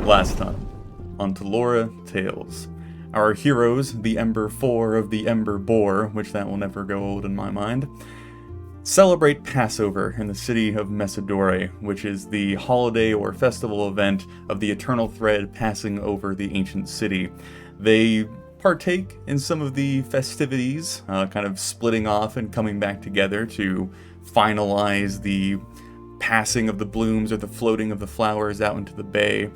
Last time, on Talora Tales, our heroes, the Ember Four of the Ember Boar, which that will never go old in my mind, celebrate Passover in the city of Messidore, which is the holiday or festival event of the eternal thread passing over the ancient city. They partake in some of the festivities, kind of splitting off and coming back together to finalize the passing of the blooms or the floating of the flowers out into the bay,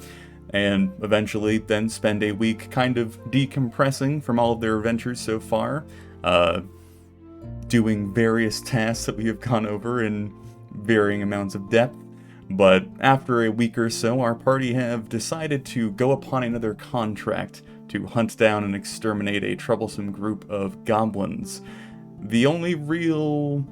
and eventually then spend a week kind of decompressing from all of their adventures so far, doing various tasks that we have gone over in varying amounts of depth. But after a week or so, our party have decided to go upon another contract to hunt down and exterminate a troublesome group of goblins. The only real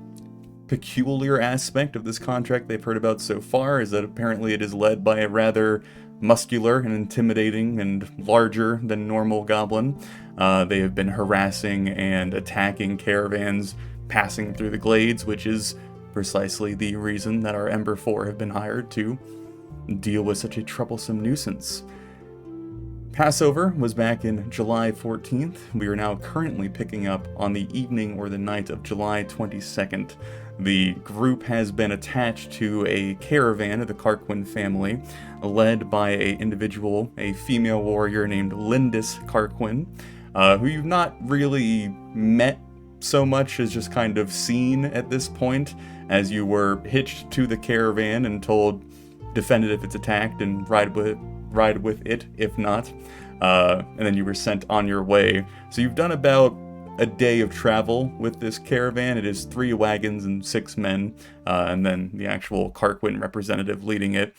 peculiar aspect of this contract they've heard about so far is that apparently it is led by a rather muscular and intimidating and larger than normal goblin. They have been harassing and attacking caravans passing through the glades, which is precisely the reason that our Ember Four have been hired to deal with such a troublesome nuisance. Passover was back in July 14th. We are now currently picking up on the evening or the night of July 22nd. The group has been attached to a caravan of the Carquin family, led by an individual, a female warrior named Lindis Carquin, who you've not really met so much as just kind of seen at this point, as you were hitched to the caravan and told, defend it if it's attacked and ride with it if not, and then you were sent on your way. So you've done about a day of travel with this caravan. It is 3 wagons and 6 men, and then the actual Carquin representative leading it.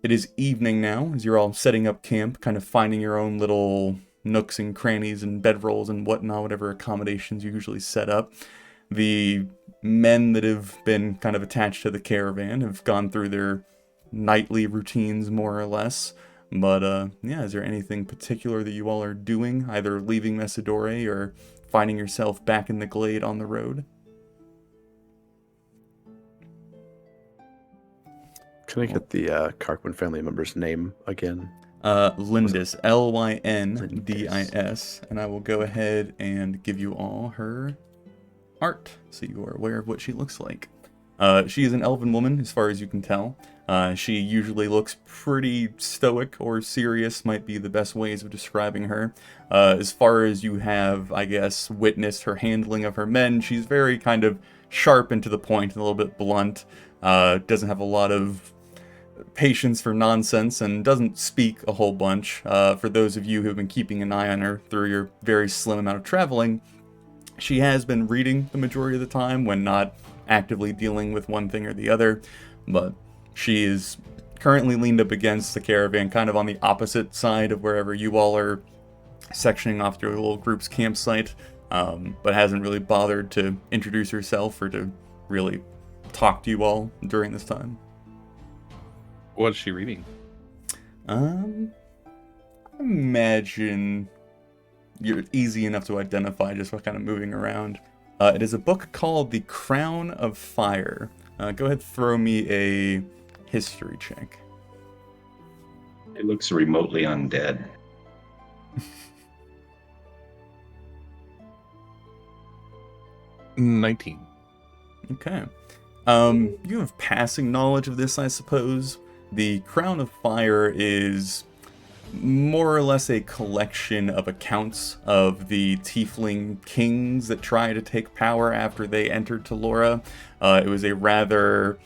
It is evening now, as you're all setting up camp, kind of finding your own little nooks and crannies and bedrolls and whatnot, whatever accommodations you usually set up. The men that have been kind of attached to the caravan have gone through their nightly routines, more or less. But, is there anything particular that you all are doing, either leaving Messidore or finding yourself back in the Glade on the road? Can I get the Carquin family member's name again? Lindis, Lynndis, and I will go ahead and give you all her art, so you are aware of what she looks like. She is an elven woman, as far as you can tell. She usually looks pretty stoic or serious, might be the best ways of describing her. As far as you have, I guess, witnessed her handling of her men, she's very kind of sharp and to the point, and a little bit blunt. Doesn't have a lot of patience for nonsense, and doesn't speak a whole bunch. For those of you who have been keeping an eye on her through your very slim amount of traveling, she has been reading the majority of the time when not actively dealing with one thing or the other, but she is currently leaned up against the caravan, kind of on the opposite side of wherever you all are sectioning off your little group's campsite, but hasn't really bothered to introduce herself or to really talk to you all during this time. What is she reading? Imagine you're easy enough to identify just by kind of moving around. It is a book called The Crown of Fire. Go ahead, throw me a history check. It looks remotely undead. 19. Okay. You have passing knowledge of this, I suppose. The Crown of Fire is more or less a collection of accounts of the tiefling kings that try to take power after they entered Talora. It was a rather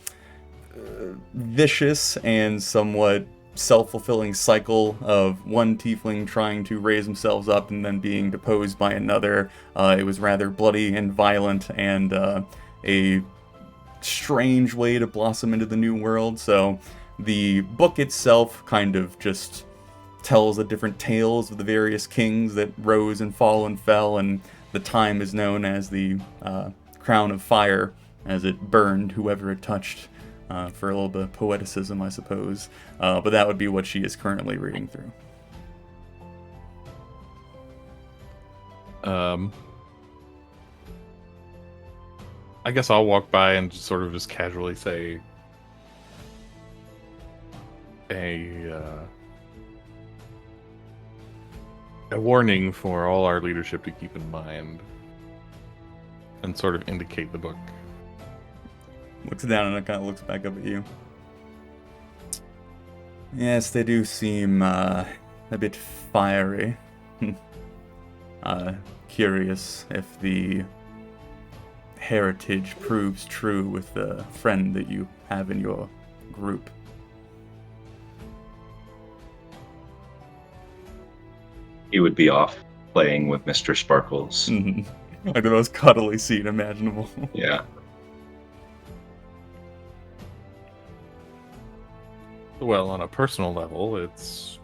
vicious and somewhat self-fulfilling cycle of one tiefling trying to raise themselves up and then being deposed by another. It was rather bloody and violent, and a strange way to blossom into the new world. So the book itself kind of just tells the different tales of the various kings that rose and fall and fell, and the time is known as the Crown of Fire, as it burned whoever it touched, for a little bit of poeticism, I suppose. But that would be what she is currently reading through. I guess I'll walk by and just sort of just casually say, a warning for all our leadership to keep in mind, and sort of indicate the book. Looks down and it kind of looks back up at you. Yes, they do seem a bit fiery. Curious if the heritage proves true with the friend that you have in your group. He would be off playing with Mr. Sparkles. Like the most cuddly scene imaginable. Yeah. Well, on a personal level, it's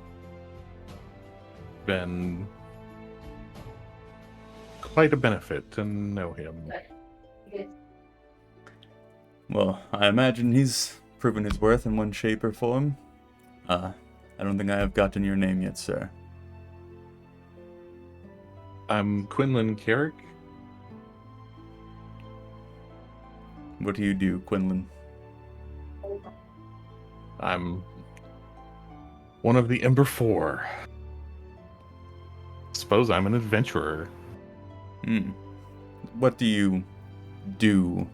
been quite a benefit to know him. Well, I imagine he's proven his worth in one shape or form. I don't think I have gotten your name yet, sir. I'm Quinlan Carrick. What do you do, Quinlan? I'm one of the Ember Four. Suppose I'm an adventurer. What do you do?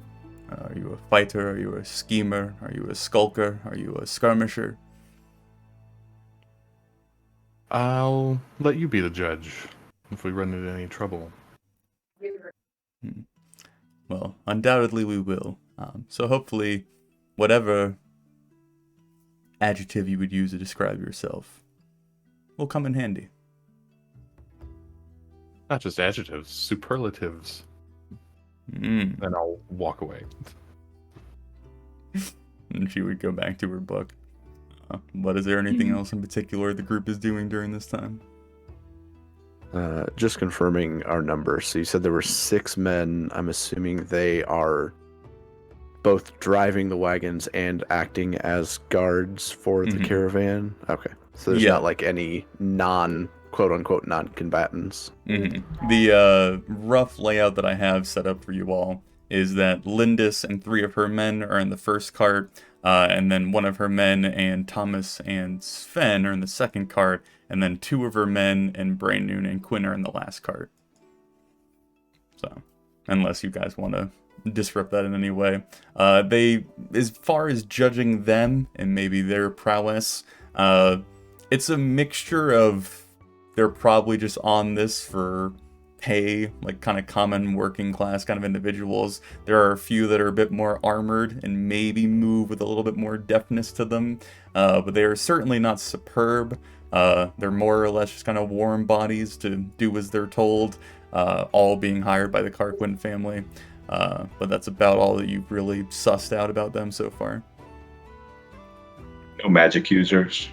Are you a fighter? Are you a schemer? Are you a skulker? Are you a skirmisher? I'll let you be the judge if we run into any trouble. Well, undoubtedly we will. So hopefully, whatever adjective you would use to describe yourself will come in handy. Not just adjectives, superlatives. Mm. Then I'll walk away. And she would go back to her book. But is there anything else in particular the group is doing during this time? Just confirming our numbers. So you said there were 6 men. I'm assuming they are both driving the wagons and acting as guards for the caravan. Okay. So there's not like any quote-unquote non-combatants. The rough layout that I have set up for you all is that Lindis and 3 of her men are in the first cart, and then 1 of her men and Thomas and Sven are in the second cart, and then 2 of her men and Brainnoon and Quinn are in the last cart. So, unless you guys want to disrupt that in any way. As far as judging them and maybe their prowess, it's a mixture of they're probably just on this for pay, like kind of common working class kind of individuals. There are a few that are a bit more armored and maybe move with a little bit more deftness to them, but they are certainly not superb. They're more or less just kind of warm bodies to do as they're told, all being hired by the Carquin family. But that's about all that you've really sussed out about them so far. No magic users.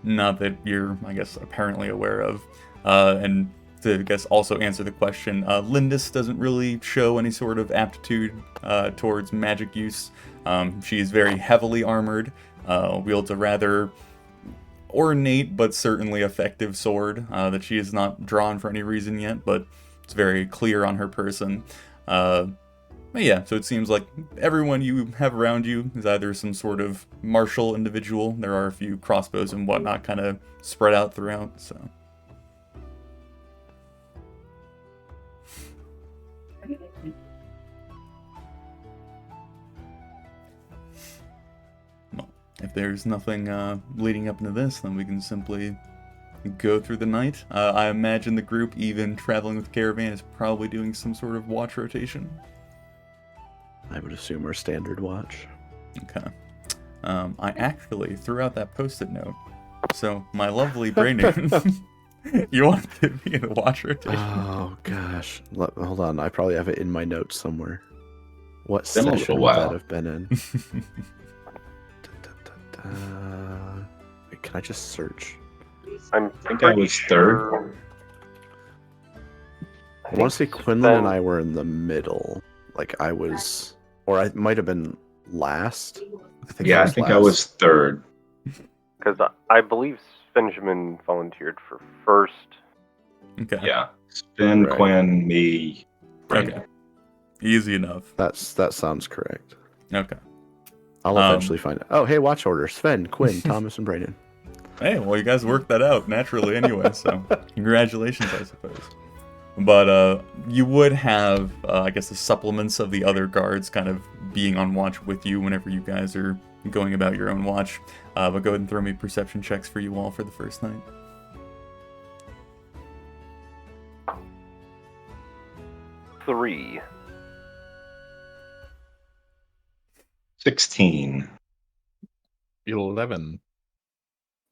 Not that you're, I guess, apparently aware of. And to, I guess, also answer the question, Lindis doesn't really show any sort of aptitude towards magic use. She is very heavily armored, wields a rather ornate but certainly effective sword that she has not drawn for any reason yet, but it's very clear on her person. But yeah, so it seems like everyone you have around you is either some sort of martial individual. There are a few crossbows and whatnot kind of spread out throughout, so. Well, if there's nothing leading up into this, then we can simply go through the night. I imagine the group, even traveling with caravan, is probably doing some sort of watch rotation. I would assume our standard watch. Okay. I actually threw out that post-it note. So, my lovely Brainnoon, you want to be in a watch rotation? Oh, gosh. Hold on. I probably have it in my notes somewhere. What Been a session little would while. that have been in? Wait, can I just search? I think I was third. I want to say Quinlan and I were in the middle. Like I was, or I might have been last. I think Yeah, I think I last. was third. Because I believe Benjamin volunteered for first. Okay. Yeah. Spin, Right. Quinn, me, Brandon. Okay. Easy enough. That sounds correct. Okay. I'll eventually find it. Oh, hey, watch order. Sven, Quinn, Thomas, and Brayden. Hey, well, you guys worked that out naturally anyway, so congratulations, I suppose. But you would have, I guess, the supplements of the other guards kind of being on watch with you whenever you guys are going about your own watch. But go ahead and throw me perception checks for you all for the first night. 3. 16. 11.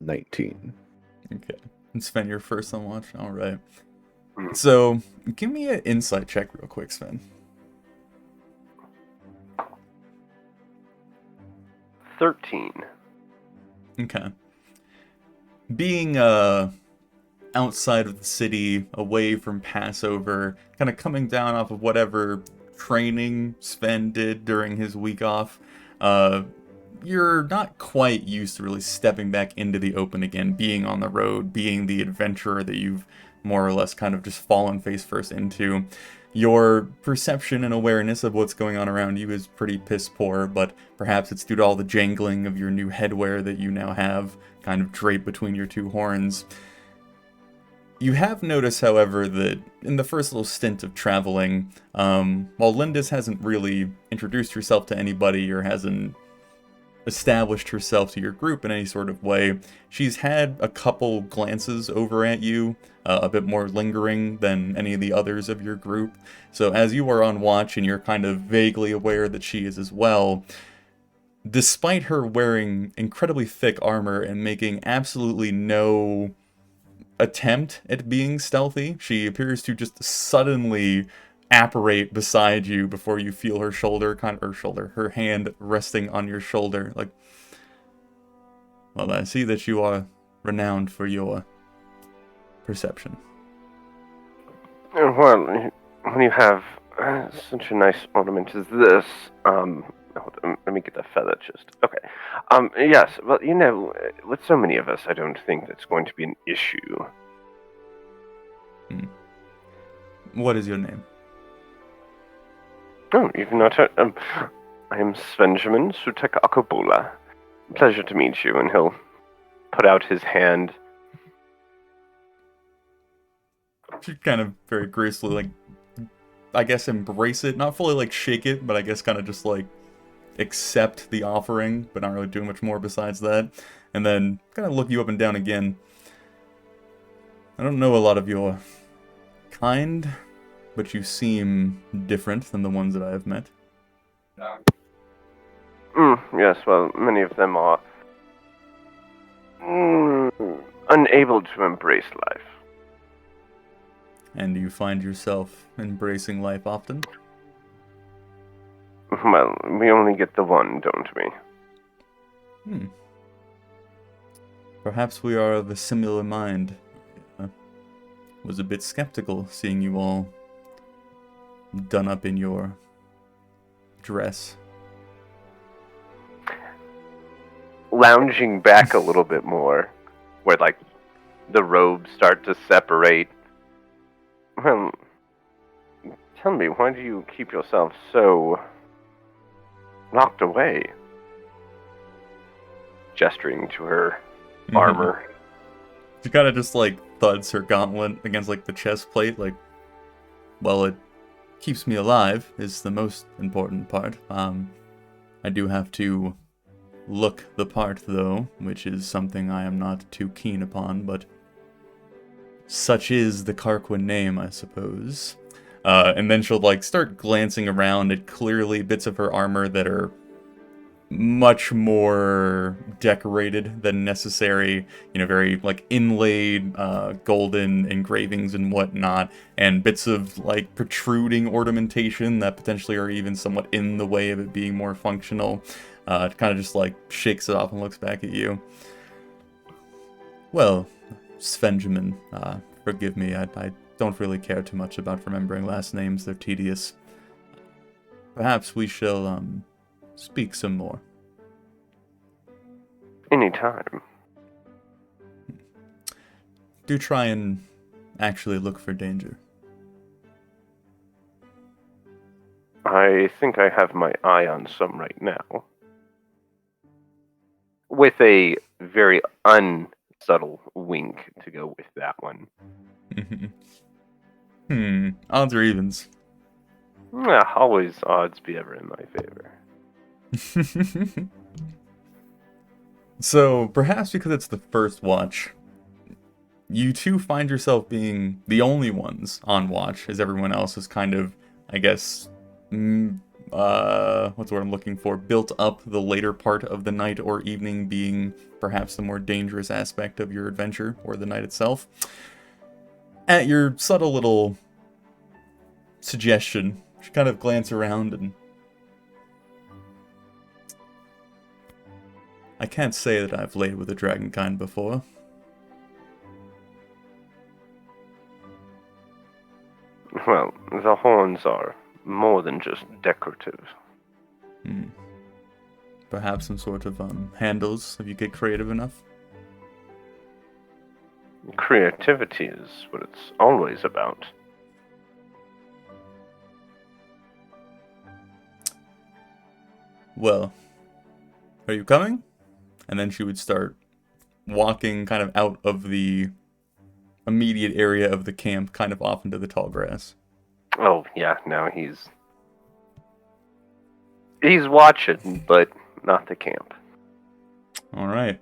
19. Okay. And Sven, you're first on watch? Alright. Hmm. So, give me an insight check real quick, Sven. 13. Okay. Being outside of the city, away from Passover, kind of coming down off of whatever training Sven did during his week off, you're not quite used to really stepping back into the open again, being on the road, being the adventurer that you've more or less kind of just fallen face first into. Your perception and awareness of what's going on around you is pretty piss poor, but perhaps it's due to all the jangling of your new headwear that you now have kind of draped between your two horns. You have noticed, however, that in the first little stint of traveling, while Lindis hasn't really introduced herself to anybody or hasn't established herself to your group in any sort of way, she's had a couple glances over at you, a bit more lingering than any of the others of your group. So as you are on watch and you're kind of vaguely aware that she is as well, despite her wearing incredibly thick armor and making absolutely no attempt at being stealthy, she appears to just suddenly apparate beside you before you feel her her hand resting on your shoulder. Like, well, I see that you are renowned for your perception. Well, when you have such a nice ornament as this, hold on, let me get the feather just. Okay. Yes, well, with so many of us, I don't think that's going to be an issue. What is your name? Oh, you've not heard. I am Svenjamin Sutek Akabula. Pleasure to meet you, and he'll put out his hand. She kind of very gracefully, like, I guess embrace it, not fully like shake it, but I guess kind of just like accept the offering, but not really do much more besides that. And then kind of look you up and down again. I don't know a lot of your kind, but you seem different than the ones that I have met. Yes, well, many of them are unable to embrace life. And do you find yourself embracing life often? Well, we only get the one, don't we? Perhaps we are of a similar mind. I was a bit skeptical seeing you all done up in your dress. Lounging back a little bit more, where, like, the robes start to separate. Well, tell me, why do you keep yourself so locked away? Gesturing to her armor. She kind of just, like, thuds her gauntlet against, like, the chest plate, like, well, it keeps me alive is the most important part. I do have to look the part, though, which is something I am not too keen upon, but such is the Karquin name, I suppose. And then she'll, like, start glancing around at clearly bits of her armor that are much more decorated than necessary, very, like, inlaid golden engravings and whatnot, and bits of, like, protruding ornamentation that potentially are even somewhat in the way of it being more functional. It kind of just, like, shakes it off and looks back at you. Well, Svenjamin, forgive me, I don't really care too much about remembering last names, they're tedious. Perhaps we shall, speak some more. Anytime. Do try and actually look for danger. I think I have my eye on some right now. with a very unsubtle wink to go with that one. Odds or evens? Always odds be ever in my favor. So, perhaps because it's the first watch, you two find yourself being the only ones on watch, as everyone else is kind of, I guess, what's the word I'm looking for? Built up the later part of the night or evening being perhaps the more dangerous aspect of your adventure, or the night itself. At your subtle little suggestion, you kind of glance around and... I can't say that I've laid with a dragonkind before. Well, the horns are more than just decorative. Perhaps some sort of handles, if you get creative enough. Creativity is what it's always about. Well, are you coming? And then she would start walking kind of out of the immediate area of the camp, kind of off into the tall grass. Oh, yeah, no, he's watching, but not the camp. Alright.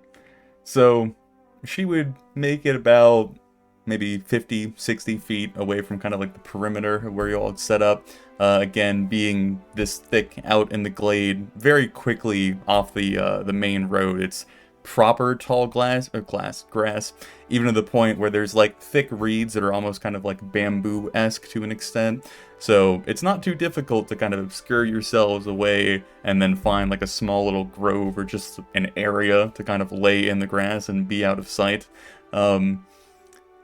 So, she would make it about maybe 50, 60 feet away from kind of like the perimeter of where you all had set up. Again, being this thick out in the glade, very quickly off the main road. It's proper tall grass, even to the point where there's like thick reeds that are almost kind of like bamboo-esque to an extent. So it's not too difficult to kind of obscure yourselves away and then find like a small little grove or just an area to kind of lay in the grass and be out of sight. And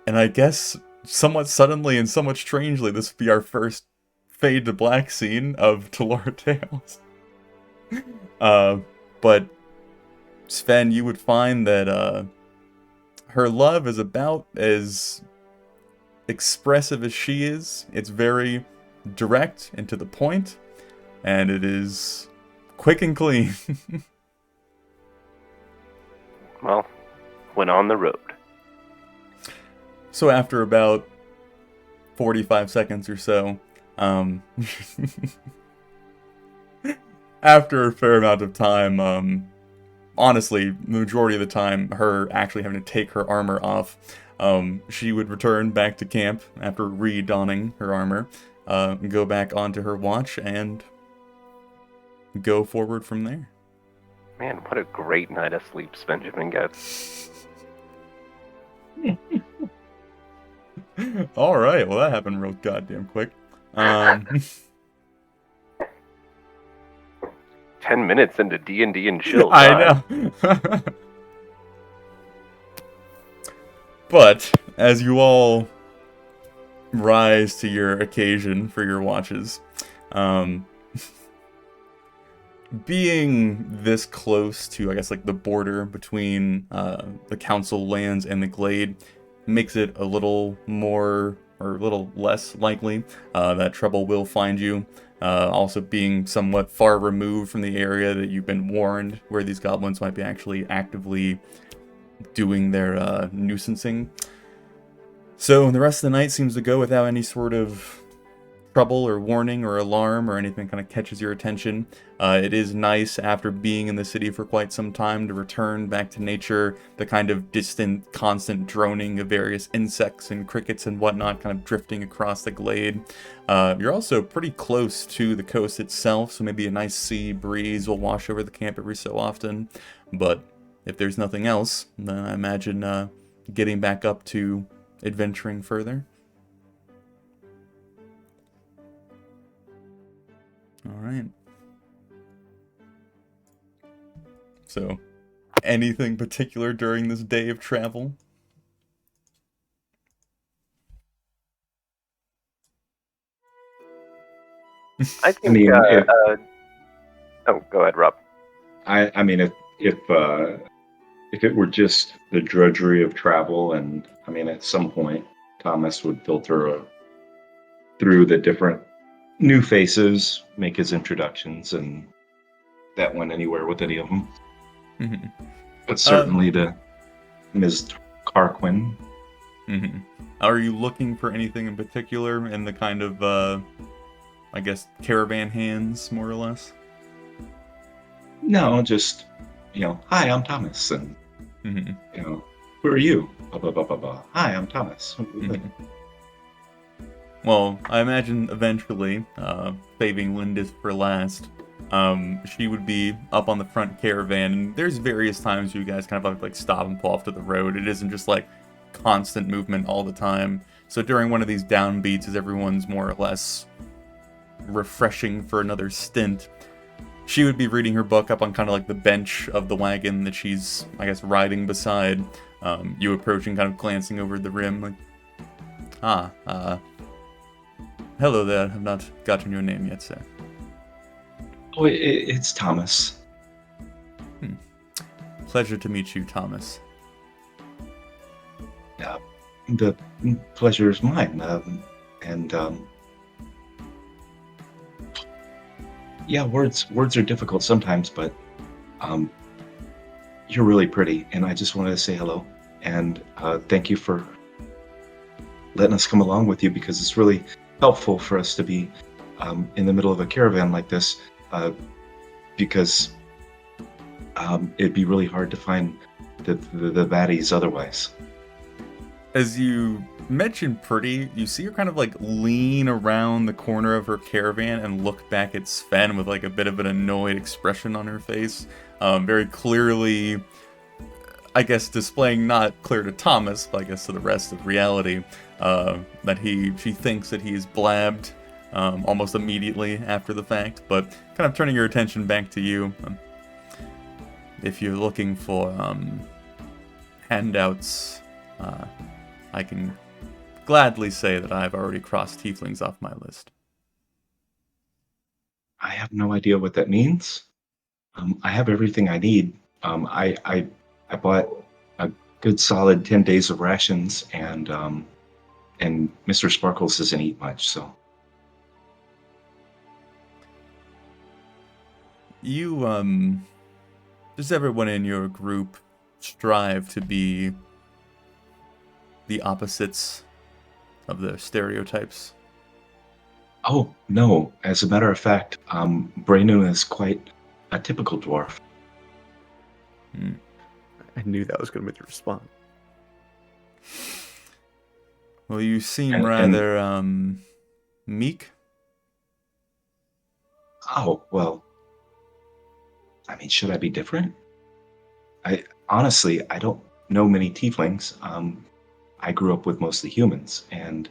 I guess somewhat suddenly and somewhat strangely, this would be our first fade to black scene of Talora Tales. But Sven, you would find that her love is about as expressive as she is. It's very direct and to the point, and it is quick and clean. Well, went on the road. So after about 45 seconds or so, after a fair amount of time, honestly, the majority of the time, her actually having to take her armor off, she would return back to camp after re-donning her armor, go back onto her watch, and go forward from there. Man, what a great night of sleep Benjamin gets. Alright, well that happened real goddamn quick. 10 minutes into D&D and chill. I know. But, as you all rise to your occasion for your watches, being this close to, I guess, like the border between the council lands and the Glade makes it a little more, or a little less likely that trouble will find you. Also being somewhat far removed from the area that you've been warned where these goblins might be actually actively doing their nuisancing. So the rest of the night seems to go without any sort of trouble or warning or alarm or anything kind of catches your attention. It is nice after being in the city for quite some time to return back to nature, the kind of distant, constant droning of various insects and crickets and whatnot kind of drifting across the glade. You're also pretty close to the coast itself, so maybe a nice sea breeze will wash over the camp every so often. But if there's nothing else, then I imagine getting back up to adventuring further. Alright. So, anything particular during this day of travel? I think. I mean, oh, go ahead, Rob. I mean, if it were just the drudgery of travel, and I mean, at some point, Thomas would filter through the different new faces, make his introductions, and that went anywhere with any of them. Mm-hmm. But certainly to Ms. Carquin. Mhm. Are you looking for anything in particular in the kind of, I guess, caravan hands, more or less? No, just, hi, I'm Thomas. And, Hmm. who are you? Blah, blah, blah, blah, blah. Hi, I'm Thomas. Well, I imagine eventually, saving Lindis for last, she would be up on the front caravan, and there's various times you guys kind of have to, like, stop and pull off to the road. It isn't just, like, constant movement all the time. So during one of these downbeats, as everyone's more or less refreshing for another stint, she would be reading her book up on kind of like the bench of the wagon that she's, I guess, riding beside. You approaching, kind of glancing over the rim, like, hello there. I've not gotten your name yet, sir. Oh, it's Thomas. Pleasure to meet you, Thomas. The pleasure is mine. And yeah, words are difficult sometimes, but you're really pretty, and I just wanted to say hello and thank you for letting us come along with you, because it's really helpful for us to be in the middle of a caravan like this, because it'd be really hard to find the baddies otherwise. As you mentioned pretty, you see her kind of like lean around the corner of her caravan and look back at Sven with like a bit of an annoyed expression on her face. Very clearly, I guess, displaying not clear to Thomas, but I guess to the rest of reality, that she thinks that he's blabbed almost immediately after the fact, but kind of turning your attention back to you. If you're looking for handouts, I can gladly say that I've already crossed tieflings off my list. I have no idea what that means. I have everything I need. I bought a good solid 10 days of rations, and Mr. Sparkles doesn't eat much, so. You, does everyone in your group strive to be the opposites of the stereotypes? Oh, no. As a matter of fact, Brainu is quite a typical dwarf. I knew that was going to be the response. Well, you seem And- rather, meek. Oh, well, I mean, should I be different? Honestly, I don't know many tieflings. I grew up with mostly humans, and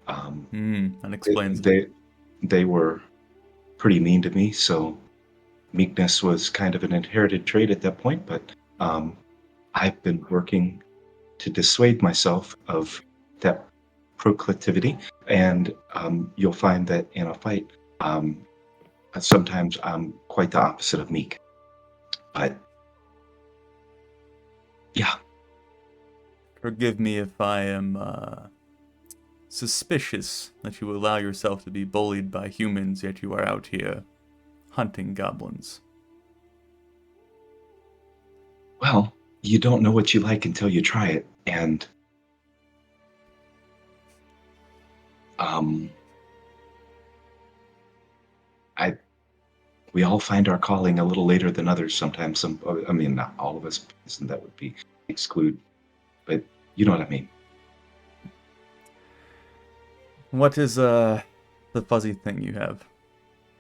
That explains it. they were pretty mean to me, so meekness was kind of an inherited trait at that point, but I've been working to dissuade myself of that proclivity, and you'll find that in a fight, sometimes I'm quite the opposite of meek. But yeah, Forgive me if I am, suspicious that you allow yourself to be bullied by humans, yet you are out here hunting goblins. well, you don't know what you like until you try it, and we all find our calling a little later than others sometimes. I mean, not all of us, because that would be exclude, but you know what I mean. What is, the fuzzy thing you have?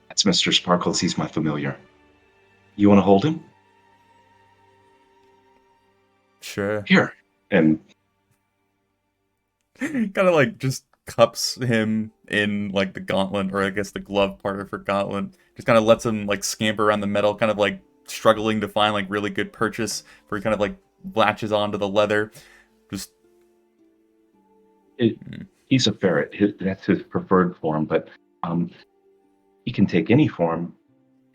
That's Mr. Sparkles. He's my familiar. You want to hold him? Sure. Here. And Kind of like just cups him in like the gauntlet, or I guess the glove part of her gauntlet. Just kind of lets him like scamper around the metal, kind of like struggling to find like really good purchase, where he kind of like latches onto the leather. Just he's a ferret. That's his preferred form, but he can take any form,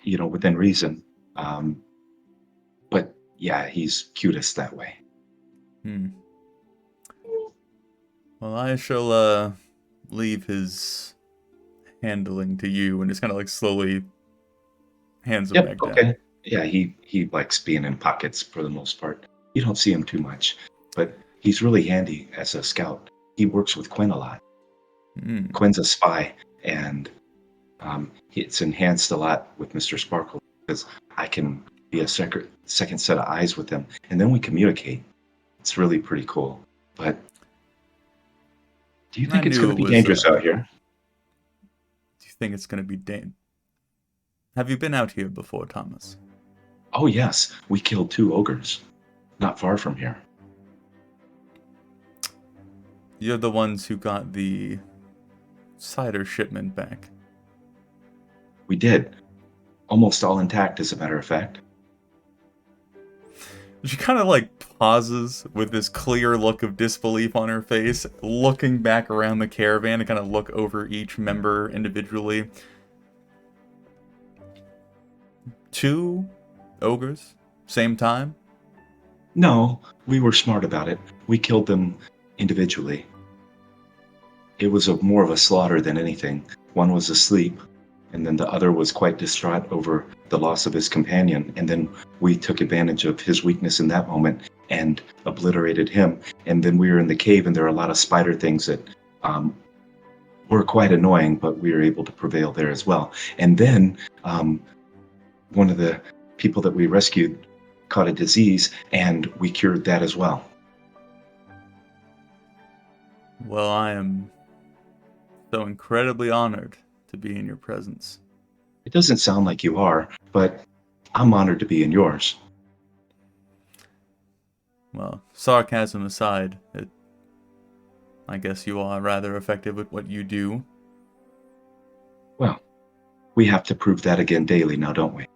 within reason. But yeah, he's cutest that way. Well, I shall leave his handling to you, and just kind of like slowly hands him back down. Okay. Yeah, he likes being in pockets for the most part. You don't see him too much, but he's really handy as a scout. He works with Quinn a lot. Hmm. Quinn's a spy, and it's enhanced a lot with Mr. Sparkle because I can be a second set of eyes with him, and then we communicate. It's really pretty cool. But do you I think it's knew going to it be was. dangerous out here? Do you think it's going to be Have you been out here before, Thomas? Oh yes, we killed 2 ogres, not far from here. You're the ones who got the cider shipment back. We did, almost all intact, as a matter of fact. She kind of like pauses with this clear look of disbelief on her face, looking back around the caravan to kind of look over each member individually. 2 ogres, same time? No, we were smart about it. We killed them individually. It was more of a slaughter than anything. One was asleep, and then the other was quite distraught over the loss of his companion. And then we took advantage of his weakness in that moment and obliterated him. And then we were in the cave, and there are a lot of spider things that were quite annoying, but we were able to prevail there as well. And then one of the people that we rescued caught a disease, and we cured that as well. Well, I am so incredibly honored to be in your presence. It doesn't sound like you are, but I'm honored to be in yours. Well, sarcasm aside, I guess you are rather effective at what you do. Well, we have to prove that again daily now, don't we?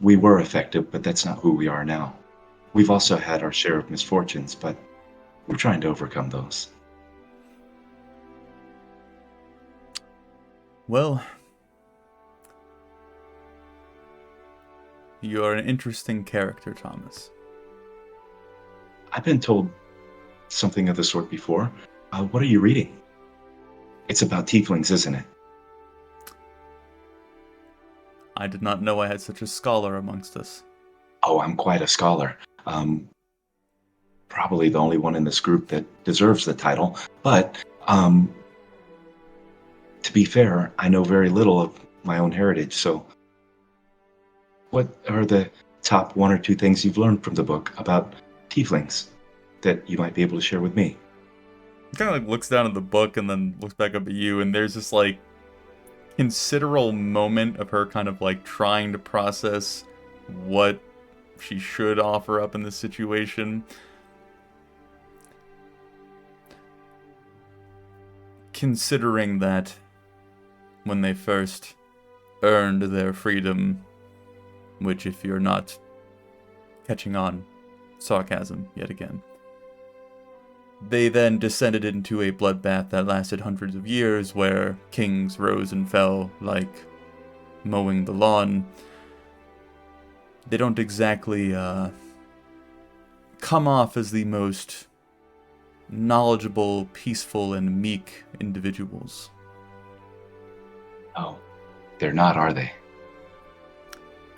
We were effective, but that's not who we are now. We've also had our share of misfortunes, but we're trying to overcome those. Well, you are an interesting character, Thomas. I've been told something of the sort before. What are you reading? It's about tieflings, isn't it? I did not know I had such a scholar amongst us. Oh, I'm quite a scholar. Probably the only one in this group that deserves the title. But to be fair, I know very little of my own heritage. So, what are the top 1 or 2 things you've learned from the book about tieflings that you might be able to share with me? He kind of like looks down at the book and then looks back up at you, and there's this like considerable moment of her kind of like trying to process what she should offer up in this situation. Considering that when they first earned their freedom, which if you're not catching on, sarcasm yet again, they then descended into a bloodbath that lasted hundreds of years, where kings rose and fell like mowing the lawn. They don't exactly come off as the most knowledgeable, peaceful, and meek individuals. Oh, they're not, are they?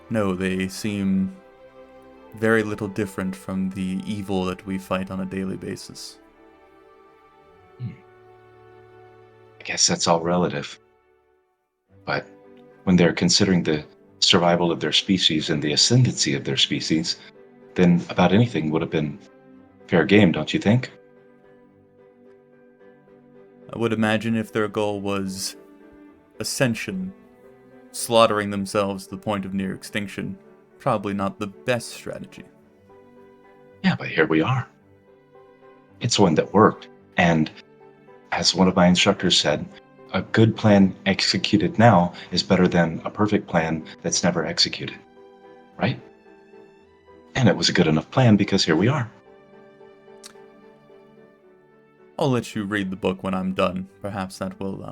No, they seem very little different from the evil that we fight on a daily basis. I guess that's all relative. But when they're considering the survival of their species and the ascendancy of their species, then about anything would have been fair game, don't you think? I would imagine if their goal was ascension, slaughtering themselves to the point of near extinction, probably not the best strategy. Yeah, but here we are. It's one that worked. And as one of my instructors said, a good plan executed now is better than a perfect plan that's never executed. Right? And it was a good enough plan because here we are. I'll let you read the book when I'm done. Perhaps that will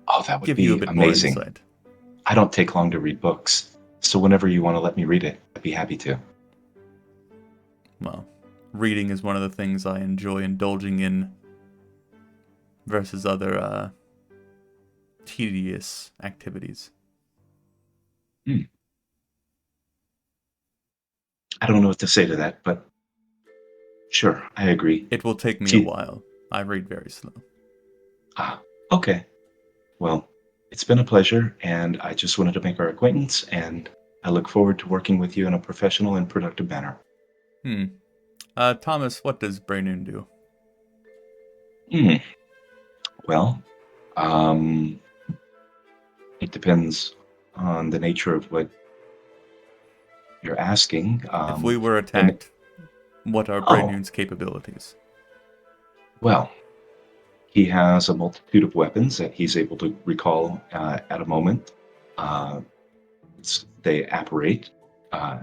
Oh, that would give you a be bit amazing. more insight. I don't take long to read books, so whenever you want to let me read it, I'd be happy to. Well, reading is one of the things I enjoy indulging in versus other tedious activities. I don't know what to say to that, but sure, I agree. It will take me a See, while. I read very slow. okay. Well, it's been a pleasure, and I just wanted to make our acquaintance, and I look forward to working with you in a professional and productive manner. Hmm. Thomas, what does Braynoon do? Hmm. Well, um, it depends on the nature of what you're asking. If we were And attacked, what are oh, Braynoon's capabilities? well, he has a multitude of weapons that he's able to recall at a moment. Uh, they apparate. Uh,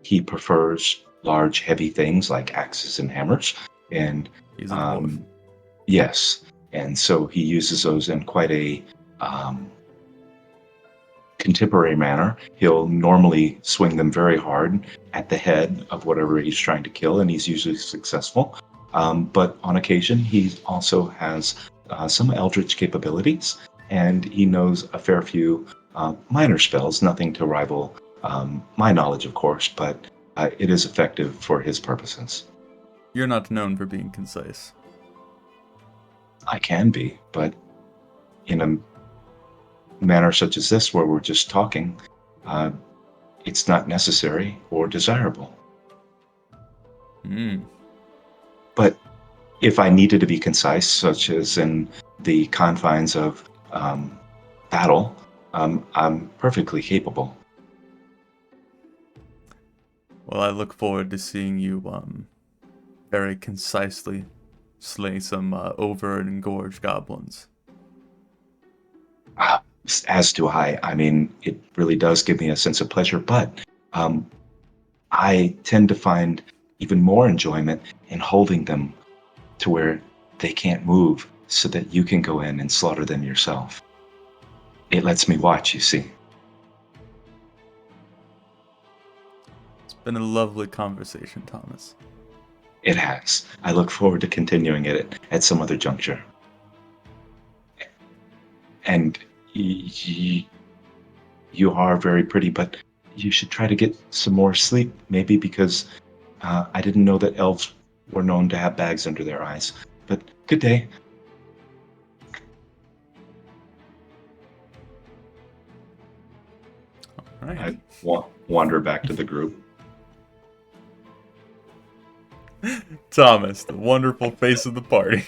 he prefers large, heavy things like axes and hammers, and He's a dwarf. um, yes, and so he uses those in quite a um, contemporary manner. He'll normally swing them very hard at the head of whatever he's trying to kill, and he's usually successful. But on occasion, he also has some eldritch capabilities, and he knows a fair few minor spells, nothing to rival my knowledge, of course, but it is effective for his purposes. You're not known for being concise. I can be, but in a manner such as this, where we're just talking, uh, it's not necessary or desirable. Hmm. But if I needed to be concise, such as in the confines of battle, I'm perfectly capable. Well, I look forward to seeing you, very concisely slay some over and engorged goblins. Uh, as do I. I mean, it really does give me a sense of pleasure, but um, I tend to find even more enjoyment in holding them to where they can't move so that you can go in and slaughter them yourself. It lets me watch, you see. It's been a lovely conversation, Thomas. It has. I look forward to continuing it at some other juncture. And you are very pretty, but you should try to get some more sleep, maybe because I didn't know that elves were known to have bags under their eyes. But good day. All right. I wander back to the group. Thomas, the wonderful face of the party.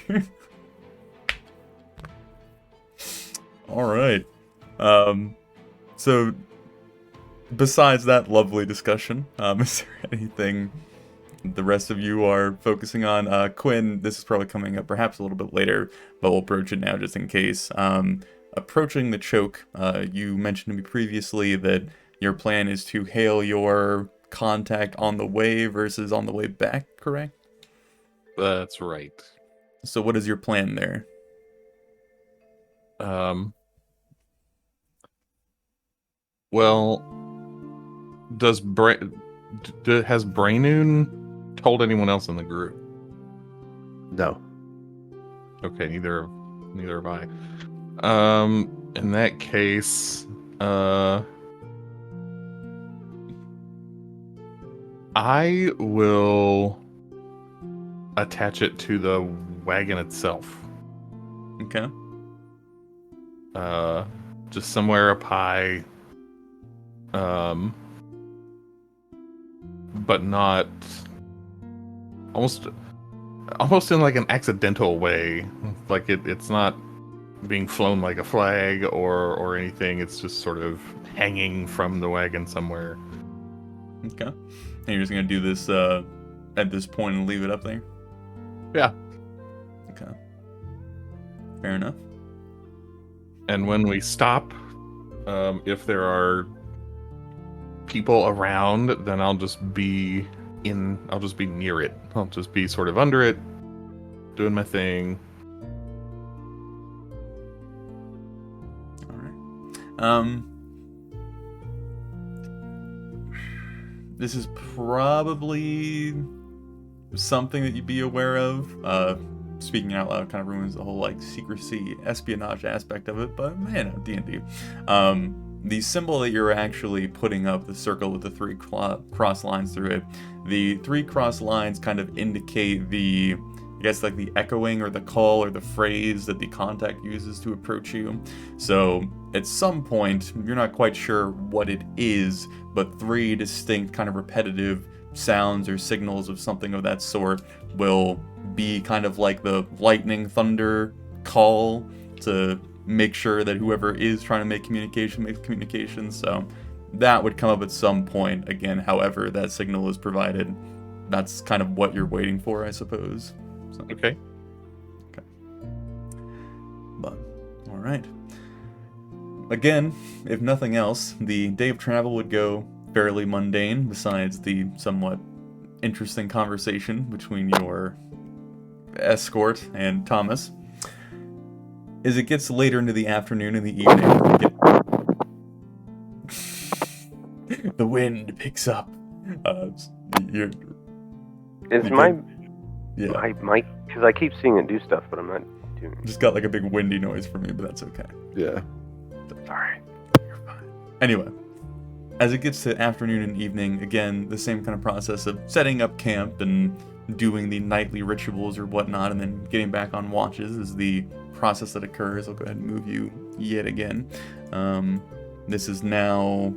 All right. So besides that lovely discussion, is there anything the rest of you are focusing on? Quinn, this is probably coming up perhaps a little bit later, but we'll approach it now just in case. Approaching the choke, you mentioned to me previously that your plan is to hail your contact on the way versus on the way back, correct? That's right. So what is your plan there? Well, has Braynoon told anyone else in the group? No. Okay, neither have I. In that case, I will attach it to the wagon itself. Okay. Just somewhere up high. But not almost in like an accidental way. Like it's not being flown like a flag or anything. It's just sort of hanging from the wagon somewhere. Okay. And you're just gonna do this at this point and leave it up there? Yeah. Okay. Fair enough. And when we stop, if there are people around, then I'll just be near it. I'll just be sort of under it, doing my thing. All right. This is probably something that you'd be aware of. Speaking out loud kind of ruins the whole like secrecy, espionage aspect of it, but man, D&D. the symbol that you're actually putting up, the circle with the 3 cross lines through it, the 3 cross lines kind of indicate the, I guess, like the echoing or the call or the phrase that the contact uses to approach you. So at some point, you're not quite sure what it is, but 3 distinct kind of repetitive sounds or signals of something of that sort will be kind of like the lightning thunder call to make sure that whoever is trying to make communication makes communication. So that would come up at some point. Again, however that signal is provided, that's kind of what you're waiting for, I suppose. So, Okay. but, alright. Again, if nothing else, the day of travel would go fairly mundane, besides the somewhat interesting conversation between your escort and Thomas. As it gets later into the afternoon and the evening, the wind picks up. You're, Is you my get- yeah, my mic? Because I keep seeing it do stuff, but I'm not doing it. just got like a big windy noise from me, but that's okay. Yeah. Sorry. You're fine. Anyway, as it gets to afternoon and evening, again, the same kind of process of setting up camp and doing the nightly rituals or whatnot, and then getting back on watches is the process that occurs. I'll go ahead and move you yet again. This is now,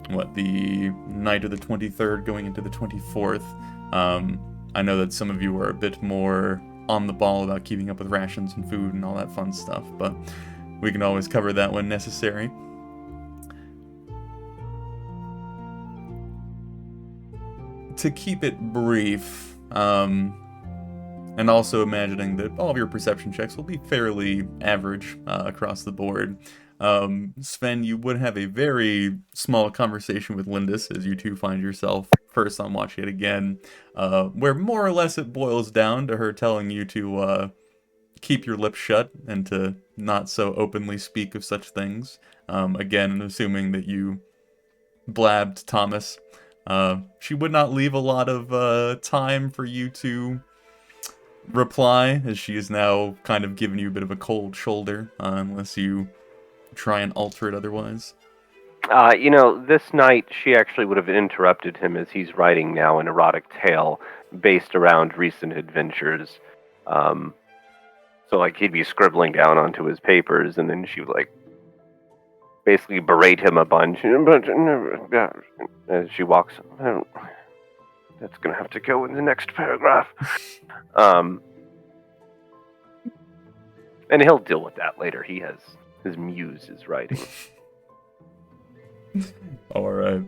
the night of the 23rd going into the 24th. I know that some of you are a bit more on the ball about keeping up with rations and food and all that fun stuff, but we can always cover that when necessary. To keep it brief, and also imagining that all of your perception checks will be fairly average across the board, Sven, you would have a very small conversation with Lindis as you two find yourself first on watch yet again, where more or less it boils down to her telling you to keep your lips shut and to not so openly speak of such things. Again, assuming that you blabbed Thomas. She would not leave a lot of time for you to reply, as she is now kind of giving you a bit of a cold shoulder, unless you try and alter it otherwise. This night she actually would have interrupted him as he's writing now an erotic tale based around recent adventures. So, like, he'd be scribbling down onto his papers, and then she would, like, basically berate him a bunch. As she walks, that's going to have to go in the next paragraph. And he'll deal with that later. He has his muse is writing. Alright.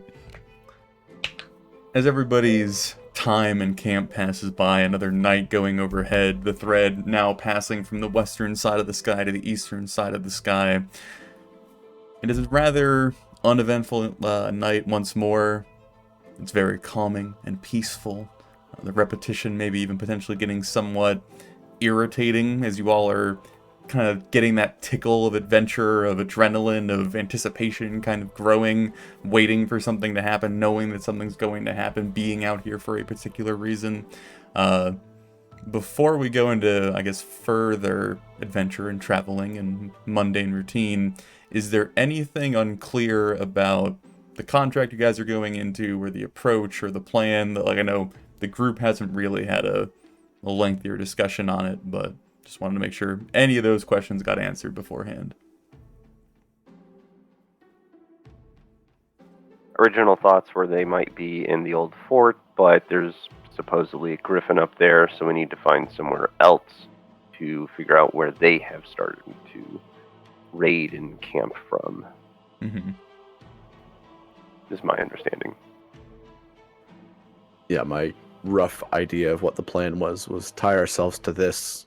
As everybody's time in camp passes by, another night going overhead, the thread now passing from the western side of the sky to the eastern side of the sky. It is a rather uneventful night once more. It's very calming and peaceful. The repetition maybe even potentially getting somewhat irritating as you all are kind of getting that tickle of adventure, of adrenaline, of anticipation kind of growing, waiting for something to happen, knowing that something's going to happen, being out here for a particular reason. Before we go into, I guess, further adventure and traveling and mundane routine, is there anything unclear about the contract you guys are going into, or the approach, or the plan? That, like, I know the group hasn't really had a lengthier discussion on it, but just wanted to make sure any of those questions got answered beforehand. Original thoughts were they might be in the old fort, but there's supposedly a griffin up there, so we need to find somewhere else to figure out where they have started to raid and camp from. Mm-hmm. Is my understanding. Yeah, my rough idea of what the plan was tie ourselves to this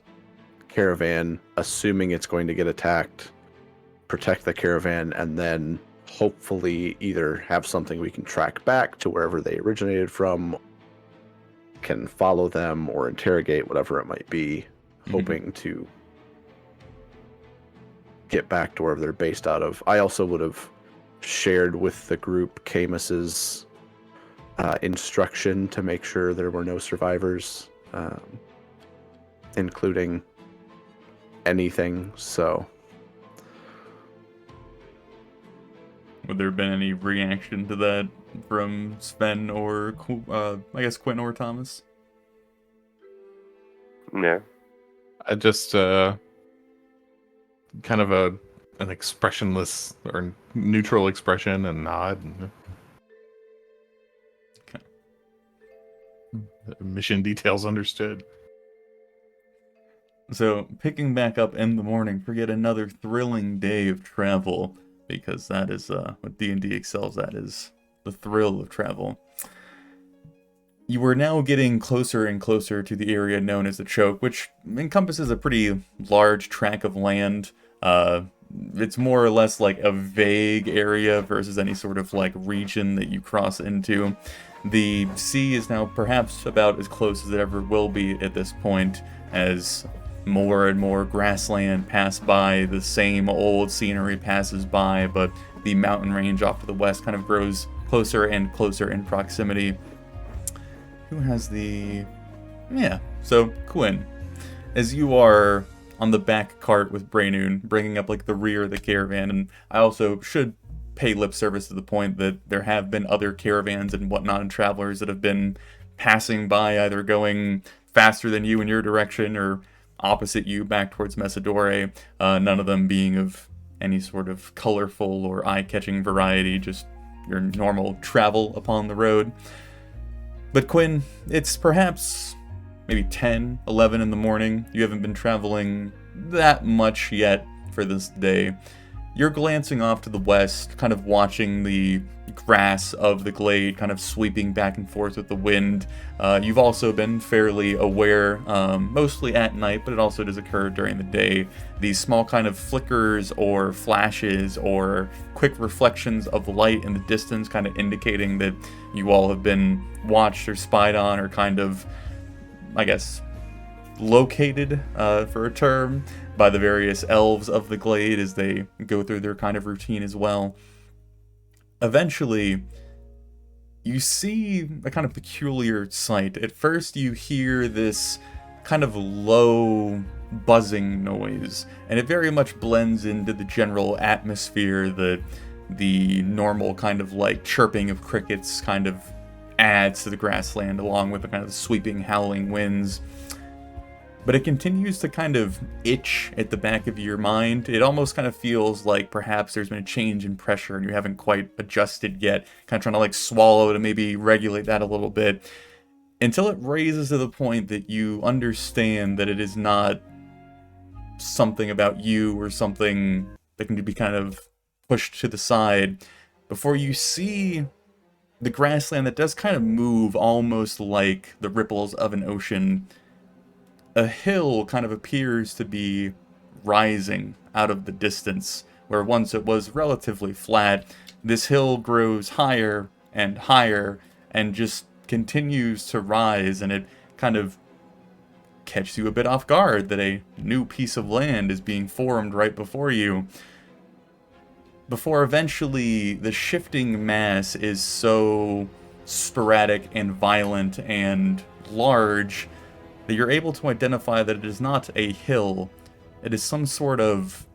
caravan, assuming it's going to get attacked, protect the caravan, and then hopefully either have something we can track back to wherever they originated from, can follow them or interrogate, whatever it might be, hoping to get back to wherever they're based out of. I also would have shared with the group Camus's instruction to make sure there were no survivors, including anything. So Would there have been any reaction to that from Sven or, I guess, Quinn or Thomas? Yeah. I just kind of an expressionless or neutral expression and nod. Okay. Mission details understood. So, picking back up in the morning for yet another thrilling day of travel, because that is what D&D excels at, is the thrill of travel. You are now getting closer and closer to the area known as the Choke, which encompasses a pretty large tract of land. It's more or less like a vague area versus any sort of like region that you cross into. The sea is now perhaps about as close as it ever will be at this point, as more and more grassland pass by, the same old scenery passes by, but the mountain range off to the west kind of grows closer and closer in proximity. Who has the... Yeah, so Quinn. As you are on the back cart with Braynoon, bringing up like the rear of the caravan, and I also should pay lip service to the point that there have been other caravans and whatnot and travelers that have been passing by, either going faster than you in your direction or opposite you back towards Messidore, none of them being of any sort of colorful or eye-catching variety, just your normal travel upon the road. But Quinn, it's perhaps maybe 10, 11 in the morning. You haven't been traveling that much yet for this day. You're glancing off to the west, kind of watching the grass of the glade kind of sweeping back and forth with the wind. You've also been fairly aware, mostly at night, but it also does occur during the day, these small kind of flickers or flashes or quick reflections of light in the distance, kind of indicating that you all have been watched or spied on or kind of, I guess, located, for a term, by the various elves of the glade as they go through their kind of routine as well. Eventually, you see a kind of peculiar sight. At first, you hear this kind of low buzzing noise, and it very much blends into the general atmosphere that the normal kind of like chirping of crickets kind of adds to the grassland, along with the kind of sweeping, howling winds. But it continues to kind of itch at the back of your mind. It almost kind of feels like perhaps there's been a change in pressure and you haven't quite adjusted yet. Kind of trying to like swallow to maybe regulate that a little bit. Until it raises to the point that you understand that it is not something about you or something that can be kind of pushed to the side. Before you see the grassland that does kind of move almost like the ripples of an ocean, a hill kind of appears to be rising out of the distance, where once it was relatively flat. This hill grows higher and higher and just continues to rise, and it kind of catches you a bit off guard that a new piece of land is being formed right before you. Before eventually the shifting mass is so sporadic and violent and large that you're able to identify that it is not a hill. It is some sort of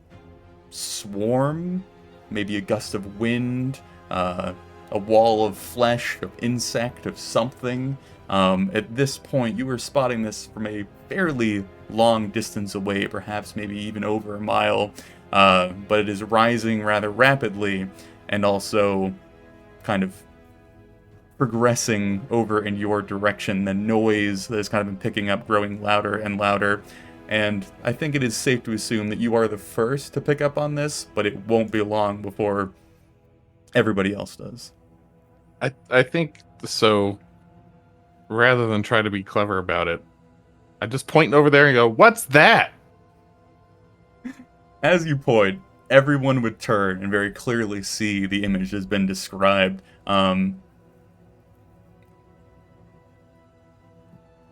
swarm, maybe a gust of wind, a wall of flesh, of insect, of something. At this point, you were spotting this from a fairly long distance away, perhaps maybe even over a mile, but it is rising rather rapidly and also kind of progressing over in your direction. The noise that has kind of been picking up growing louder and louder, and I think it is safe to assume that you are the first to pick up on this, but it won't be long before everybody else does. I think so. Rather than try to be clever about it, I just point over there and go, "What's that?" As you point, everyone would turn and very clearly see the image that has been described.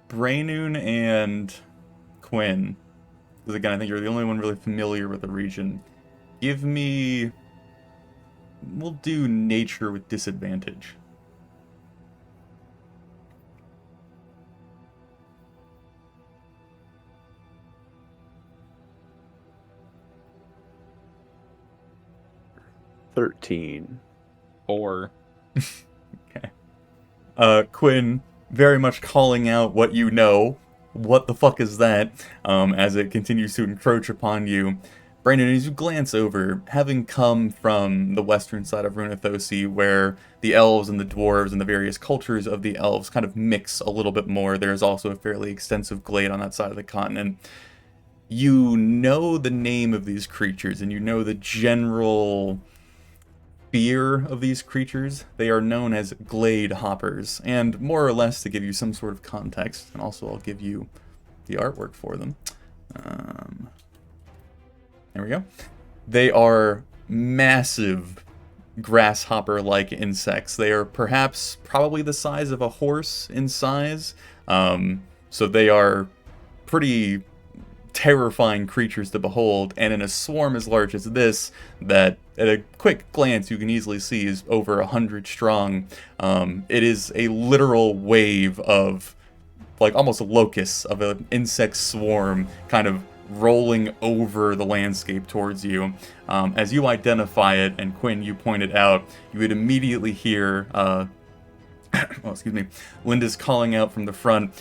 Braynoon and Quinn, because again, I think you're the only one really familiar with the region. Give me... We'll do nature with disadvantage. $13. 4. Quinn very much calling out what you know. What the fuck is that? As it continues to encroach upon you. Brandon, as you glance over, having come from the western side of Runathosi, where the elves and the dwarves and the various cultures of the elves kind of mix a little bit more, there's also a fairly extensive glade on that side of the continent. You know the name of these creatures, and you know the general fear of these creatures. They are known as Glade hoppers, and more or less to give you some sort of context, and also I'll give you the artwork for them. There we go. They are massive grasshopper-like insects. They are probably the size of a horse in size, so they are pretty terrifying creatures to behold, and in a swarm as large as this, that at a quick glance you can easily see is over 100 strong. It is a literal wave of, like, almost locusts of an insect swarm kind of rolling over the landscape towards you. As you identify it, and Quinn, you pointed out, you would immediately hear, Linda's calling out from the front,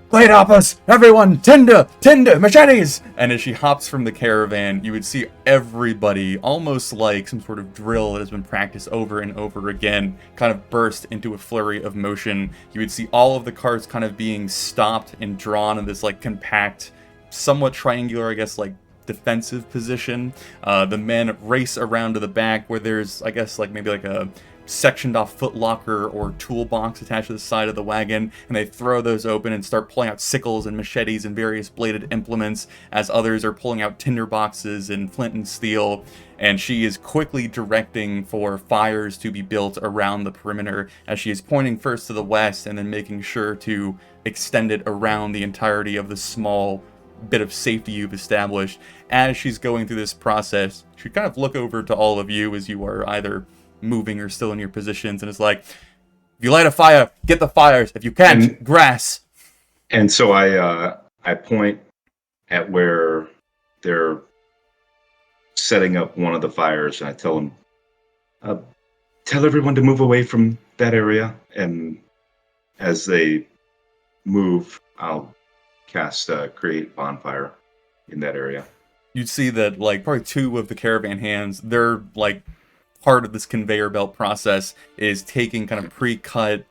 "Glade hoppers! Everyone! Tinder! Machetes!" And as she hops from the caravan, you would see everybody, almost like some sort of drill that has been practiced over and over again, kind of burst into a flurry of motion. You would see all of the carts kind of being stopped and drawn in this, like, compact, somewhat triangular, I guess, like, defensive position. The men race around to the back where there's, I guess, like, maybe like a sectioned off footlocker or toolbox attached to the side of the wagon, and they throw those open and start pulling out sickles and machetes and various bladed implements, as others are pulling out tinder boxes and flint and steel. And she is quickly directing for fires to be built around the perimeter, as she is pointing first to the west and then making sure to extend it around the entirety of the small bit of safety you've established. As she's going through this process, she kind of look over to all of you as you are either moving or still in your positions, and it's like, if you light a fire, get the fires. If you can't, grass. And so I point at where they're setting up one of the fires, and I tell them, tell everyone to move away from that area. And as they move, I'll cast create bonfire in that area. You'd see that, like, probably 2 of the caravan hands, they're like part of this conveyor belt process is taking kind of pre-cut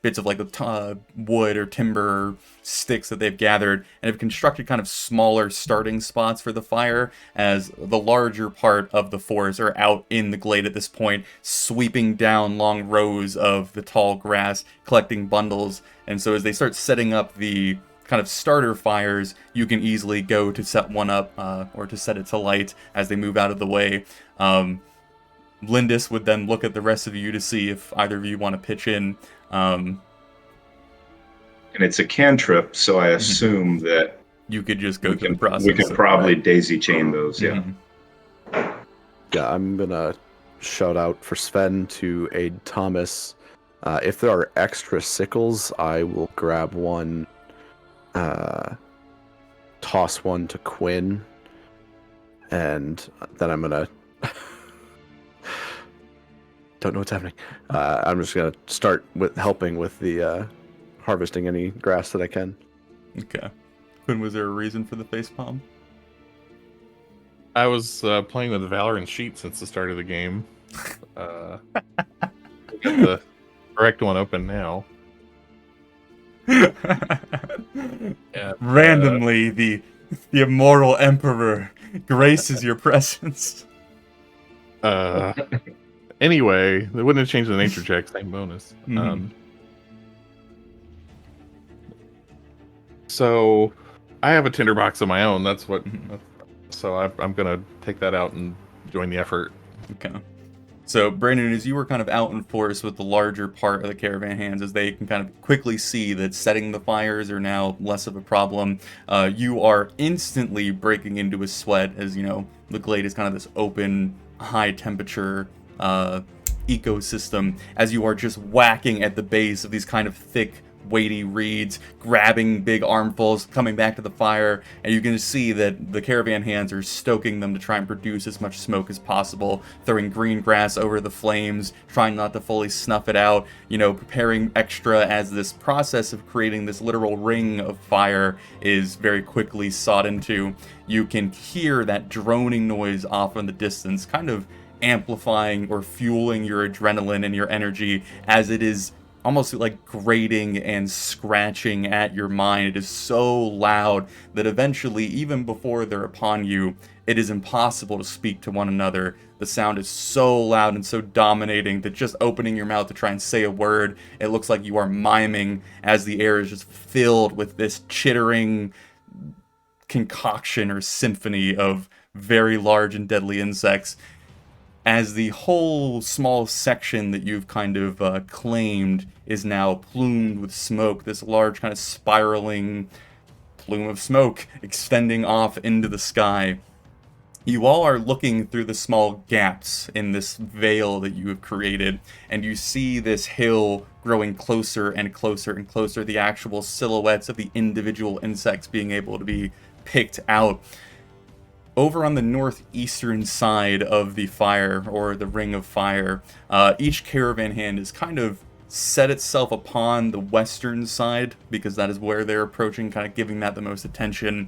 bits of, like, the wood or timber sticks that they've gathered, and have constructed kind of smaller starting spots for the fire, as the larger part of the forest are out in the glade at this point, sweeping down long rows of the tall grass, collecting bundles. And so as they start setting up the kind of starter fires, you can easily go to set one up, or to set it to light as they move out of the way. Lindis would then look at the rest of you to see if either of you want to pitch in. And it's a cantrip, so I assume that you could just go through the process. We could probably daisy chain those, yeah. Yeah, I'm gonna shout out for Sven to aid Thomas. If there are extra sickles, I will grab one, toss one to Quinn, and then I'm gonna don't know what's happening. I'm just gonna start with helping with the harvesting any grass that I can. Okay. Quinn, was there a reason for the facepalm? I was playing with Valorant Sheet since the start of the game. Got the correct one open now. Yeah, randomly, the immoral emperor graces your presence. Anyway, they wouldn't have changed the nature check, same bonus. So I have a tinderbox of my own. That's what. So I'm gonna take that out and join the effort. Okay. So Brandon, as you were kind of out in force with the larger part of the caravan hands, as they can kind of quickly see that setting the fires are now less of a problem, you are instantly breaking into a sweat, as you know the glade is kind of this open, high temperature ecosystem, as you are just whacking at the base of these kind of thick weighty reeds, grabbing big armfuls, coming back to the fire, and you can see that the caravan hands are stoking them to try and produce as much smoke as possible, throwing green grass over the flames, trying not to fully snuff it out, preparing extra as this process of creating this literal ring of fire is very quickly sought into. You can hear that droning noise off in the distance, kind of amplifying or fueling your adrenaline and your energy as it is almost like grating and scratching at your mind. It is so loud that eventually, even before they're upon you, it is impossible to speak to one another. The sound is so loud and so dominating that just opening your mouth to try and say a word, it looks like you are miming as the air is just filled with this chittering concoction or symphony of very large and deadly insects. As the whole small section that you've kind of claimed is now plumed with smoke, this large kind of spiraling plume of smoke extending off into the sky. You all are looking through the small gaps in this veil that you have created, and you see this hill growing closer and closer and closer, the actual silhouettes of the individual insects being able to be picked out. Over on the northeastern side of the fire, or the ring of fire, each caravan hand has kind of set itself upon the western side, because that is where they're approaching, kind of giving that the most attention.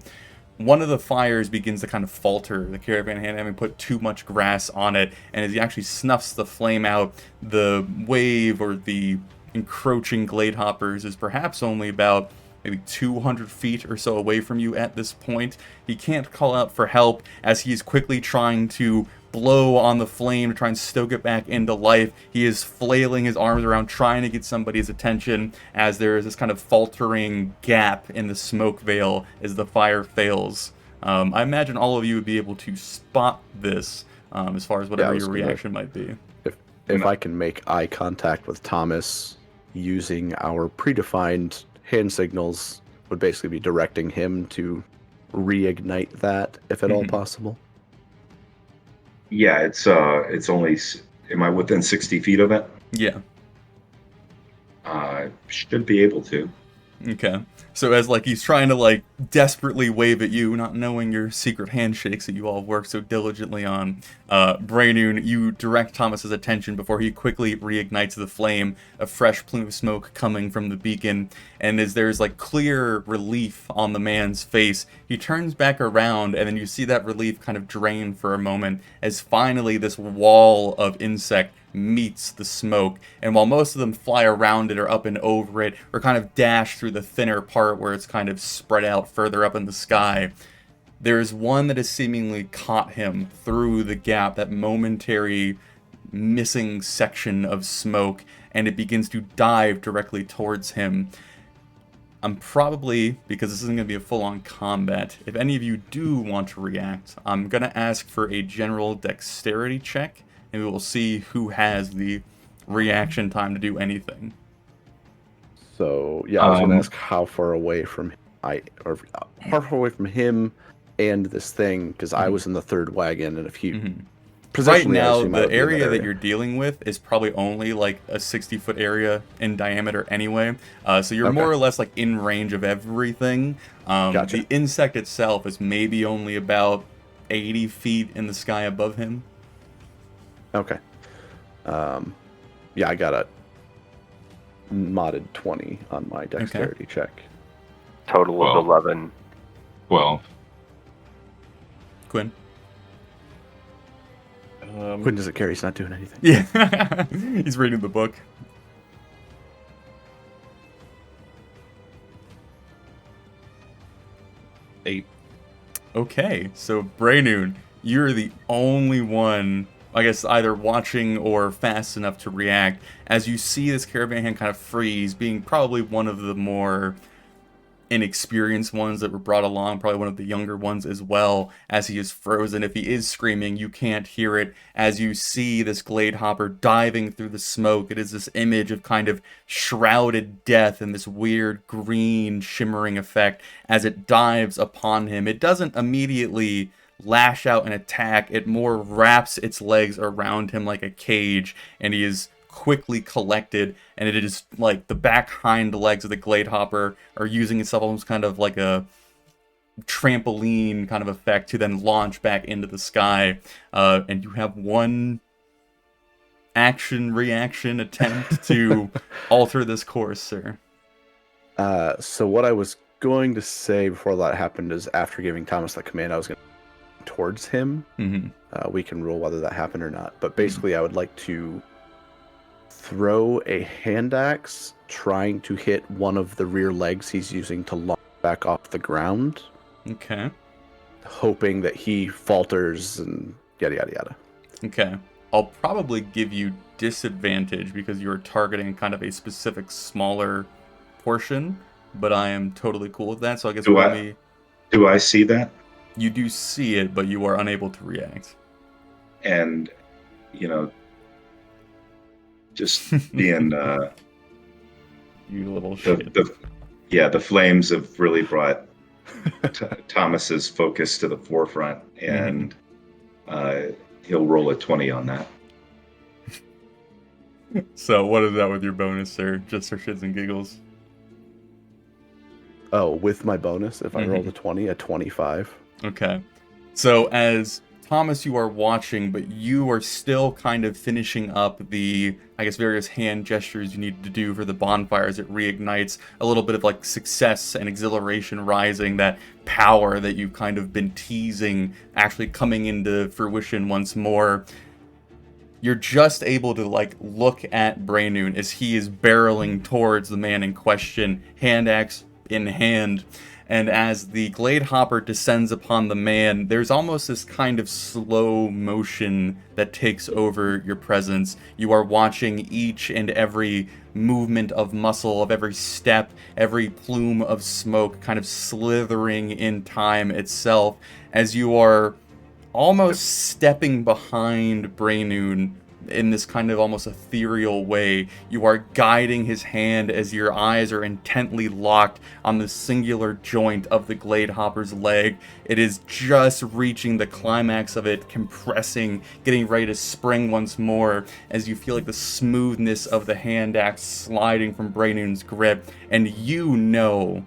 One of the fires begins to kind of falter, the caravan hand having put too much grass on it, and as he actually snuffs the flame out, the wave or the encroaching glade hoppers is perhaps only about maybe 200 feet or so away from you at this point. He can't call out for help as he's quickly trying to blow on the flame to try and stoke it back into life. He is flailing his arms around trying to get somebody's attention as there is this kind of faltering gap in the smoke veil as the fire fails. I imagine all of you would be able to spot this as far as whatever your reaction might be. If I can make eye contact with Thomas using our predefined hand signals, would basically be directing him to reignite that, if at all possible. Yeah, it's only. Am I within 60 feet of it? Yeah. Should be able to. Okay. So as he's trying to desperately wave at you, not knowing your secret handshakes that you all work so diligently on, Braynoon, you direct Thomas's attention before he quickly reignites the flame, a fresh plume of smoke coming from the beacon, and as there's clear relief on the man's face, he turns back around, and then you see that relief kind of drain for a moment as finally this wall of insect meets the smoke, and while most of them fly around it or up and over it or kind of dash through the thinner part where it's kind of spread out further up in the sky, there's one that has seemingly caught him through the gap, that momentary missing section of smoke, and it begins to dive directly towards him. I'm probably, because this isn't going to be a full-on combat, if any of you do want to react, I'm going to ask for a general dexterity check, and we will see who has the reaction time to do anything. So yeah, I was gonna ask how far away from how far away from him and this thing, because I was in the third wagon, and if he right now the area that you're dealing with is probably only a 60-foot area in diameter anyway, so you're more or less in range of everything. Gotcha. The insect itself is maybe only about 80 feet in the sky above him. Okay. Yeah, I got a modded 20 on my dexterity check. Total of 11. 12. Quinn? Quinn doesn't care, he's not doing anything. Yeah, he's reading the book. Eight. Okay, so Braynoon, you're the only one, I guess, either watching or fast enough to react as you see this caravan hand kind of freeze, being probably one of the more inexperienced ones that were brought along, probably one of the younger ones as well, as he is frozen. If he is screaming, you can't hear it. As you see this glade hopper diving through the smoke, it is this image of kind of shrouded death and this weird green shimmering effect as it dives upon him. It doesn't immediately lash out and attack, it more wraps its legs around him like a cage, and he is quickly collected, and it is like the back hind legs of the Glade Hopper are using itself almost kind of like a trampoline kind of effect to then launch back into the sky. And you have one action-reaction attempt to alter this course, sir. So what I was going to say before that happened is after giving Thomas the command, I was going to towards him. Mm-hmm. We can rule whether that happened or not. But basically, I would like to throw a hand axe trying to hit one of the rear legs he's using to launch back off the ground. Okay. Hoping that he falters and yada yada yada. Okay. I'll probably give you disadvantage because you're targeting kind of a specific smaller portion, but I am totally cool with that, so I guess do I see that? You do see it, but you are unable to react. And, just being... you little shit. The flames have really brought Thomas's focus to the forefront, and he'll roll a 20 on that. So what is that with your bonus, sir? Just for shits and giggles? Oh, with my bonus, if I roll a 20, a 25. Okay. So as Thomas, you are watching, but you are still kind of finishing up the, I guess, various hand gestures you need to do for the bonfires. It reignites a little bit of like success and exhilaration rising, that power that you've kind of been teasing actually coming into fruition once more. You're just able to like look at Braynoon as he is barreling towards the man in question, hand axe in hand. And as the Glade Hopper descends upon the man, there's almost this kind of slow motion that takes over your presence. You are watching each and every movement of muscle, of every step, every plume of smoke kind of slithering in time itself, as you are almost stepping behind Braynoon in this kind of almost ethereal way. You are guiding his hand as your eyes are intently locked on the singular joint of the Glade Hopper's leg. It is just reaching the climax of it, compressing, getting ready to spring once more, as you feel like the smoothness of the hand axe sliding from Braynoon's grip, and you know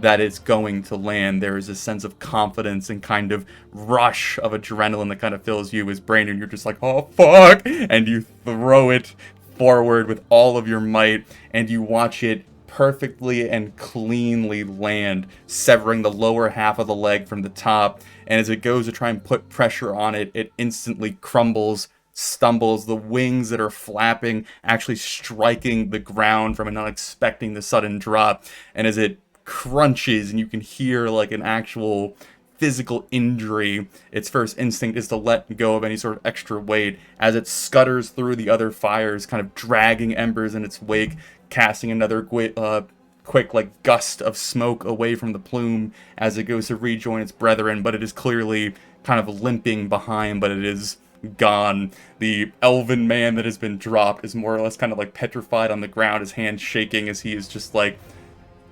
that it's going to land. There is a sense of confidence and kind of rush of adrenaline that kind of fills you as Braynoon. You're just like, oh fuck, and you throw it forward with all of your might, and you watch it perfectly and cleanly land, severing the lower half of the leg from the top. And as it goes to try and put pressure on it, it instantly crumbles, stumbles, the wings that are flapping actually striking the ground from it, not expecting the sudden drop. And as it crunches and you can hear like an actual physical injury, its first instinct is to let go of any sort of extra weight as it scutters through the other fires, kind of dragging embers in its wake, casting another quick like gust of smoke away from the plume as it goes to rejoin its brethren. But it is clearly kind of limping behind, but it is gone. The elven man that has been dropped is more or less kind of like petrified on the ground, his hands shaking as he is just like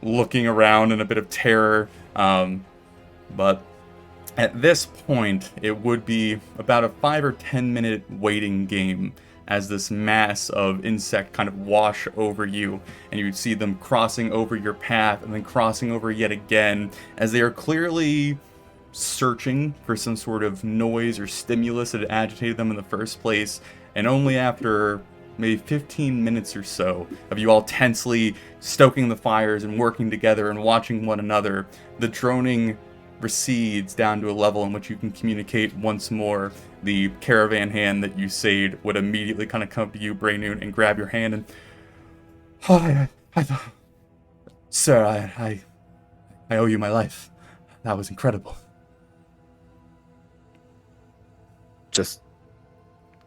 looking around in a bit of terror. But at this point, it would be about a 5 or 10 minute waiting game as this mass of insect kind of wash over you, and you would see them crossing over your path and then crossing over yet again, as they are clearly searching for some sort of noise or stimulus that had agitated them in the first place. And only after maybe 15 minutes or so of you all tensely stoking the fires and working together and watching one another, the droning recedes down to a level in which you can communicate once more. The caravan hand that you saved would immediately kind of come to you, Braynoon, and grab your hand and, oh, sir, I owe you my life. That was incredible. Just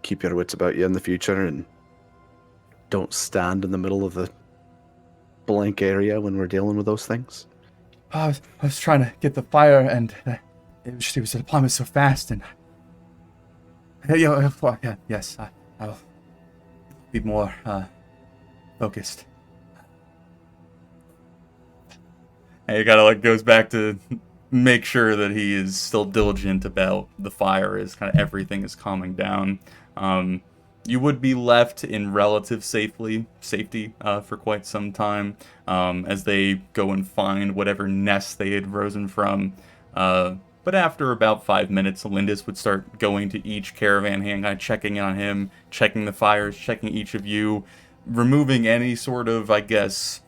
keep your wits about you in the future and don't stand in the middle of the blank area when we're dealing with those things. I was trying to get the fire, and it was upon me so fast, and yes, I'll be more focused. And he kind of like goes back to make sure that he is still diligent about the fire, as kind of everything is calming down. You would be left in relative safety for quite some time as they go and find whatever nest they had risen from. But after about 5 minutes, Lindis would start going to each caravan hand guy, checking in on him, checking the fires, checking each of you, removing any sort of, I guess,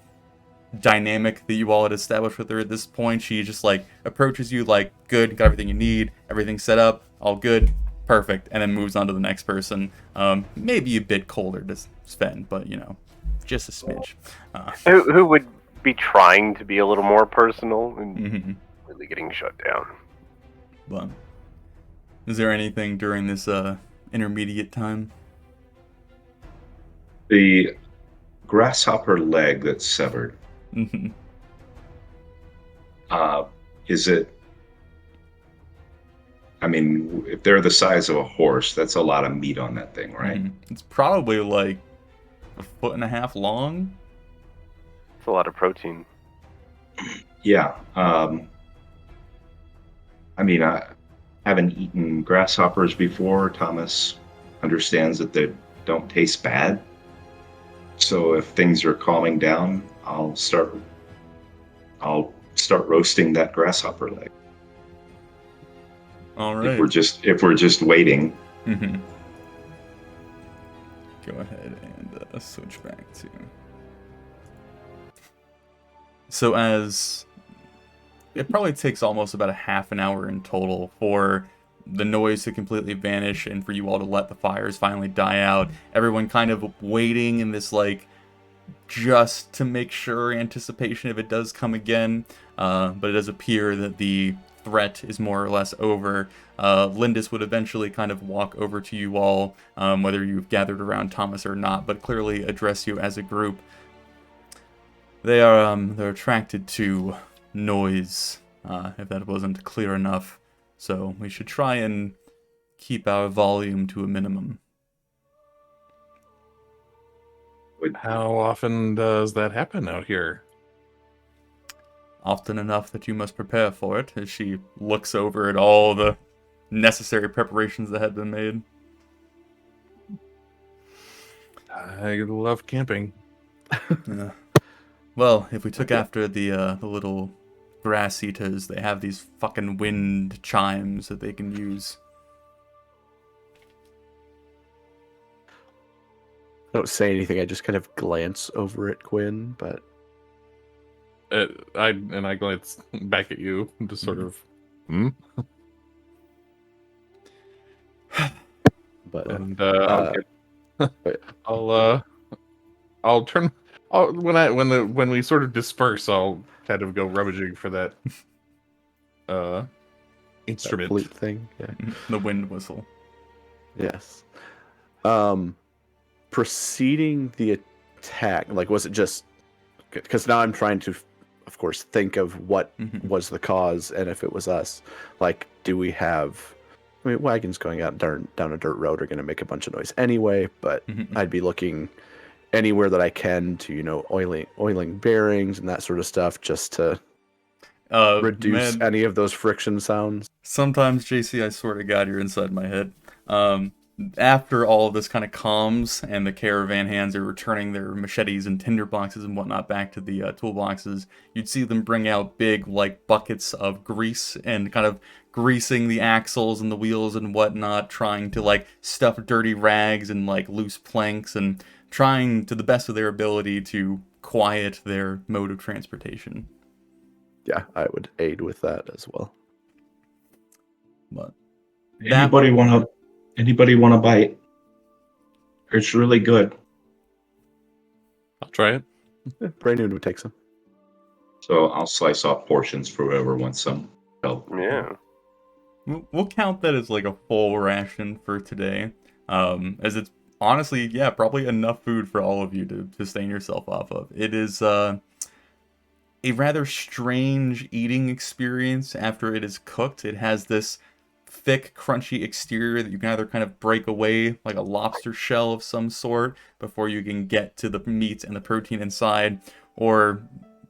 dynamic that you all had established with her at this point. She just like approaches you like, good, got everything you need, everything set up, all good, perfect, and then moves on to the next person. Maybe a bit colder to Sven, but you know, just a smidge. Who would be trying to be a little more personal and Mm-hmm. really getting shut down. But is there anything during this intermediate time? The grasshopper leg that's severed. Mm-hmm. Is it? I mean, if they're the size of a horse, that's a lot of meat on that thing, right? Mm-hmm. It's probably like 1.5 feet long. It's a lot of protein. Yeah. I mean, I haven't eaten grasshoppers before. Thomas understands that they don't taste bad. So if things are calming down, I'll start roasting that grasshopper leg. All right. If we're just waiting. Mm-hmm. Go ahead and switch back to. So as it probably takes almost about a half an hour in total for the noise to completely vanish and for you all to let the fires finally die out. Everyone kind of waiting in this like just to make sure anticipation if it does come again. But it does appear that the threat is more or less over. Lindis would eventually kind of walk over to you all, whether you've gathered around Thomas or not, but clearly address you as a group. They're attracted to noise, if that wasn't clear enough. So we should try and keep our volume to a minimum. How often does that happen out here? Often enough that you must prepare for it, as she looks over at all the necessary preparations that had been made. I love camping. Yeah. Well, if we took after the little grass eaters, they have these fucking wind chimes that they can use. I don't say anything. I just kind of glance over at Quinn, but I glance back at you, just sort of, but and I'll turn. When we sort of disperse, I'll kind of go rummaging for that instrument. flute thing. Yeah. The wind whistle. Yes. Preceding the attack, like, was it just because now I'm trying to, of course, think of what was the cause and if it was us. Like, do we have? I mean, wagons going out down a dirt road are going to make a bunch of noise anyway. But I'd be looking anywhere that I can to, oiling bearings and that sort of stuff, just to reduce any of those friction sounds. Sometimes, JC, I swear to God, you're inside my head. After all of this kind of calms and the caravan hands are returning their machetes and tinderboxes and whatnot back to the toolboxes, you'd see them bring out big, like, buckets of grease and kind of greasing the axles and the wheels and whatnot, trying to, like, stuff dirty rags and, like, loose planks and trying to the best of their ability to quiet their mode of transportation. Yeah, I would aid with that as well. But Anybody want a bite? It's really good. I'll try it. Yeah, Brandon would take some. So I'll slice off portions for whoever wants some help. Yeah. we'll count that as like a full ration for today, as it's honestly, yeah, probably enough food for all of you to sustain yourself off of. It is a rather strange eating experience after it is cooked. It has this thick, crunchy exterior that you can either kind of break away like a lobster shell of some sort before you can get to the meat and the protein inside, or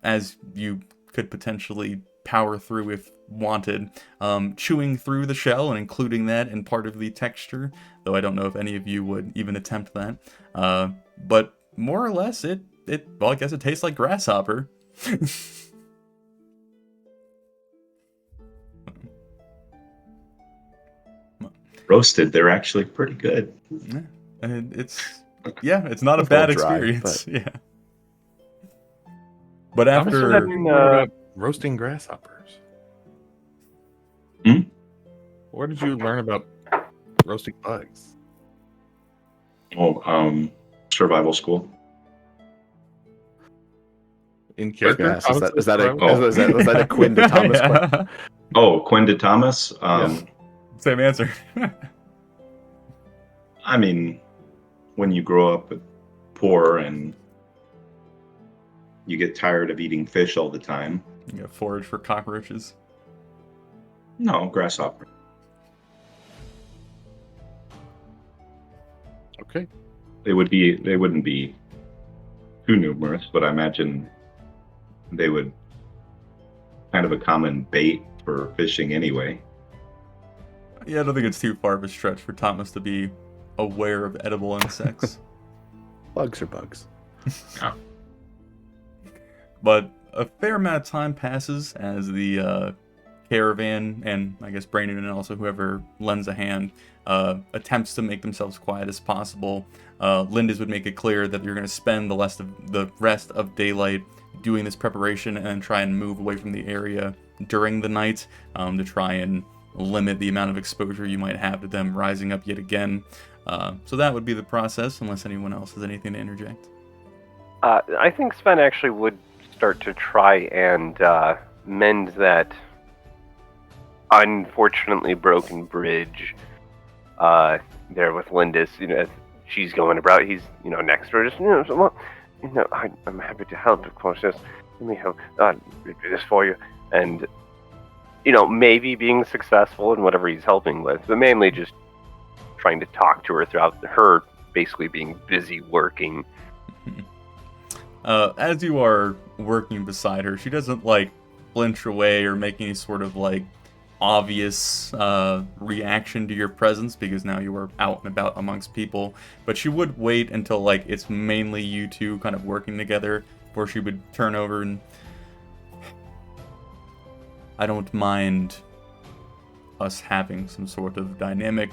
as you could potentially power through if wanted. Chewing through the shell and including that in part of the texture, though I don't know if any of you would even attempt that. But more or less, well, I guess it tastes like grasshopper. Roasted, they're actually pretty good. Yeah. And it's not a It's a bad little dry, experience. but- Yeah. But I'm still after learn about roasting grasshoppers. Hmm? Where did you learn about roasting bugs? Survival school. In I was character? gonna ask, was that Oh. a Quinn to Thomas question? Yeah. Oh, Quinn de Thomas. Yes. Same answer. I mean, when you grow up poor and you get tired of eating fish all the time, You got forage for cockroaches. no, grasshopper. Okay. They wouldn't be too numerous, but I imagine they would kind of a common bait for fishing anyway. Yeah, I don't think it's too far of a stretch for Thomas to be aware of edible insects. Bugs are bugs. But a fair amount of time passes as the caravan, and I guess Brandon and also whoever lends a hand, attempts to make themselves quiet as possible. Linda's would make it clear that you're going to spend the rest of daylight doing this preparation and then try and move away from the area during the night to try and limit the amount of exposure you might have to them rising up yet again. So that would be the process, unless anyone else has anything to interject. I think Sven actually would start to try and mend that unfortunately broken bridge there with Lindis. As she's going about, he's next to her. Just I'm happy to help. Of course, just let me help do this for you, and maybe being successful in whatever he's helping with, but mainly just trying to talk to her throughout her basically being busy working. As you are working beside her, she doesn't flinch away or make any sort of obvious reaction to your presence, because now you are out and about amongst people. But she would wait until it's mainly you two kind of working together before she would turn over and, I don't mind us having some sort of dynamic,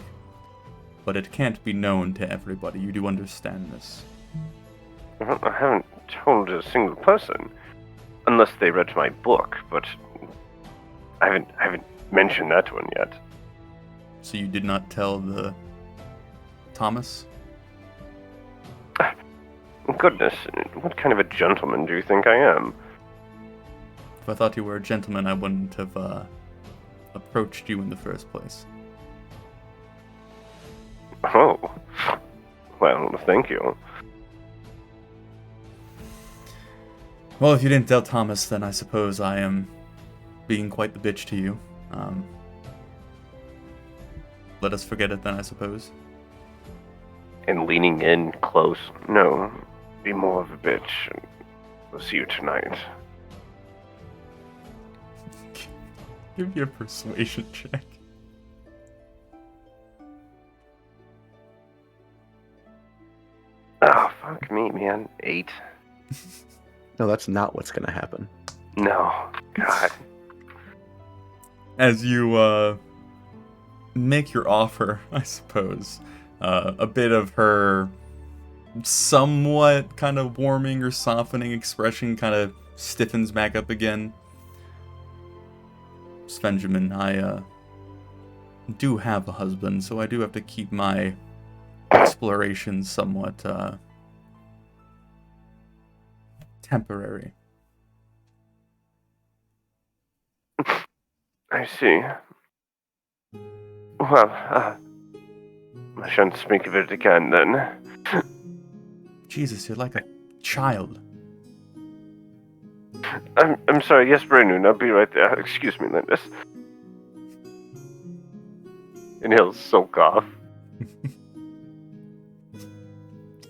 but it can't be known to everybody. You do understand this. I haven't told a single person, unless they read my book, but I haven't mentioned that one yet. So you did not tell the Thomas? Goodness, what kind of a gentleman do you think I am? If I thought you were a gentleman, I wouldn't have approached you in the first place. Oh, well, thank you. Well, if you didn't tell Thomas, then I suppose I am being quite the bitch to you. Let us forget it then, I suppose. And leaning in close, no, be more of a bitch. We'll see you tonight. Give me a persuasion check. Oh, fuck me, man. 8. No, that's not what's gonna happen. No, God. As you make your offer, I suppose, a bit of her somewhat kind of warming or softening expression kind of stiffens back up again. Svenjamin, I do have a husband, so I do have to keep my explorations somewhat temporary. I see. Well, I shan't speak of it again then. Jesus, you're like a child. I'm sorry, yes, Brandon, I'll be right there. Excuse me, Lindis. And he'll soak off.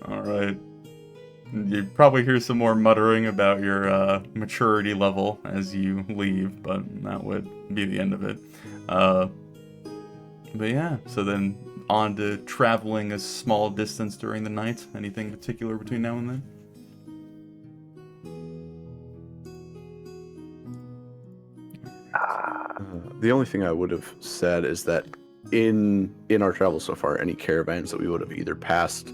Alright. You probably hear some more muttering about your maturity level as you leave, but that would be the end of it. But yeah, so then on to traveling a small distance during the night. Anything particular between now and then? The only thing I would have said is that in our travel so far, any caravans that we would have either passed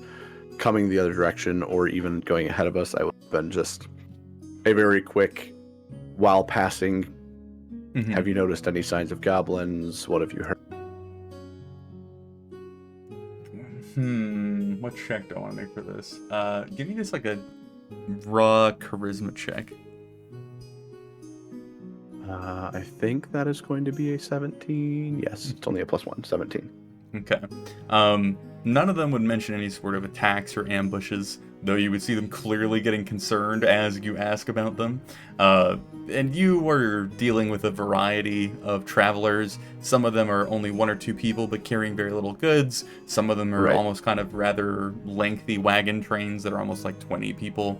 coming the other direction or even going ahead of us, I would have been just a very quick, while passing, have you noticed any signs of goblins? What have you heard? What check do I want to make for this? Give me just like a raw charisma check. I think that is going to be a 17. Yes, it's only a +1, 17. Okay. None of them would mention any sort of attacks or ambushes, though you would see them clearly getting concerned as you ask about them. And you are dealing with a variety of travelers. Some of them are only 1 or 2 people, but carrying very little goods. Some of them are Right. almost kind of rather lengthy wagon trains that are almost like 20 people.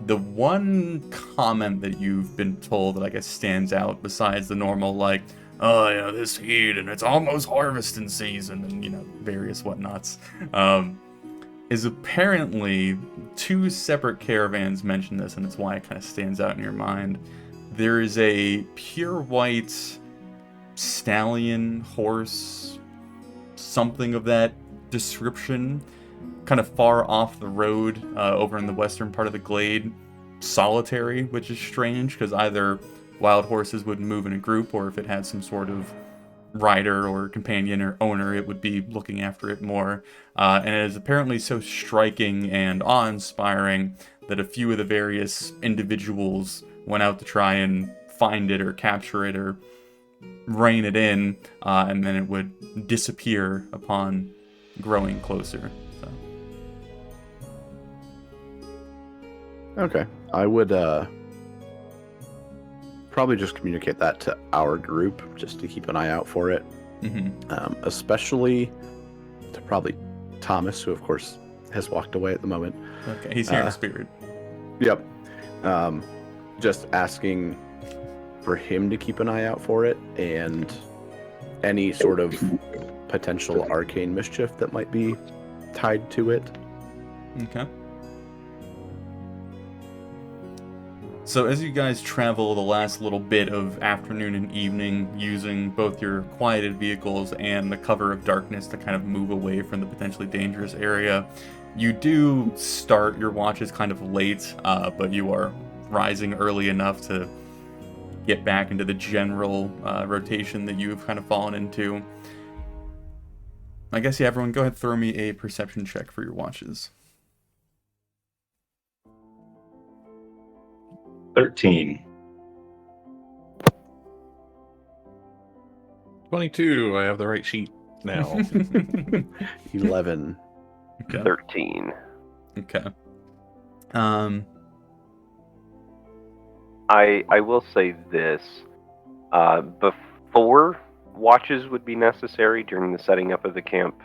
The one comment that you've been told that I guess stands out besides the normal, like, oh, you know, this heat and it's almost harvesting season and, you know, various whatnots, is apparently 2 separate caravans mention this, and it's why it kind of stands out in your mind. There is a pure white stallion, horse, something of that description, kind of far off the road over in the western part of the Glade, solitary, which is strange because either wild horses would move in a group, or if it had some sort of rider or companion or owner, it would be looking after it more. And it is apparently so striking and awe-inspiring that a few of the various individuals went out to try and find it or capture it or rein it in, and then it would disappear upon growing closer. So. Okay. I would probably just communicate that to our group just to keep an eye out for it. Especially to probably Thomas, who of course has walked away at the moment. Okay, he's here in spirit. Yep. Just asking for him to keep an eye out for it and any sort of potential arcane mischief that might be tied to it. Okay. So as you guys travel the last little bit of afternoon and evening using both your quieted vehicles and the cover of darkness to kind of move away from the potentially dangerous area, you do start your watches kind of late, but you are rising early enough to get back into the general rotation that you've kind of fallen into. I guess, yeah, everyone go ahead and throw me a perception check for your watches. 13. 22. I have the right sheet now. 11. Okay. 13. Okay. I will say this. Before watches would be necessary during the setting up of the camp,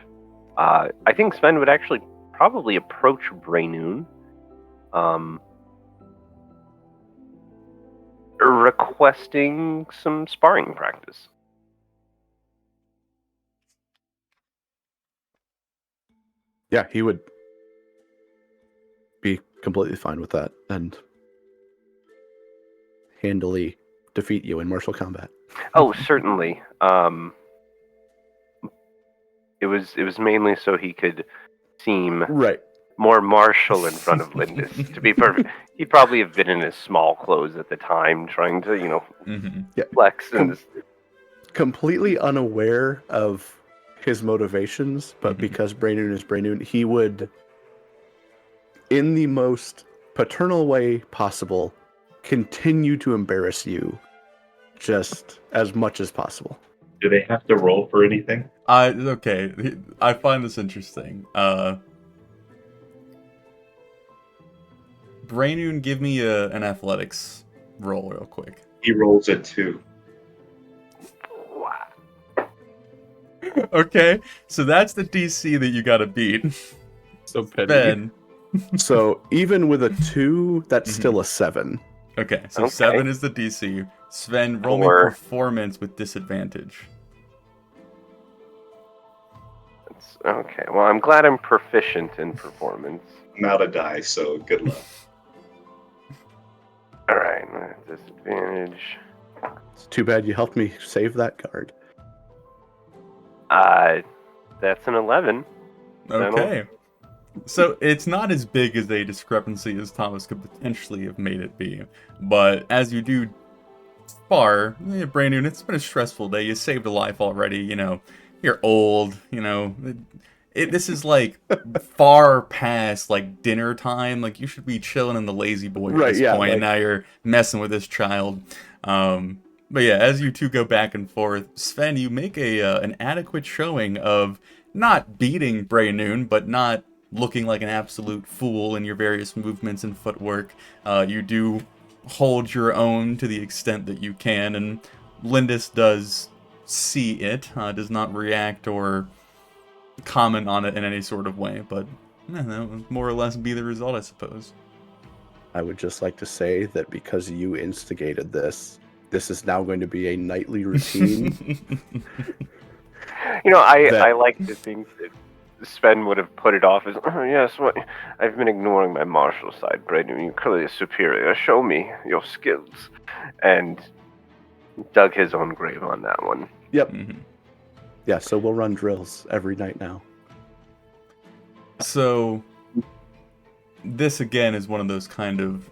I think Sven would actually probably approach Braynoon, requesting some sparring practice. Yeah, he would be completely fine with that and handily defeat you in martial combat. Oh, certainly. It was mainly so he could seem Right. more martial in front of Lindis. To be perfect, he'd probably have been in his small clothes at the time, trying to, Yeah. flex. And Completely unaware of his motivations, but because Braynoon is Braynoon, he would, in the most paternal way possible, continue to embarrass you just as much as possible. Do they have to roll for anything? Okay, I find this interesting. Braynoon, give me an athletics roll real quick. He rolls a 2. Okay, so that's the DC that you gotta beat. So petty. Ben, So even with a 2, that's Mhm. still a 7. Okay, so Okay. 7 is the DC. Sven, roll me 4. performance with disadvantage. Okay, well, I'm glad I'm proficient in performance. I'm out of die, so good luck. Alright, disadvantage. It's too bad you helped me save that card. That's an 11. Okay. So it's not as big as a discrepancy as Thomas could potentially have made it be. But as you do far, Brandon, it's been a stressful day. You saved a life already, You're old, this is like far past like dinner time. Like you should be chilling in the lazy boy at Right, this yeah, point, and like- now you're messing with this child. But yeah, as you two go back and forth, Sven, you make an adequate showing of not beating Bray Noon, but not looking like an absolute fool in your various movements and footwork. You do hold your own to the extent that you can, and Lindis does see it, does not react or comment on it in any sort of way, but that would more or less be the result, I suppose. I would just like to say that because you instigated this is now going to be a nightly routine. I like to think that Sven would have put it off as, oh, yes, what? I've been ignoring my martial side, Brandon. You're clearly a superior. Show me your skills. And dug his own grave on that one. Yep. Mhm. Yeah, so we'll run drills every night now. So, this again is one of those kind of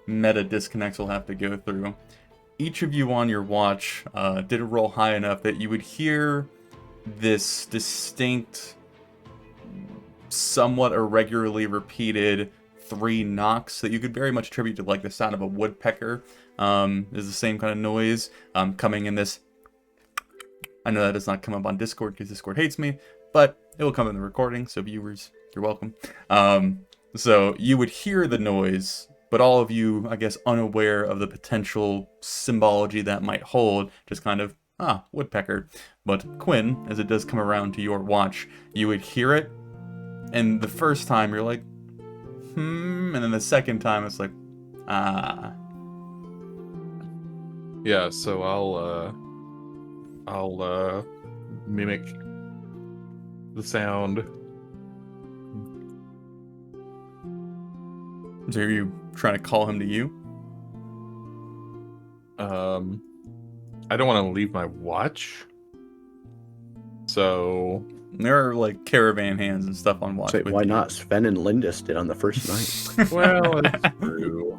meta disconnects we'll have to go through. Each of you on your watch did a roll high enough that you would hear this distinct, somewhat irregularly repeated 3 knocks that you could very much attribute to like the sound of a woodpecker. Is the same kind of noise coming in this. I know that does not come up on Discord because Discord hates me, but it will come in the recording, so viewers, you're welcome. So you would hear the noise, but all of you, I guess, unaware of the potential symbology that might hold, just kind of, woodpecker. But Quinn, as it does come around to your watch, you would hear it, and the first time you're like, and then the second time it's like, Yeah, so I'll mimic the sound. So are you trying to call him to you? I don't want to leave my watch. So There are like caravan hands and stuff on watch Say, with why you. not? Sven and Lindis did on the first night. well, that's true.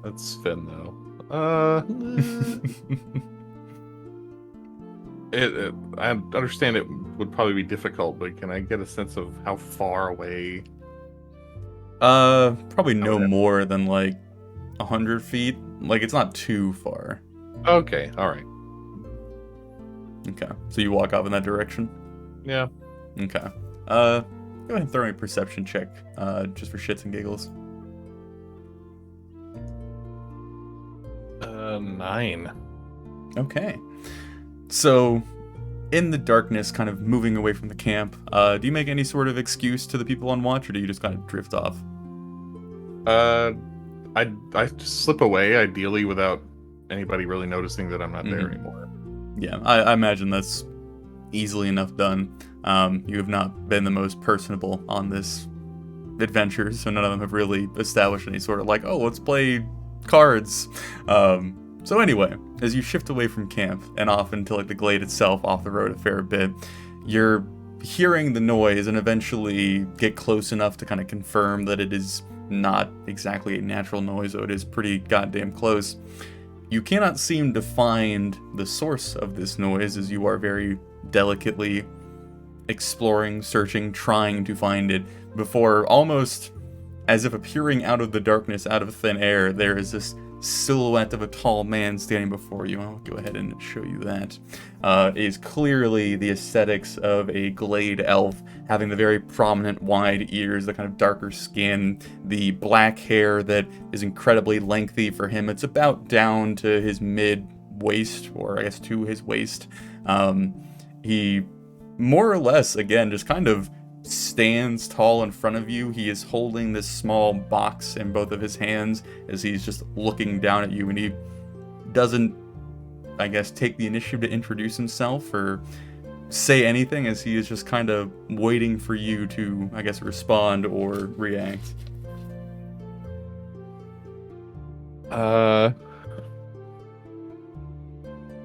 That's Finn though. I understand it would probably be difficult, but can I get a sense of how far away? Probably no Okay. more than like 100 feet. Like it's not too far. Okay, all right. Okay, so you walk off in that direction. Yeah. Okay. Go ahead and throw me a perception check, just for shits and giggles. 9. Okay. So, in the darkness, kind of moving away from the camp, do you make any sort of excuse to the people on watch, or do you just kind of drift off? I just slip away, ideally without anybody really noticing that I'm not there Mhm. anymore. Yeah, I imagine that's easily enough done. You have not been the most personable on this adventure, so none of them have really established any sort of like, oh, let's play cards. So anyway, as you shift away from camp and off into like the glade itself, off the road a fair bit, you're hearing the noise and eventually get close enough to kind of confirm that it is not exactly a natural noise, though it is pretty goddamn close. You cannot seem to find the source of this noise as you are very delicately exploring, searching, trying to find it, before almost as if appearing out of the darkness, out of thin air, there is this silhouette of a tall man standing before you. I'll go ahead and show you that. It is clearly the aesthetics of a Glade elf, having the very prominent wide ears, the kind of darker skin, the black hair that is incredibly lengthy for him. It's about down to his mid-waist, or I guess to his waist. He more or less, again, just kind of stands tall in front of you. He is holding this small box in both of his hands as he's just looking down at you, and he doesn't, I guess, take the initiative to introduce himself or say anything, as he is just kind of waiting for you to, I guess, respond or react.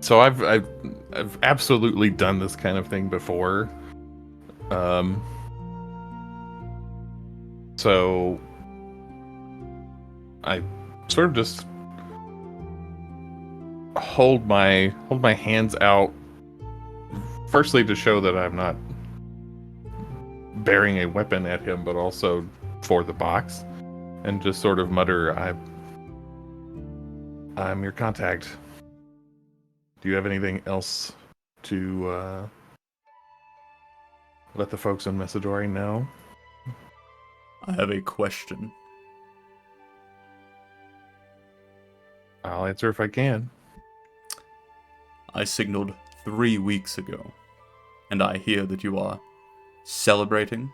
So I've absolutely done this kind of thing before. So I sort of just hold my hands out, firstly to show that I'm not bearing a weapon at him, but also for the box, and just sort of mutter, I'm your contact. Do you have anything else to let the folks in Messidori know? I have a question. I'll answer if I can. I signaled 3 weeks ago, and I hear that you are celebrating.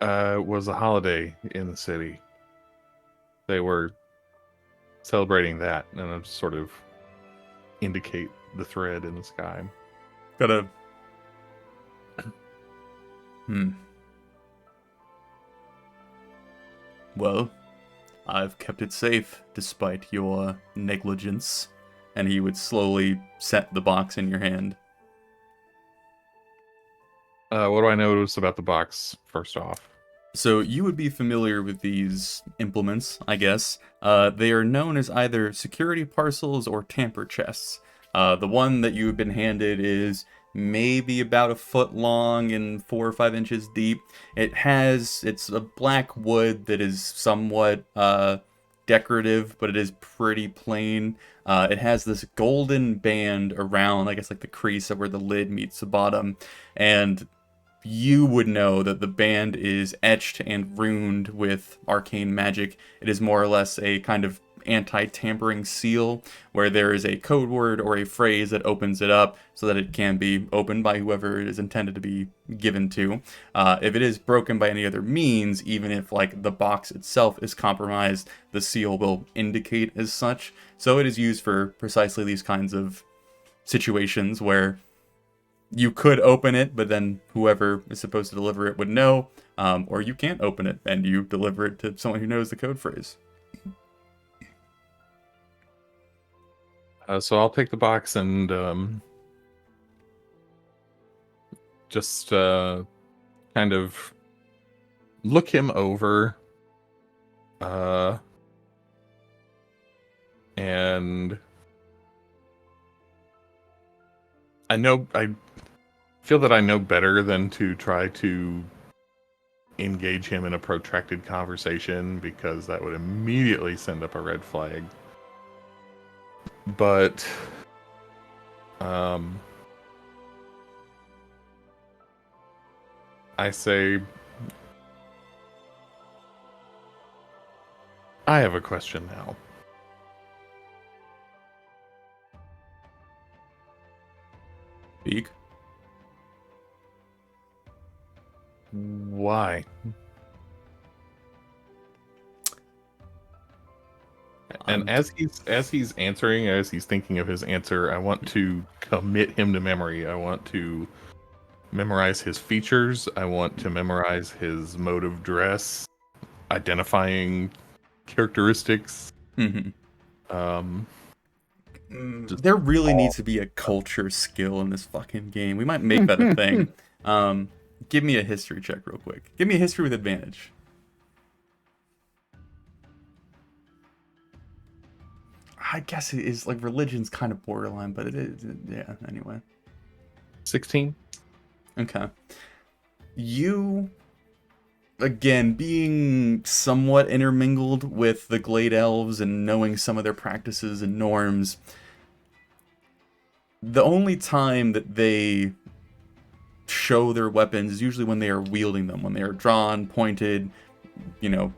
It was a holiday in the city. They were celebrating that, and I just sort of indicate the thread in the sky. Gotta... Well, I've kept it safe despite your negligence. And he would slowly set the box in your hand. What do I notice about the box, first off? So you would be familiar with these implements, I guess. They are known as either security parcels or tamper chests. The one that you've been handed is maybe about a foot long and 4 or 5 inches deep. It's a black wood that is somewhat decorative, but it is pretty plain. It has this golden band around, I guess, like the crease of where the lid meets the bottom, and you would know that the band is etched and runed with arcane magic. It is more or less a kind of anti-tampering seal, where there is a code word or a phrase that opens it up so that it can be opened by whoever it is intended to be given to. If it is broken by any other means, even if like the box itself is compromised, the seal will indicate as such. So it is used for precisely these kinds of situations where you could open it, but then whoever is supposed to deliver it would know, or you can't open it and you deliver it to someone who knows the code phrase. So I'll take the box and just kind of look him over, and I feel that I know better than to try to engage him in a protracted conversation, because that would immediately send up a red flag. But I say, I have a question now. Speak. Why? And as he's answering, as he's thinking of his answer, I want to commit him to memory. I want to memorize his features. I want to memorize his mode of dress, identifying characteristics. Mm-hmm. There really needs to be a culture skill in this fucking game. We might make that a thing. Give me a history check real quick. Give me a history with advantage. I guess it is, like, religion's kind of borderline, but it is, yeah, anyway. 16. Okay. You, again, being somewhat intermingled with the Glade Elves and knowing some of their practices and norms, the only time that they show their weapons is usually when they are wielding them, when they are drawn, pointed, you know,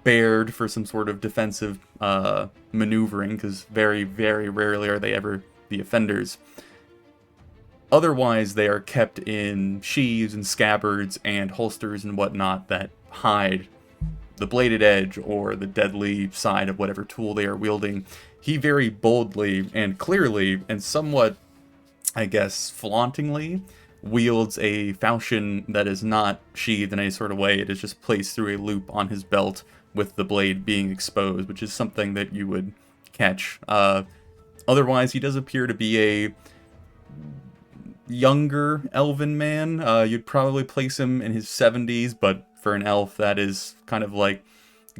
bared for some sort of defensive maneuvering, because very, very rarely are they ever the offenders. Otherwise, they are kept in sheaths and scabbards and holsters and whatnot that hide the bladed edge or the deadly side of whatever tool they are wielding. He very boldly and clearly and somewhat, I guess, flauntingly wields a falchion that is not sheathed in any sort of way. It is just placed through a loop on his belt with the blade being exposed, which is something that you would catch. Otherwise, he does appear to be a younger elven man. You'd probably place him in his 70s, but for an elf, that is kind of like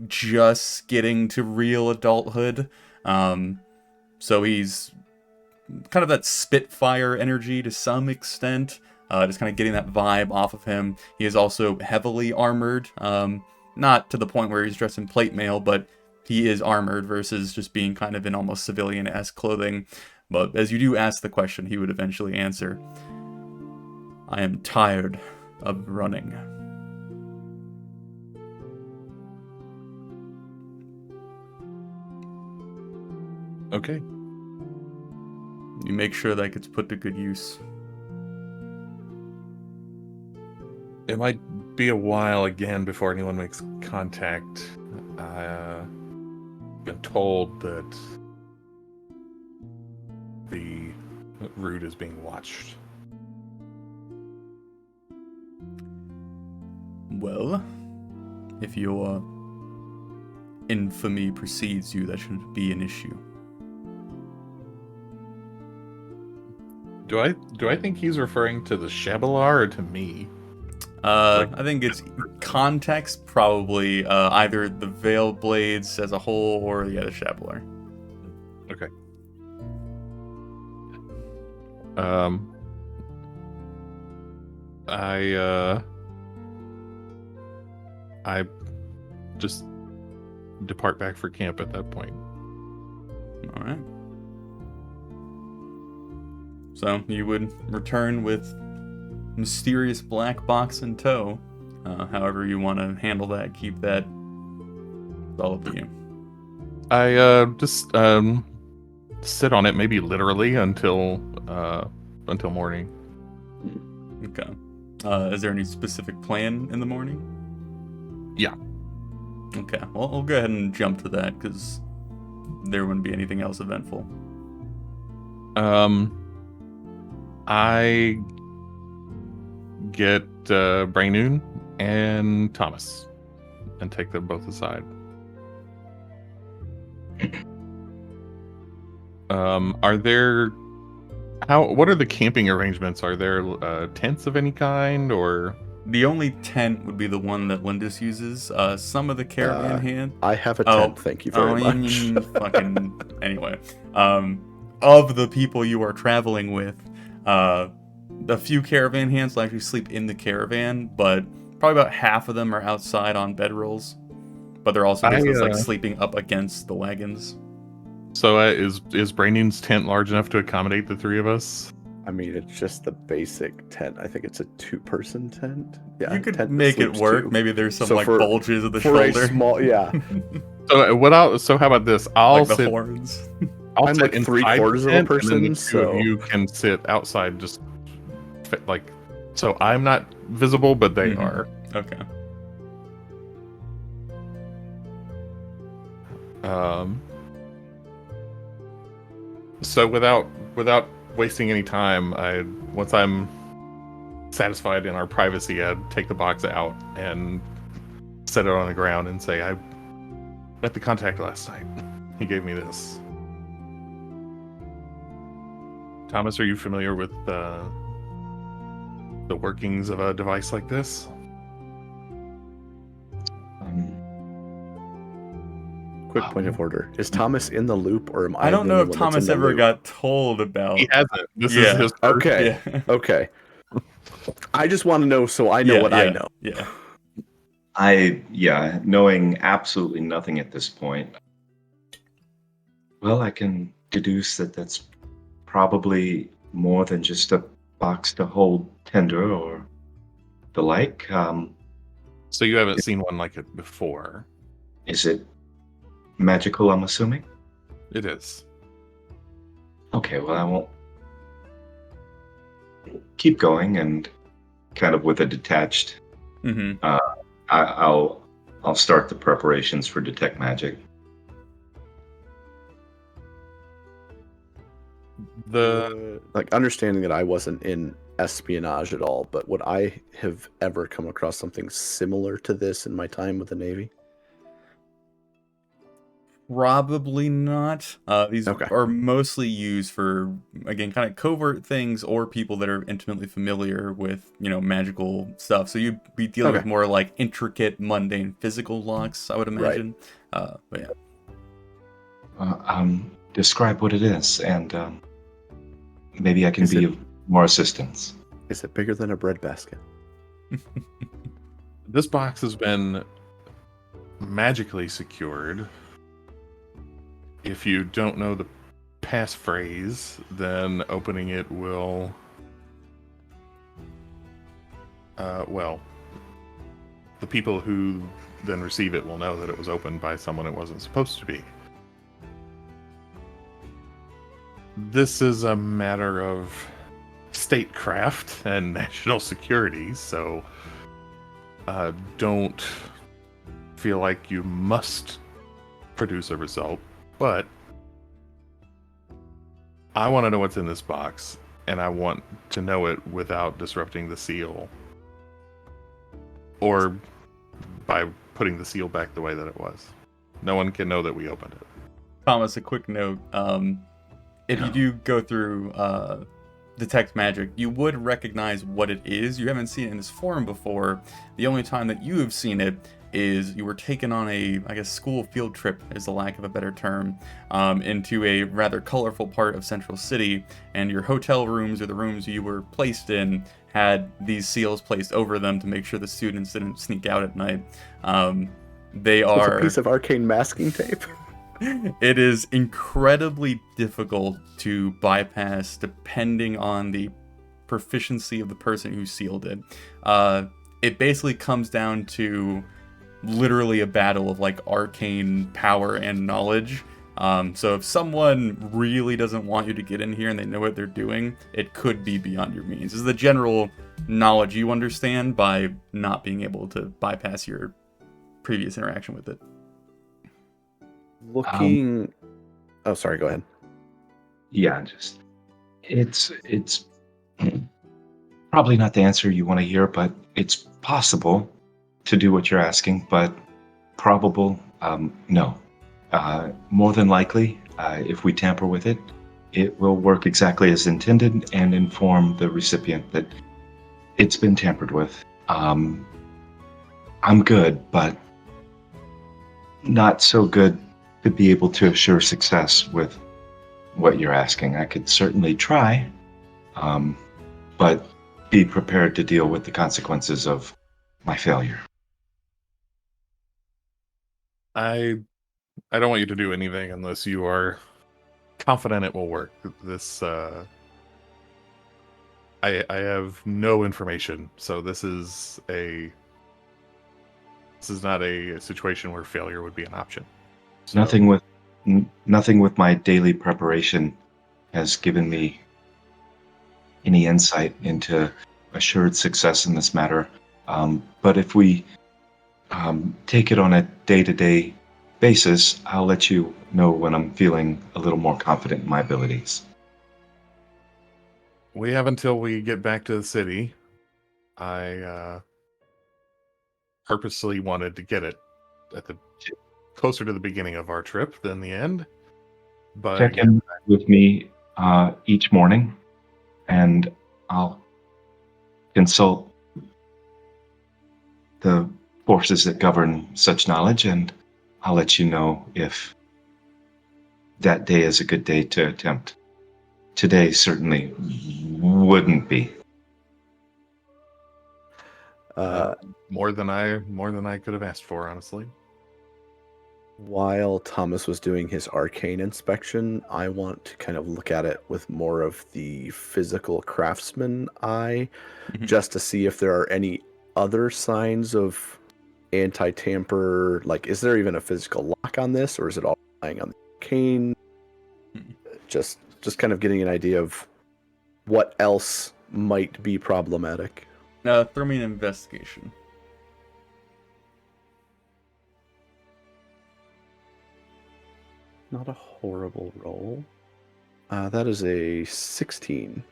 just getting to real adulthood. So he's kind of that Spitfire energy to some extent, just kind of getting that vibe off of him. He is also heavily armored, not to the point where he's dressed in plate mail, but he is armored versus just being kind of in almost civilian-esque clothing. But as you do ask the question, he would eventually answer, I am tired of running. Okay. You make sure that gets put to good use. It might be a while again before anyone makes contact. I've been told that the route is being watched. Well, if your infamy precedes you, that shouldn't be an issue. Do I think he's referring to the Shabalar or to me? I think it's context, probably either the Veil Blades as a whole or the Shabalar. Okay. I just depart back for camp at that point. All right. So you would return with mysterious black box in tow. However you want to handle that, keep that. It's all up to you. I just sit on it, maybe literally until morning. Okay. Is there any specific plan in the morning? Yeah. Okay. Well, we'll go ahead and jump to that because there wouldn't be anything else eventful. I get Brainoon and Thomas and take them both aside. What are the camping arrangements? Are there tents of any kind, or? The only tent would be the one that Lindis uses. Some of the caravan hand. I have a tent, thank you very much. Fucking anyway. Of the people you are traveling with, a few caravan hands will actually sleep in the caravan, but probably about half of them are outside on bedrolls. But they're also basically sleeping up against the wagons. So is Brainoon's tent large enough to accommodate the three of us? I mean, it's just the basic tent. I think it's a 2-person tent. Yeah, you could tent make it work. 2. Maybe there's some So bulges at the for shoulder. a small, yeah. So how about this? I'll like the sit. horns. I'll I'm sit like inside 3/4 the of a tent, person, and then the two so of you can sit outside, just so I'm not visible, but they are. Okay. So without wasting any time, once I'm satisfied in our privacy, I'd take the box out and set it on the ground and say, I met the contact last night. He gave me this. Thomas, are you familiar with the workings of a device like this? quick point of order. Is Thomas in the loop, or am I? I don't the know only if one that's Thomas in the ever loop? got told about. He hasn't. This Yeah. is his first. Okay. Yeah. Okay. I just want to know so I know what I know. Yeah. Knowing absolutely nothing at this point. Well, I can deduce that that's probably more than just a box to hold tinder or the like. So you haven't seen one like it before? Is it magical, I'm assuming? It is. Okay, well, keep going and kind of with a detached. Mm-hmm. I'll start the preparations for detect magic. Like, understanding that I wasn't in espionage at all, but would I have ever come across something similar to this in my time with the Navy? Probably not. These Okay. are mostly used for, again, kind of covert things or people that are intimately familiar with, magical stuff. So you'd be dealing with Okay. more like intricate, mundane physical locks, I would Right. imagine. But yeah. Describe what it is, and maybe I can Is be it- of more assistance. Is it bigger than a breadbasket? This box has been magically secured. If you don't know the passphrase, then opening it will... well, the people who then receive it will know that it was opened by someone it wasn't supposed to be. This is a matter of statecraft and national security, so don't feel like you must produce a result, but I want to know what's in this box, and I want to know it without disrupting the seal, or by putting the seal back the way that it was. No one can know that we opened it. Thomas, a quick note. If you do go through detect magic, you would recognize what it is. You haven't seen it in this form before. The only time that you have seen it is you were taken on a, I guess, school field trip is the lack of a better term, into a rather colorful part of Central City, and your hotel rooms or the rooms you were placed in had these seals placed over them to make sure the students didn't sneak out at night. They With are... a piece of arcane masking tape? It is incredibly difficult to bypass depending on the proficiency of the person who sealed it. It basically comes down to literally a battle of like arcane power and knowledge. So if someone really doesn't want you to get in here and they know what they're doing, it could be beyond your means. This is the general knowledge you understand by not being able to bypass your previous interaction with it. Looking... Oh, sorry, go ahead. Yeah, just it's probably not the answer you want to hear, but it's possible to do what you're asking, but probable, no. More than likely, if we tamper with it, it will work exactly as intended and inform the recipient that it's been tampered with. I'm good, but not so good to be able to assure success with what you're asking. I could certainly try, but be prepared to deal with the consequences of my failure. I don't want you to do anything unless you are confident it will work. This I have no information, so this is not a situation where failure would be an option. So, Nothing with my daily preparation has given me any insight into assured success in this matter. But if we take it on a day-to-day basis, I'll let you know when I'm feeling a little more confident in my abilities. we have until we get back to the city. I purposely wanted to get it at the closer to the beginning of our trip than the end. But Check in with me each morning, and I'll consult the forces that govern such knowledge, and I'll let you know if that day is a good day to attempt. Today certainly wouldn't be. more than I could have asked for, honestly. While Thomas was doing his arcane inspection, I want to kind of look at it with more of the physical craftsman eye, just to see if there are any other signs of anti-tamper. Like, is there even a physical lock on this, or is it all relying on the arcane? Just kind of getting an idea of what else might be problematic. Throw me an investigation. Not a horrible roll. That is a 16.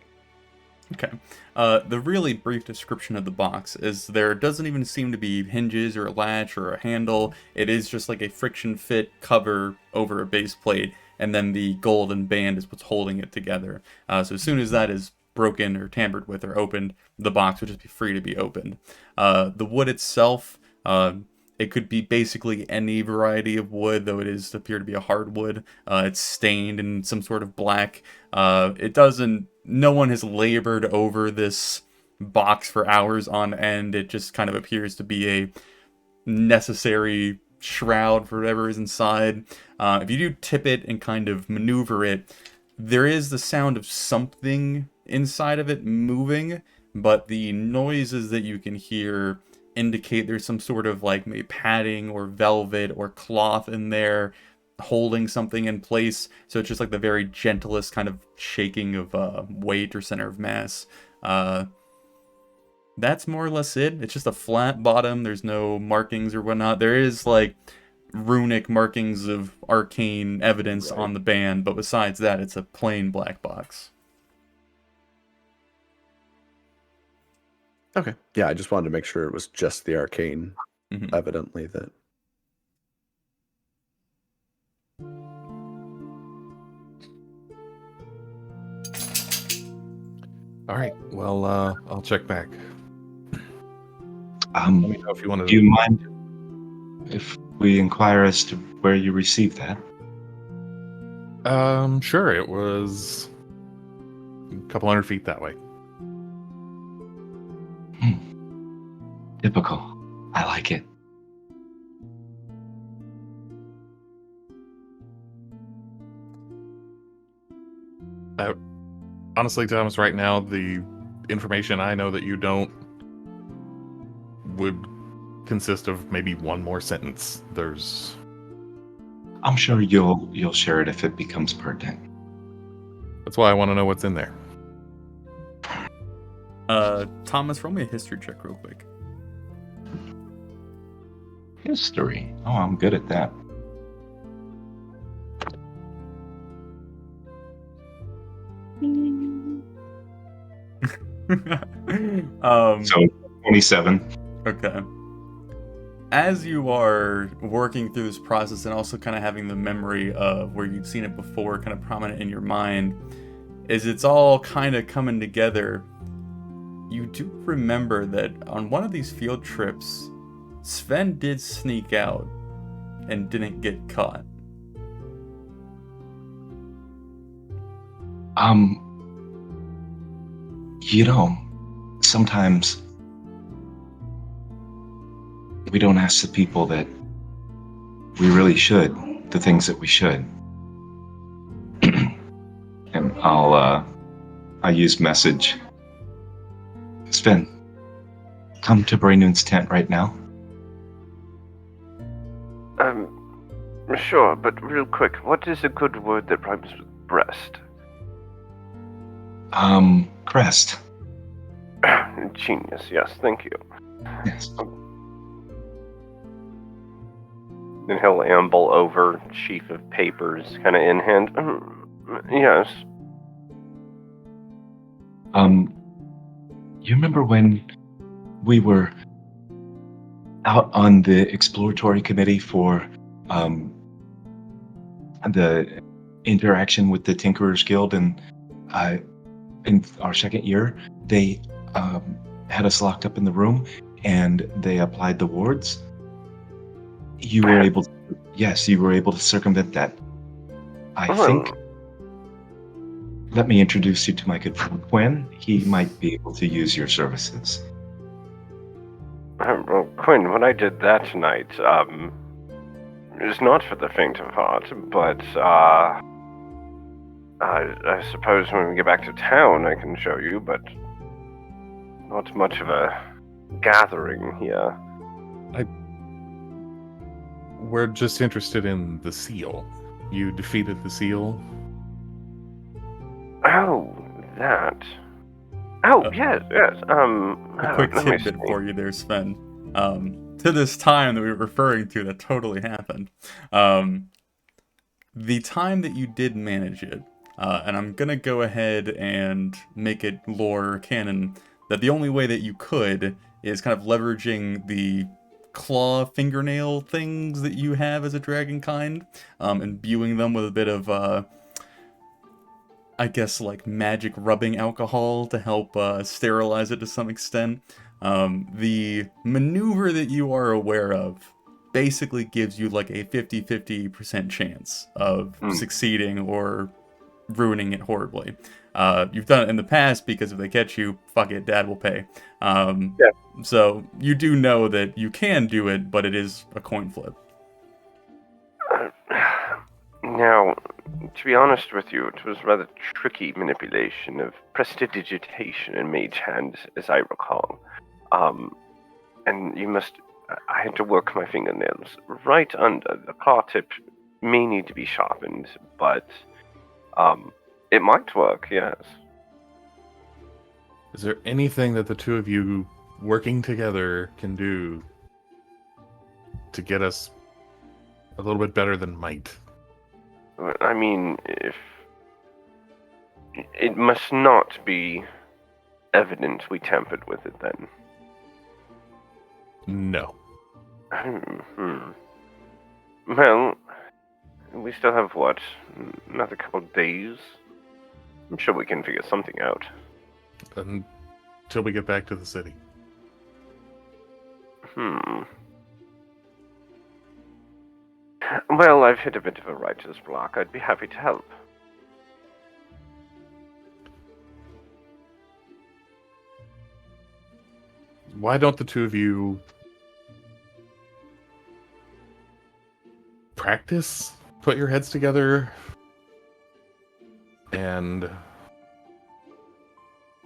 Okay. The really brief description of the box is there doesn't even seem to be hinges or a latch or a handle. It is just like a friction fit cover over a base plate, and then the golden band is what's holding it together. So as soon as that is broken or tampered with or opened, the box would just be free to be opened. The wood itself, it could be basically any variety of wood, though it is appear to be a hardwood. It's stained in some sort of black. No one has labored over this box for hours on end. It just kind of appears to be a necessary shroud for whatever is inside. If you do tip it and kind of maneuver it, there is the sound of something inside of it moving, but the noises that you can hear indicate there's some sort of like maybe padding or velvet or cloth in there holding something in place. So it's just like the very gentlest kind of shaking of weight or center of mass. That's more or less it. It's just a flat bottom. There's no markings or whatnot. There is like runic markings of arcane evidence on the band, but besides that, it's a plain black box. Okay. Yeah, I just wanted to make sure it was just the arcane, evidently, that... All right. Well, I'll check back. Let me know if you want to. Do you mind if we inquire as to where you received that? Sure. It was a couple hundred feet that way. Typical. I like it. Honestly, Thomas, right now, the information I know that you don't would consist of maybe one more sentence. I'm sure you'll share it if it becomes pertinent. That's why I want to know what's in there. Thomas, roll me a history check real quick. History. Oh, I'm good at that. So 27. Okay. As you are working through this process and also kind of having the memory of where you've seen it before kind of prominent in your mind, as it's all kind of coming together, you do remember that on one of these field trips, Sven did sneak out and didn't get caught. Sometimes we don't ask the people that we really should, the things that we should. And I'll use message. Sven, come to Braynoon's tent right now. Sure, but real quick, what is a good word that rhymes with breast? Crest. Genius, yes, thank you. Yes. Then he'll amble over, sheaf of papers, kind of in hand. Yes. You remember when we were out on the exploratory committee for the interaction with the Tinkerers Guild, and in our second year, they had us locked up in the room, and they applied the wards. You were able to circumvent that. I think. Let me introduce you to my good friend Quinn. He might be able to use your services. Well, Quinn, when I did that tonight, it was not for the faint of heart, but I suppose when we get back to town I can show you, but not much of a gathering here. We're just interested in the seal. You defeated the seal? Oh, that. Oh, yes, yes. A quick Let me tidbit see. for you there, Sven. To this time that we were referring to that totally happened. The time that you did manage it, and I'm gonna go ahead and make it lore canon, that the only way that you could is kind of leveraging the claw fingernail things that you have as a dragon kind, imbuing them with a bit of, I guess, like magic rubbing alcohol to help sterilize it to some extent. The maneuver that you are aware of basically gives you like a 50-50% chance of Hmm. succeeding or ruining it horribly. You've done it in the past because if they catch you, fuck it, dad will pay. Yeah. So you do know that you can do it, but it is a coin flip. Now, to be honest with you, it was rather tricky manipulation of prestidigitation in Mage Hand, as I recall. And you must. I had to work my fingernails right under. The claw tip may need to be sharpened, but it might work, yes. Is there anything that the two of you working together can do to get us a little bit better than might? I mean, if. It must not be evident we tampered with it then. No. Well, we still have what? Another couple of days? I'm sure we can figure something out. Until we get back to the city. Well, I've hit a bit of a writer's block. I'd be happy to help. Why don't the two of you practice? Put your heads together, and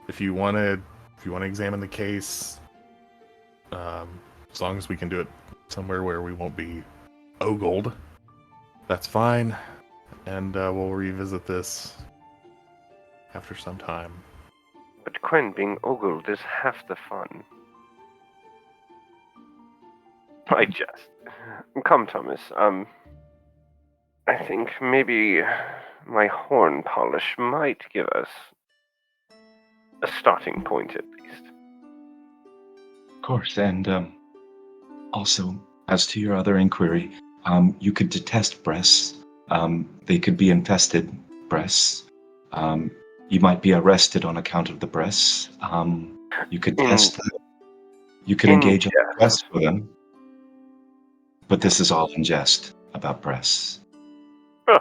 if you want to examine the case, as long as we can do it somewhere where we won't be ogled, that's fine. And we'll revisit this after some time. But Quinn, being ogled is half the fun. I jest. Come, Thomas. I think maybe my horn polish might give us a starting point at least. Of course, and also, as to your other inquiry, you could detest breasts. They could be infested breasts. You might be arrested on account of the breasts. You could test them. You could engage in a quest for them. But this is all in jest about breasts. Huh.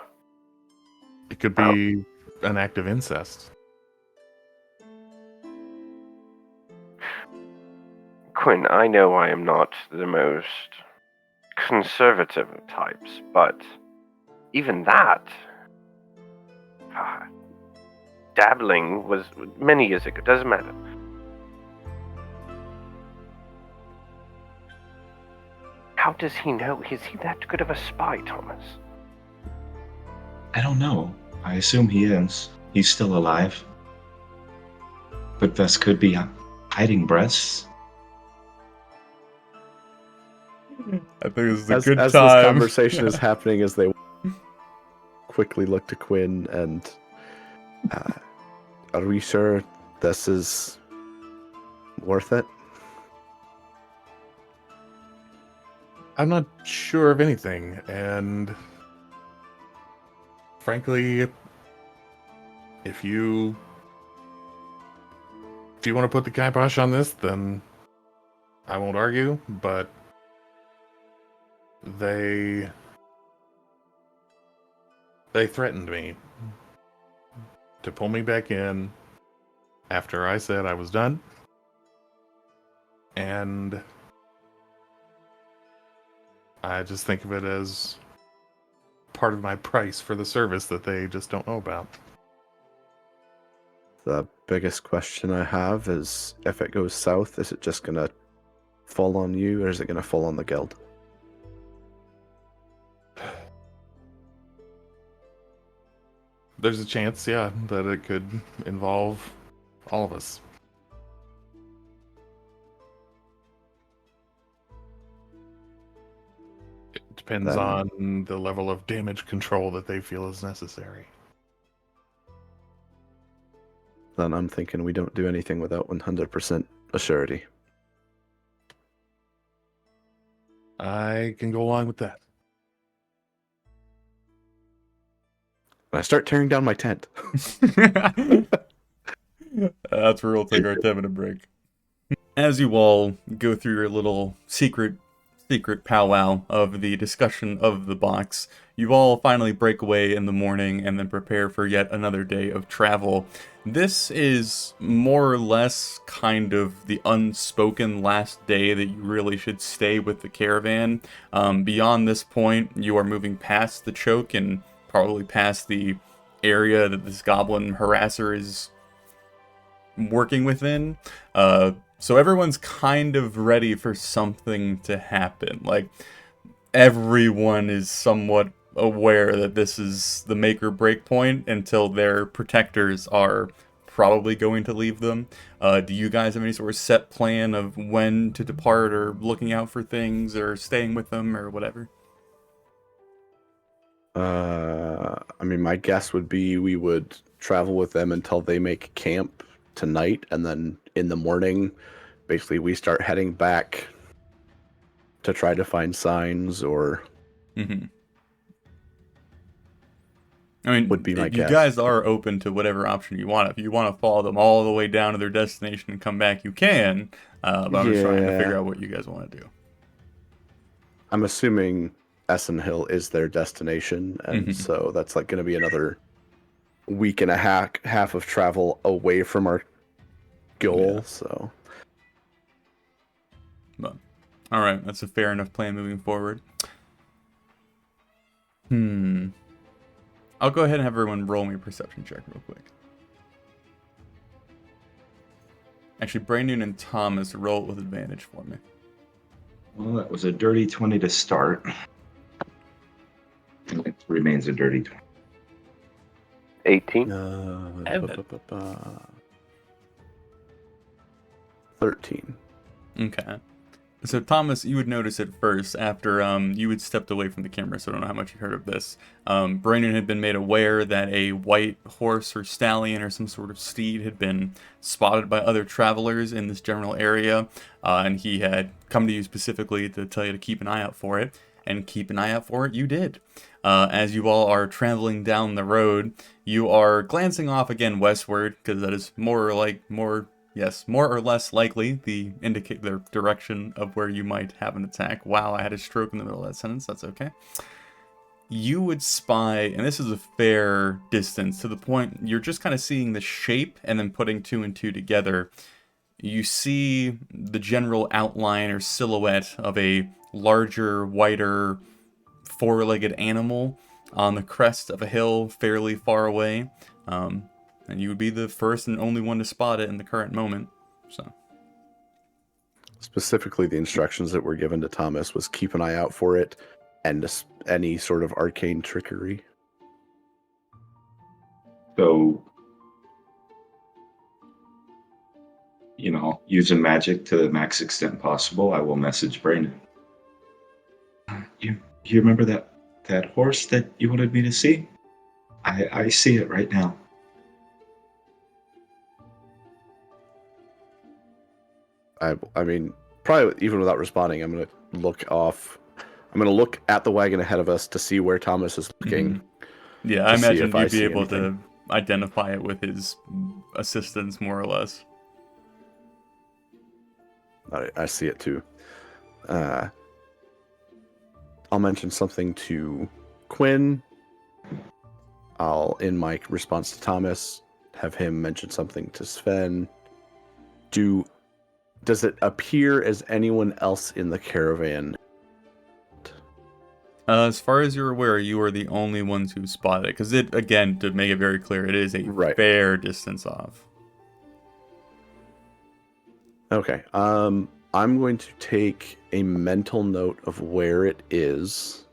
It could be an act of incest. Quinn, I know I am not the most conservative of types, but even that... dabbling was many years ago, doesn't matter. How does he know? Is he that good of a spy, Thomas? I don't know. I assume he is. He's still alive. But Vess could be hiding breasts. I think this is a As good this time. conversation is happening, as they quickly look to Quinn and are we sure this is worth it? I'm not sure of anything, and frankly, if you want to put the kibosh on this, then I won't argue, but they threatened me to pull me back in after I said I was done, and I just think of it as part of my price for the service that they just don't know about. The biggest question I have is, if it goes south, is it just going to fall on you, or is it going to fall on the guild? There's a chance, yeah, that it could involve all of us. Depends Then- on the level of damage control that they feel is necessary. Then I'm thinking we don't do anything without 100% assurity. I can go along with that. And I start tearing down my tent. That's where we'll take our 10-minute break. As you all go through your little secret powwow of the discussion of the box, you all finally break away in the morning and then prepare for yet another day of travel. This is more or less kind of the unspoken last day that you really should stay with the caravan. Beyond this point, you are moving past the choke and probably past the area that this goblin harasser is working within. So everyone's kind of ready for something to happen. Like, everyone is somewhat aware that this is the make or break point until their protectors are probably going to leave them. Do you guys have any sort of set plan of when to depart, or looking out for things, or staying with them, or whatever? I mean, my guess would be we would travel with them until they make camp tonight, and then in the morning, basically, we start heading back to try to find signs, or Mm-hmm. I mean, would be my you guess. guys are open to whatever option you want. If you want to follow them all the way down to their destination and come back, you can. But I'm just trying to Yeah. figure out what you guys want to do. I'm assuming Essen Hill is their destination, and Mhm. so that's like going to be another week and a half of travel away from our goal. Yeah. So But, all right, that's a fair enough plan moving forward. I'll go ahead and have everyone roll me a perception check real quick. Actually, Brandon and Thomas, roll it with advantage for me. Well, that was a dirty 20 to start. It remains a dirty 20. 18. 13. Okay. So Thomas, you would notice it first after you had stepped away from the camera, so I don't know how much you heard of this. Brandon had been made aware that a white horse or stallion or some sort of steed had been spotted by other travelers in this general area, and he had come to you specifically to tell you to keep an eye out for it, and keep an eye out for it you did. As you all are traveling down the road, you are glancing off again westward, because that is more or less likely the direction of where you might have an attack. Wow, I had a stroke in the middle of that sentence. That's okay. You would spy, and this is a fair distance, to the point you're just kind of seeing the shape and then putting two and two together. You see the general outline or silhouette of a larger, whiter, four-legged animal on the crest of a hill fairly far away. And you would be the first and only one to spot it in the current moment. So, Specifically, the instructions that were given to Thomas was keep an eye out for it, and any sort of arcane trickery. So, using magic to the max extent possible, I will message Brandon. You remember that horse that you wanted me to see? I see it right now. I mean, probably even without responding, I'm going to look off. I'm going to look at the wagon ahead of us to see where Thomas is looking. yeah, I To see imagine if I you'd be see able anything. to identify it with his assistance, more or less. I see it too. I'll mention something to Quinn. I'll, in my response to Thomas, have him mention something to Sven. Does it appear as anyone else in the caravan? As far as you're aware, you are the only ones who spotted it. Because it, again, to make it very clear, it is a Right. fair distance off. Okay. I'm going to take a mental note of where it is,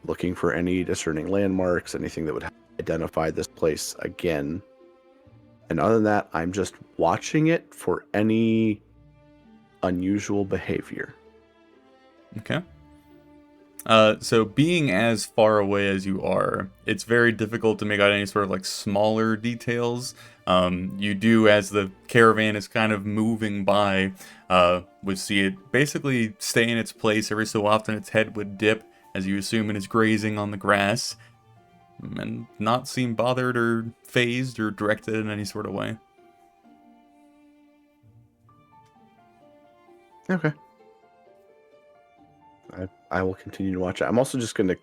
looking for any discerning landmarks, anything that would identify this place again. And other than that, I'm just watching it for any unusual behavior. Okay. So being as far away as you are, it's very difficult to make out any sort of like smaller details. You do, as the caravan is kind of moving by, would see it basically stay in its place. Every so often its head would dip, as you assume it is grazing on the grass, and not seem bothered or phased or directed in any sort of way. Okay. I will continue to watch it. I'm also just going to...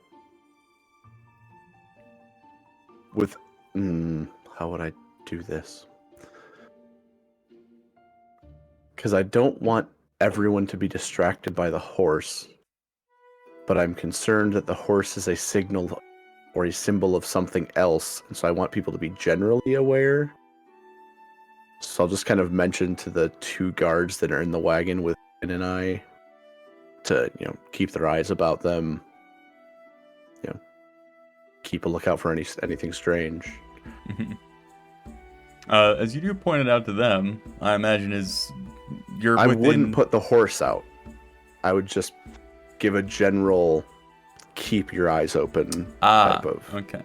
With... how would I do this? Because I don't want everyone to be distracted by the horse, but I'm concerned that the horse is a signal or a symbol of something else, and so I want people to be generally aware. So I'll just kind of mention to the 2 guards that are in the wagon with Finn and I to, keep their eyes about them, keep a lookout for anything strange. As you do point it out to them, I imagine I wouldn't put the horse out. I would just give a general keep your eyes open type of. Okay.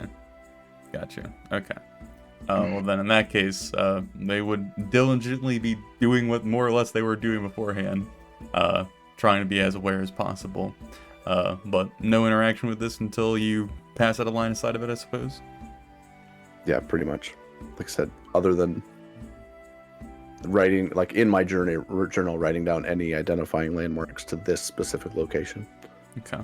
Gotcha. Okay. Well, then in that case, they would diligently be doing what more or less they were doing beforehand, trying to be as aware as possible. But no interaction with this until you pass out of line of sight of it, I suppose? Yeah, pretty much. Like I said, other than writing, like in my journal, writing down any identifying landmarks to this specific location. Okay.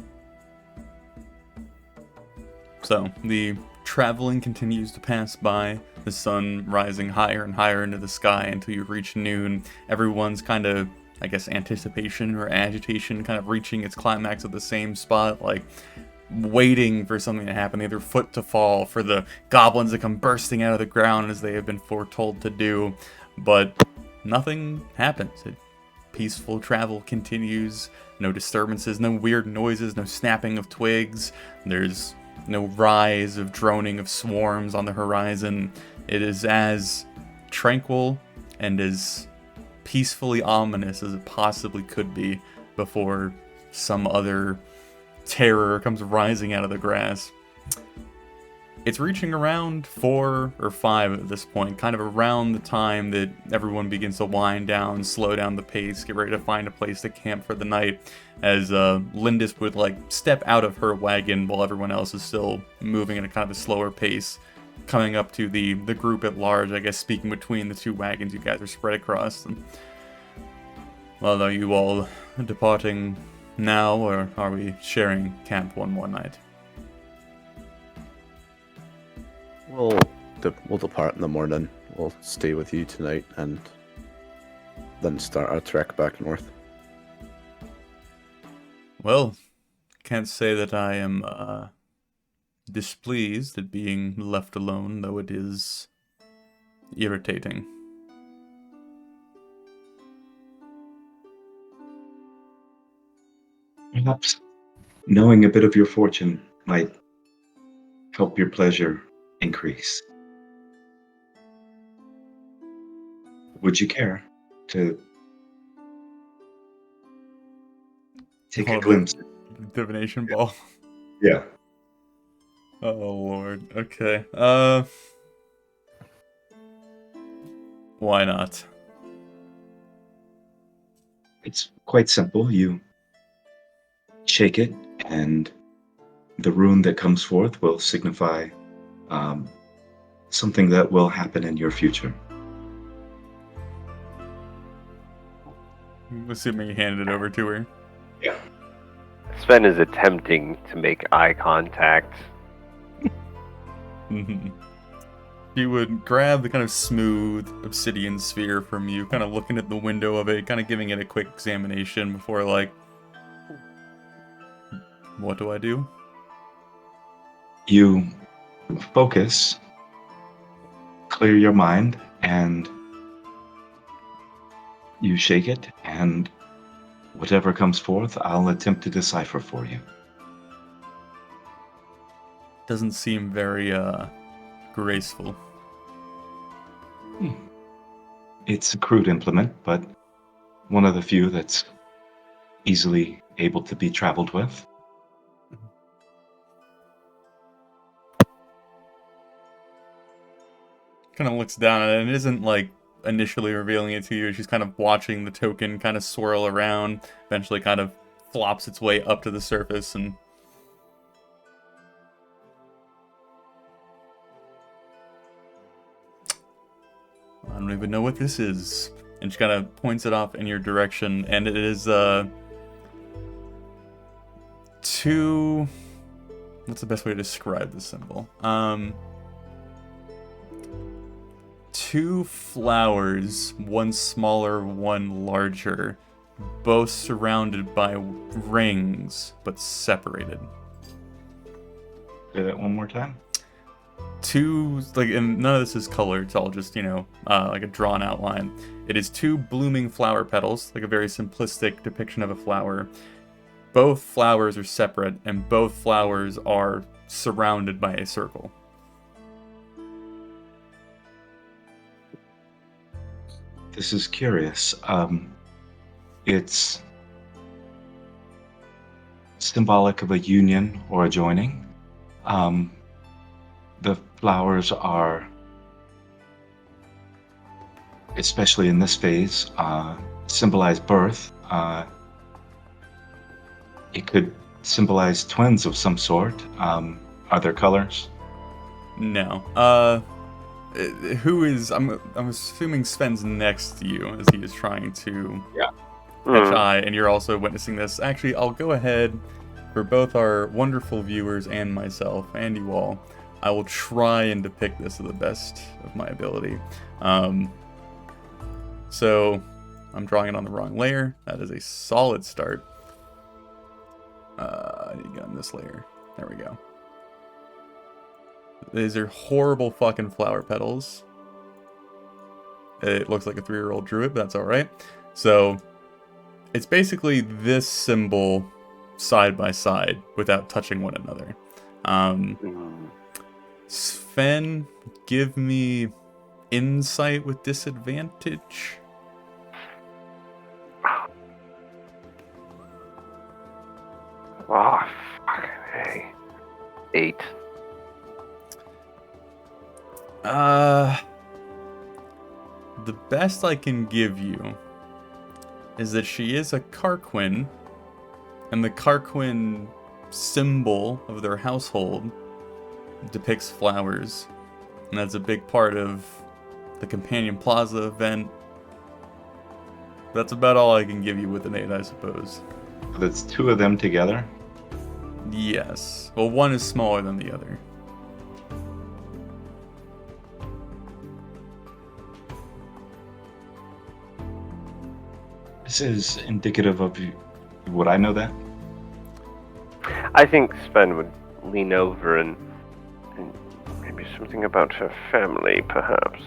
So, the traveling continues to pass by, the sun rising higher and higher into the sky until you reach noon. Everyone's kind of, I guess, anticipation or agitation kind of reaching its climax at the same spot, like waiting for something to happen, either foot to fall, for the goblins to come bursting out of the ground as they have been foretold to do. But nothing happens. Peaceful travel continues, no disturbances, no weird noises, no snapping of twigs. There's no rise of droning of swarms on the horizon. It is as tranquil and as peacefully ominous as it possibly could be before some other terror comes rising out of the grass. It's reaching around 4 or 5 at this point, kind of around the time that everyone begins to wind down, slow down the pace, get ready to find a place to camp for the night, as Lindis would step out of her wagon while everyone else is still moving at a kind of a slower pace, coming up to the group at large, I guess, speaking between the 2 wagons you guys are spread across. Well, are you all departing now, or are we sharing camp one more night? We'll depart in the morning. We'll stay with you tonight and then start our trek back north. Well, can't say that I am displeased at being left alone, though it is irritating. Perhaps knowing a bit of your fortune might help your pleasure increase. Would you care to take a glimpse? Divination ball. Yeah. Oh Lord. Okay. Why not? It's quite simple. You shake it, and the rune that comes forth will signify something that will happen in your future. I'm assuming you handed it over to her. Yeah. Sven is attempting to make eye contact. He would grab the kind of smooth obsidian sphere from you, kind of looking at the window of it, kind of giving it a quick examination before, what do I do? You focus, clear your mind, and you shake it, and whatever comes forth, I'll attempt to decipher for you. Doesn't seem very, graceful. It's a crude implement, but one of the few that's easily able to be traveled with. kind of looks down at it and isn't like initially revealing it to you. She's kind of watching the token kind of swirl around, eventually kind of flops its way up to the surface and I don't even know what this is. And she kind of points it off in your direction, and it is two. What's the best way to describe this symbol? Two flowers, one smaller, one larger, both surrounded by rings, but separated. Say that one more time. Two, like, and none of this is colored, it's all just, like a drawn outline. It is two blooming flower petals, like a very simplistic depiction of a flower. Both flowers are separate, and both flowers are surrounded by a circle. This is curious. It's symbolic of a union or a joining. The flowers are, especially in this phase, symbolize birth. It could symbolize twins of some sort. Are there colors? No. Who is? I'm assuming Sven's next to you as he is trying to catch eye, and you're also witnessing this. Actually, I'll go ahead for both our wonderful viewers and myself and you all. I will try and depict this to the best of my ability. So I'm drawing it on the wrong layer. That is a solid start. I need to get on this layer. There we go. These are horrible fucking flower petals. It looks like a 3-year-old drew it, but that's alright. So, it's basically this symbol side by side without touching one another. Sven, give me insight with disadvantage. Oh, fucking hey. 8. The best I can give you is that she is a Carquin, and the Carquin symbol of their household depicts flowers, and that's a big part of the Companion Plaza event. That's about all I can give you with an 8, I suppose. That's two of them together. Yes. Well, one is smaller than the other. This is indicative of you. Would I know that? I think Sven would lean over and maybe something about her family, perhaps.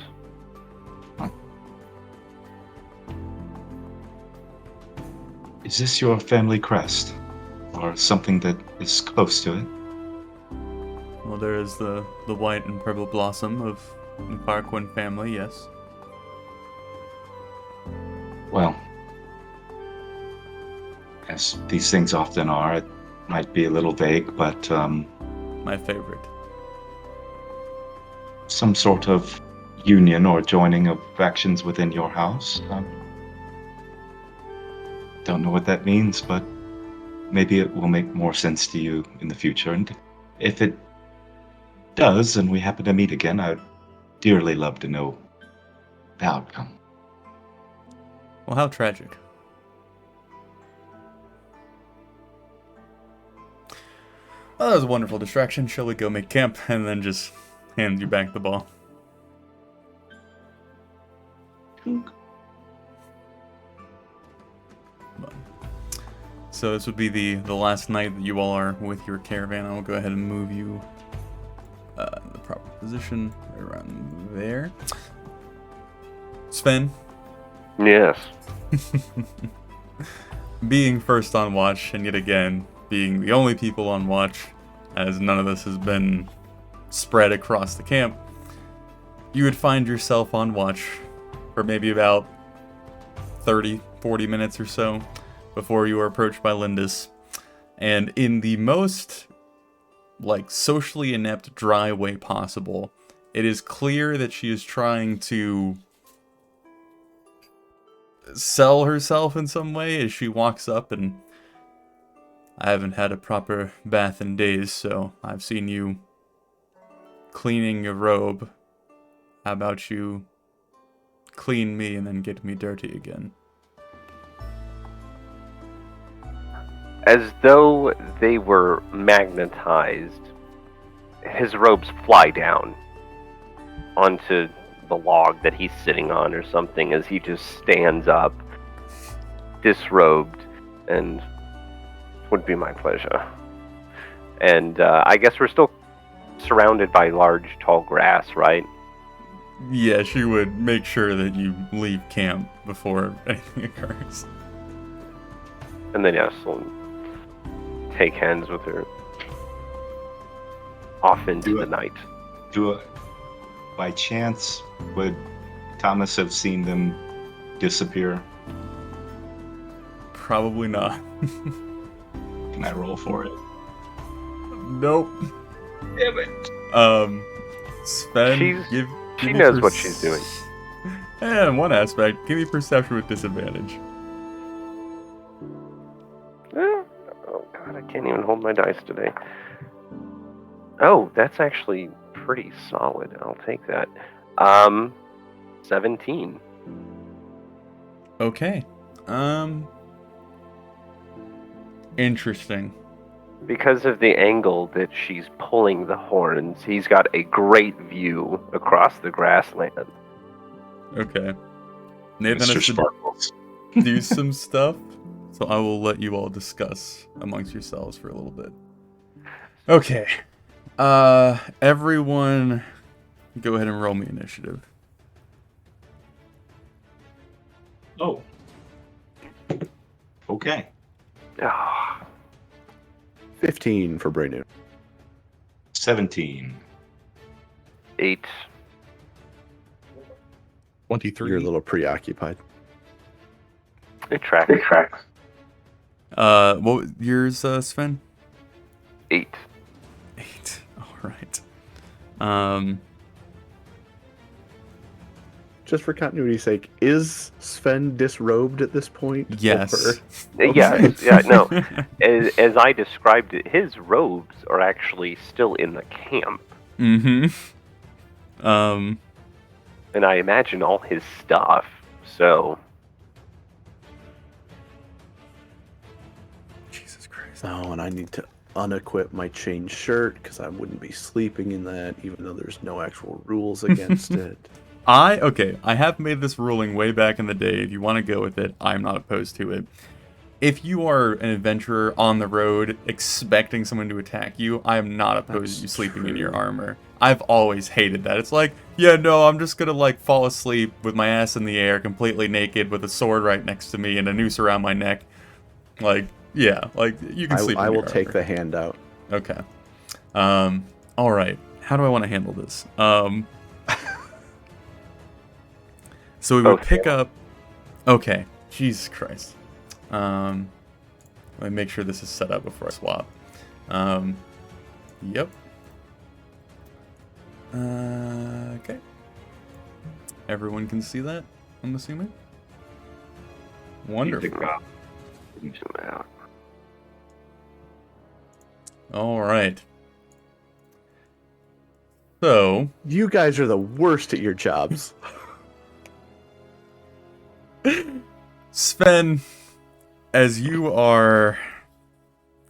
Is this your family crest? Or something that is close to it? Well, there is the white and purple blossom of the Carquin family, yes. Well, as these things often are, it might be a little vague, but My favorite. some sort of union or joining of factions within your house. Don't know what that means, but maybe it will make more sense to you in the future. And if it does, and we happen to meet again, I'd dearly love to know the outcome. Well, how tragic. Well, that was a wonderful distraction. Shall we go make camp and then just hand you back the ball? So this would be the last night that you all are with your caravan. I will go ahead and move you in the proper position right around there. Sven, Yes. being first on watch, and yet again, being the only people on watch, as none of this has been spread across the camp, you would find yourself on watch for maybe about 30, 40 minutes or so before you were approached by Lindis. And in the most, socially inept, dry way possible, It is clear that she is trying to sell herself in some way as she walks up, and I haven't had a proper bath in days, so I've seen you cleaning your robe. How about you clean me and then get me dirty again? As though they were magnetized, his robes fly down onto the log that he's sitting on or something as he just stands up, disrobed, and would be my pleasure. And I guess we're still surrounded by large, tall grass, right? Yeah, she would make sure that you leave camp before anything occurs. And then, yes, we'll take hands with her off into the night. By chance, would Thomas have seen them disappear? Probably not. Can I roll for it? Nope. Damn it. Sven, She knows what she's doing. And one aspect, give me perception with disadvantage. Oh god, I can't even hold my dice today. Oh, that's actually pretty solid. I'll take that. 17. Okay. Interesting. Because of the angle that she's pulling the horns, he's got a great view across the grassland. Okay. Nathan Mr. has to Sparkles. do some stuff, so I will let you all discuss amongst yourselves for a little bit. Okay. Everyone, go ahead and roll me initiative. Oh. Okay. Ah, 15 for Braynu. 17. 8. 23. You're a little preoccupied. It tracks. What was yours, Sven? 8. 8. All right. Just for continuity's sake, is Sven disrobed at this point? Yes. Yes, yeah, no. As I described it, his robes are actually still in the camp. Mm-hmm. And I imagine all his stuff, so... Jesus Christ. Oh, and I need to unequip my chain shirt because I wouldn't be sleeping in that, even though there's no actual rules against it. I have made this ruling way back in the day. If you want to go with it, I'm not opposed to it. If you are an adventurer on the road expecting someone to attack you, I am not opposed to you sleeping in your armor. I've always hated that. It's like, yeah, no, I'm just gonna like fall asleep with my ass in the air, completely naked, with a sword right next to me and a noose around my neck. Like, yeah, like you can sleep in I your will armor. take the handout. Okay. All right. How do I want to handle this? So we would pick up... Okay. Jesus Christ. Let me make sure this is set up before I swap. Yep. Okay. Everyone can see that, I'm assuming? Wonderful. All right. So... You guys are the worst at your jobs. Sven, as you are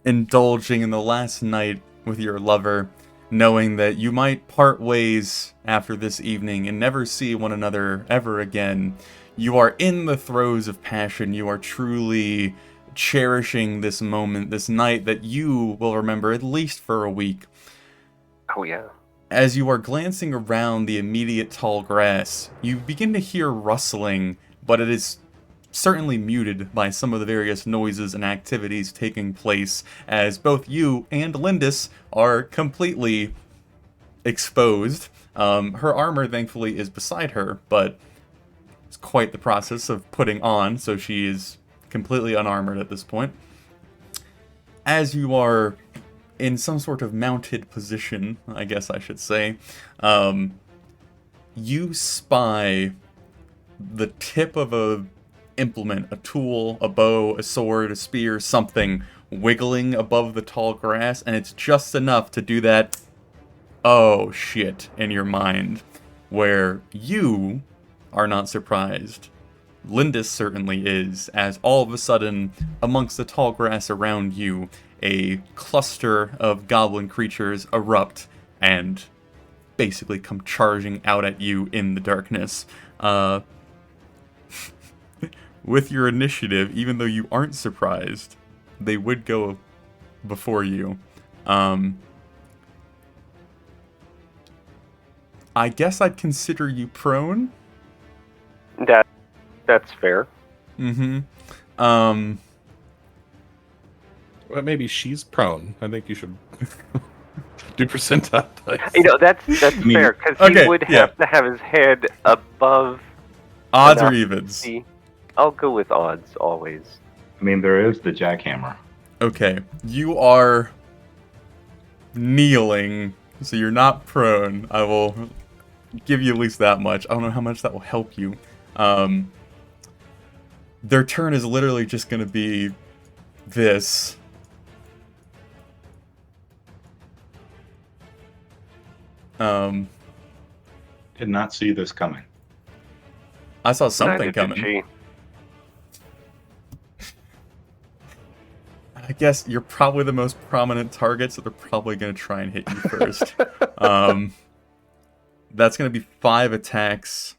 indulging in the last night with your lover, knowing that you might part ways after this evening and never see one another ever again, you are in the throes of passion. You are truly cherishing this moment, this night that you will remember at least for a week. Oh, yeah. As you are glancing around the immediate tall grass, you begin to hear rustling, but it is certainly muted by some of the various noises and activities taking place, as both you and Lindis are completely exposed. Her armor, thankfully, is beside her, but it's quite the process of putting on, so she is completely unarmored at this point. As you are in some sort of mounted position, I guess I should say, you spy the tip of a implement, a tool, a bow, a sword, a spear, something wiggling above the tall grass, and it's just enough to do that "oh shit" in your mind, where you are not surprised. Lindis certainly is, as all of a sudden, amongst the tall grass around you, a cluster of goblin creatures erupt and basically come charging out at you in the darkness. With your initiative, even though you aren't surprised, they would go before you. I guess I'd consider you prone. That's fair. Mm-hmm. Well, maybe she's prone. I think you should do percentile dice. That's fair, because he would have to have his head above... Odds or evens? I'll go with odds, always. I mean, there is the jackhammer. Okay, you are kneeling, so you're not prone. I will give you at least that much. I don't know how much that will help you. Their turn is literally just going to be this. Did not see this coming. I saw something Neither did coming. she. I guess you're probably the most prominent target, so they're probably going to try and hit you first. That's going to be 5 attacks.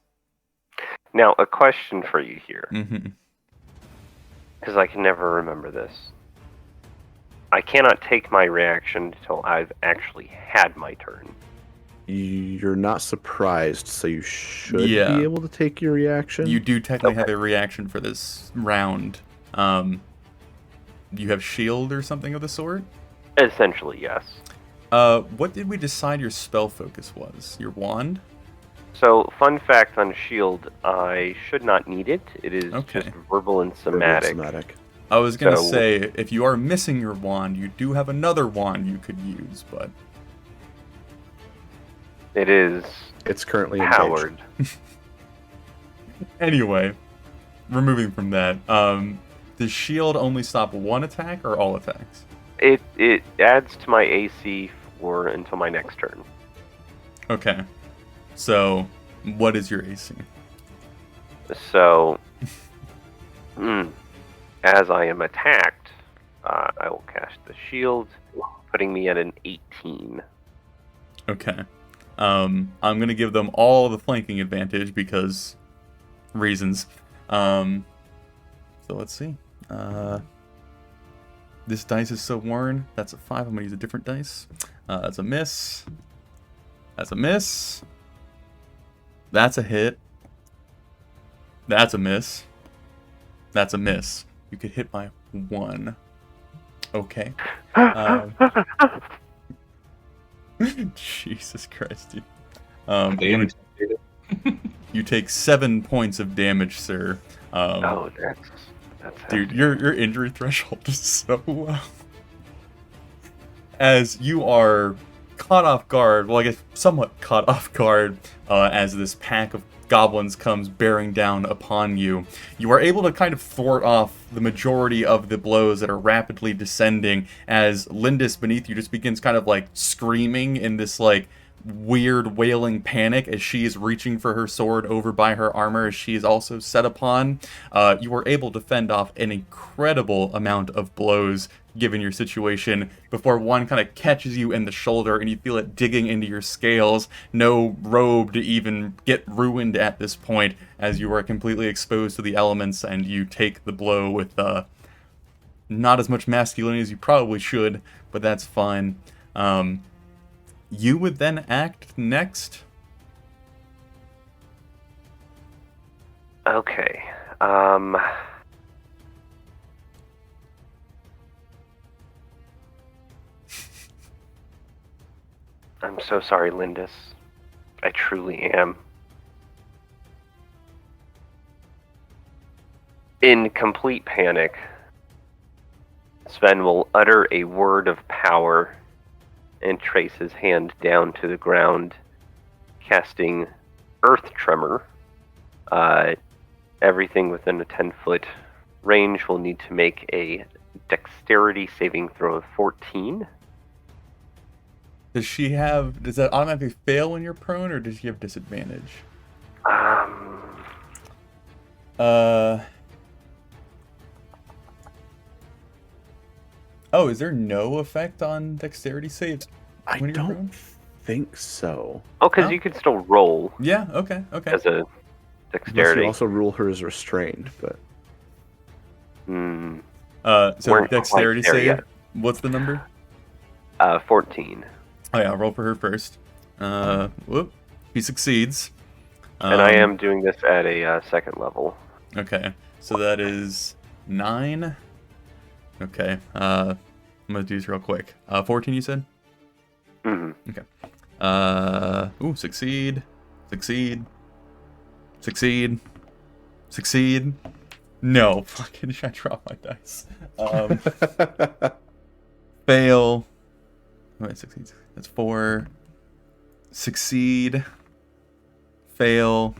Now, a question for you here. Mm-hmm. Because I can never remember this. I cannot take my reaction until I've actually had my turn. You're not surprised, so you should Yeah. be able to take your reaction. You do technically have a reaction for this round. You have shield or something of the sort? Essentially, yes. What did we decide your spell focus was? Your wand? So, fun fact on shield, I should not need it. It is Okay. just verbal and somatic. I was going to So- say, if you are missing your wand, you do have another wand you could use, but... It is It's currently powered. Anyway, removing from that, does shield only stop one attack or all attacks? It adds to my AC until my next turn. Okay. So, what is your AC? So, as I am attacked, I will cast the shield, putting me at an 18. Okay. I'm going to give them all the flanking advantage because reasons. So let's see. This dice is so worn. That's a 5. I'm going to use a different dice. That's a miss. That's a miss. That's a hit. That's a miss. That's a miss. You could hit by 1. Okay. Jesus Christ, dude. They intimidated. You take 7 points of damage, sir. That's Dude, your injury threshold is so low. As you are caught off guard, well, I guess somewhat caught off guard, as this pack of goblins comes bearing down upon you. You are able to kind of thwart off the majority of the blows that are rapidly descending as Lindis beneath you just begins kind of like screaming in this like weird wailing panic as she is reaching for her sword over by her armor as she is also set upon. You are able to fend off an incredible amount of blows given your situation before one kind of catches you in the shoulder and you feel it digging into your scales. No robe to even get ruined at this point as you are completely exposed to the elements and you take the blow with not as much masculinity as you probably should, but that's fine. You would then act next. Okay. I'm so sorry, Lindis. I truly am. In complete panic, Sven will utter a word of power and trace his hand down to the ground, casting earth tremor, everything within a 10-foot range will need to make a dexterity saving throw of 14. Does that automatically fail when you're prone, or does she have disadvantage? Oh, is there no effect on dexterity saves I when you're don't prone? think so. Oh, because Oh. you could still roll Yeah, okay. as a Unless dexterity. you also rule her as restrained, but Hmm. So Weren't dexterity quite there save, yet. what's the number? 14. Oh yeah, I'll roll for her first. Whoop. He succeeds. And I am doing this at a second level. Okay, so that is 9. Okay, I'm gonna do this real quick. 14 you said? Hmm. Okay. Succeed. Succeed. Succeed. Succeed. No, fucking I dropped my dice. Fail. Wait, succeed. That's 4. Succeed. Fail.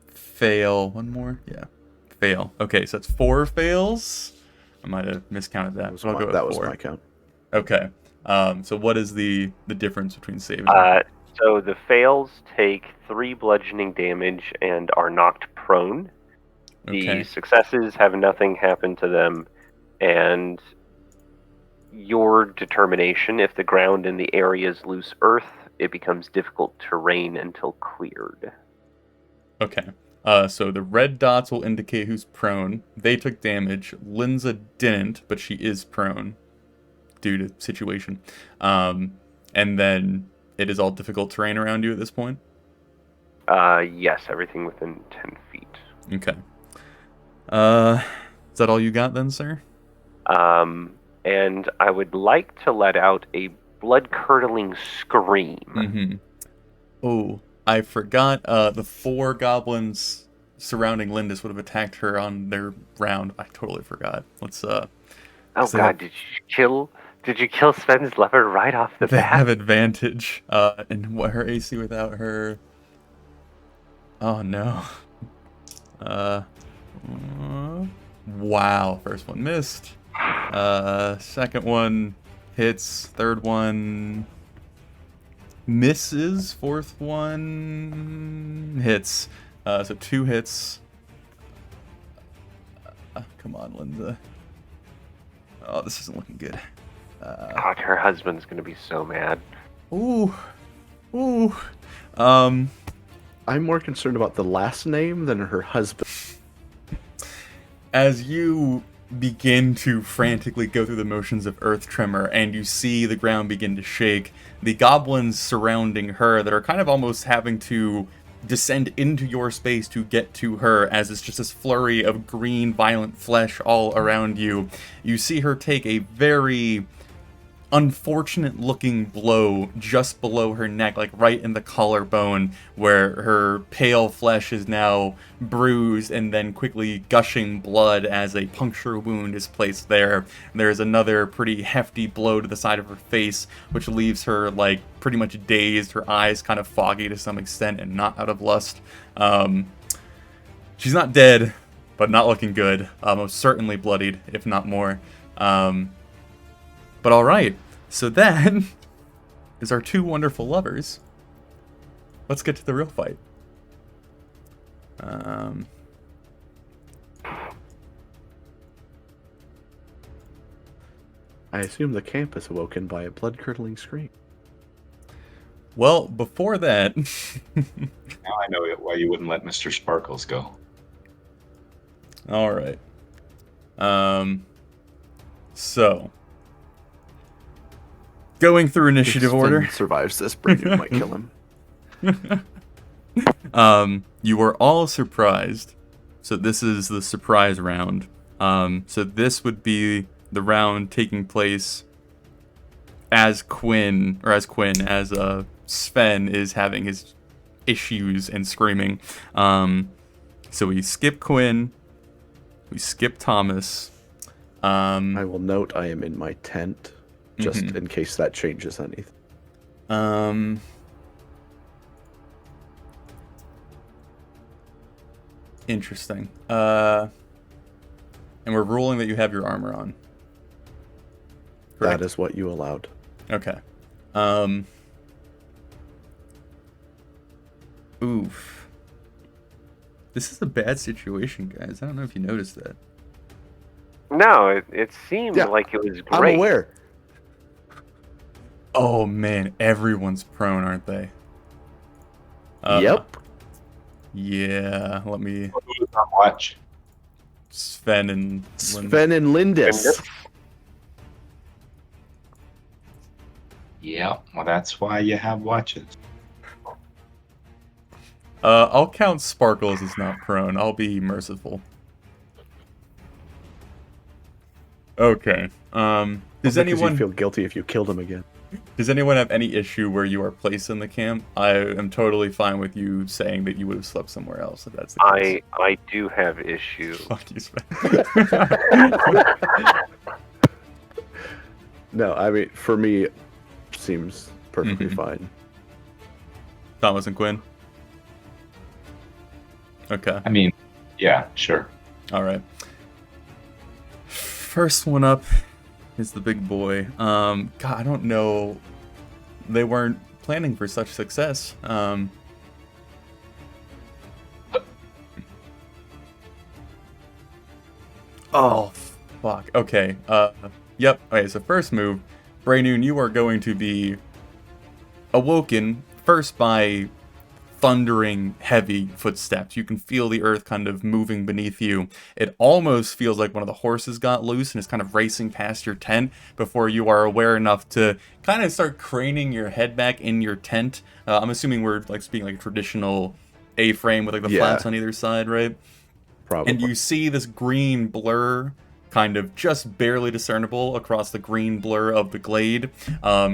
Fail. One more? Yeah. Fail. Okay, so that's 4 fails. I might have miscounted that. So I'll go with that was 4. my count. Okay. So what is the difference between saving? So the fails take 3 bludgeoning damage and are knocked prone. Okay. The successes have nothing happen to them, and your determination, if the ground in the area is loose earth, it becomes difficult terrain until cleared. Okay. So the red dots will indicate who's prone. They took damage. Linza didn't, but she is prone due to situation. And then it is all difficult terrain around you at this point? Yes, everything within 10 feet. Okay. Is that all you got then, sir? And I would like to let out a blood-curdling scream. Mm-hmm. Oh, I forgot. The 4 goblins surrounding Lindis would have attacked her on their round. I totally forgot. Let's Oh god, did you kill Sven's leopard right off the They bat? have advantage. And what her AC without her? Oh no. Wow. First one missed. Second one hits. Third one misses. Fourth one hits. So 2 hits. Come on, Linda. Oh, this isn't looking good. God, her husband's gonna be so mad. Ooh. I'm more concerned about the last name than her husband. As you begin to frantically go through the motions of earth tremor and you see the ground begin to shake, the goblins surrounding her that are kind of almost having to descend into your space to get to her, as it's just this flurry of green violent flesh all around you. You see her take a very unfortunate looking blow just below her neck, like right in the collarbone, where her pale flesh is now bruised and then quickly gushing blood as a puncture wound is placed there. There's another pretty hefty blow to the side of her face, which leaves her like pretty much dazed, her eyes kind of foggy to some extent and not out of lust. She's not dead, but not looking good. Most certainly bloodied, if not more. But alright, so that is our 2 wonderful lovers. Let's get to the real fight. I assume the camp is awoken by a blood-curdling scream. Well, before that... Now I know why you wouldn't let Mr. Sparkles go. Alright. So... Going through initiative If Sven order. survives this, Brandon might kill him. You were all surprised. So this is the surprise round. So this would be the round taking place as Sven is having his issues and screaming. So we skip Quinn. We skip Thomas. I will note I am in my tent, just in case that changes anything. Interesting. And we're ruling that you have your armor on. Correct? That is what you allowed. Okay. Oof. This is a bad situation, guys. I don't know if you noticed that. No, it seemed Yeah, like it was great. I'm aware. Oh man, everyone's prone, aren't they? Yep. Yeah, let me. Who's on watch? Sven and Sven and Lindis. Yeah, well, that's why you have watches. I'll count Sparkles as not prone. I'll be merciful. Okay. Does anyone feel guilty if you killed him again? Does anyone have any issue where you are placed in the camp? I am totally fine with you saying that you would have slept somewhere else if that's the case. I do have issue. Fuck you, Sven. No, I mean, for me, it seems perfectly fine. Thomas and Quinn? Okay. I mean, yeah, sure. All right. First one up is the big boy. God, I don't know. They weren't planning for such success. Oh, fuck. Okay. Yep. Okay, so first move, Braynoon, you are going to be awoken first by thundering, heavy footsteps. You can feel the earth kind of moving beneath you. It almost feels like one of the horses got loose and is kind of racing past your tent before you are aware enough to kind of start craning your head back in your tent. I'm assuming we're like speaking like a traditional A-frame with like the flaps on either side, right? Probably. And you see this green blur kind of just barely discernible across the green blur of the glade,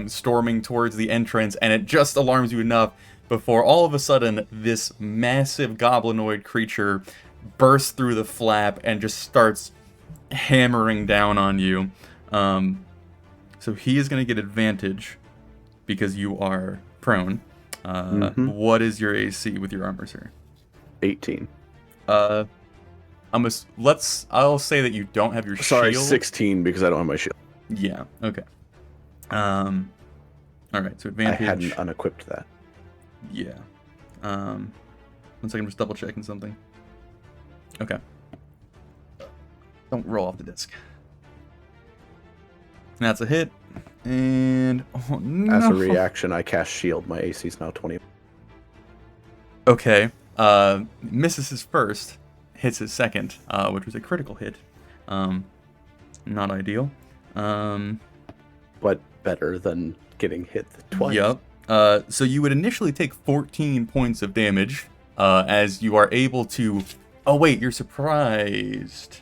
storming towards the entrance, and it just alarms you enough before all of a sudden this massive goblinoid creature bursts through the flap and just starts hammering down on you. So he is going to get advantage because you are prone. What is your AC with your armor, sir? 18. I'll say that you don't have your Sorry, shield. 16 because I don't have my shield. Yeah, okay. All right, so advantage. I hadn't unequipped that. Yeah. 1 second, I'm just double checking something. Okay. Don't roll off the disc. That's a hit. And oh no. As a reaction, I cast shield. My AC is now 20. Okay. Misses his first, hits his second, which was a critical hit. Not ideal. But better than getting hit twice. Yep. So you would initially take 14 points of damage, as you are able to... Oh, wait, you're surprised.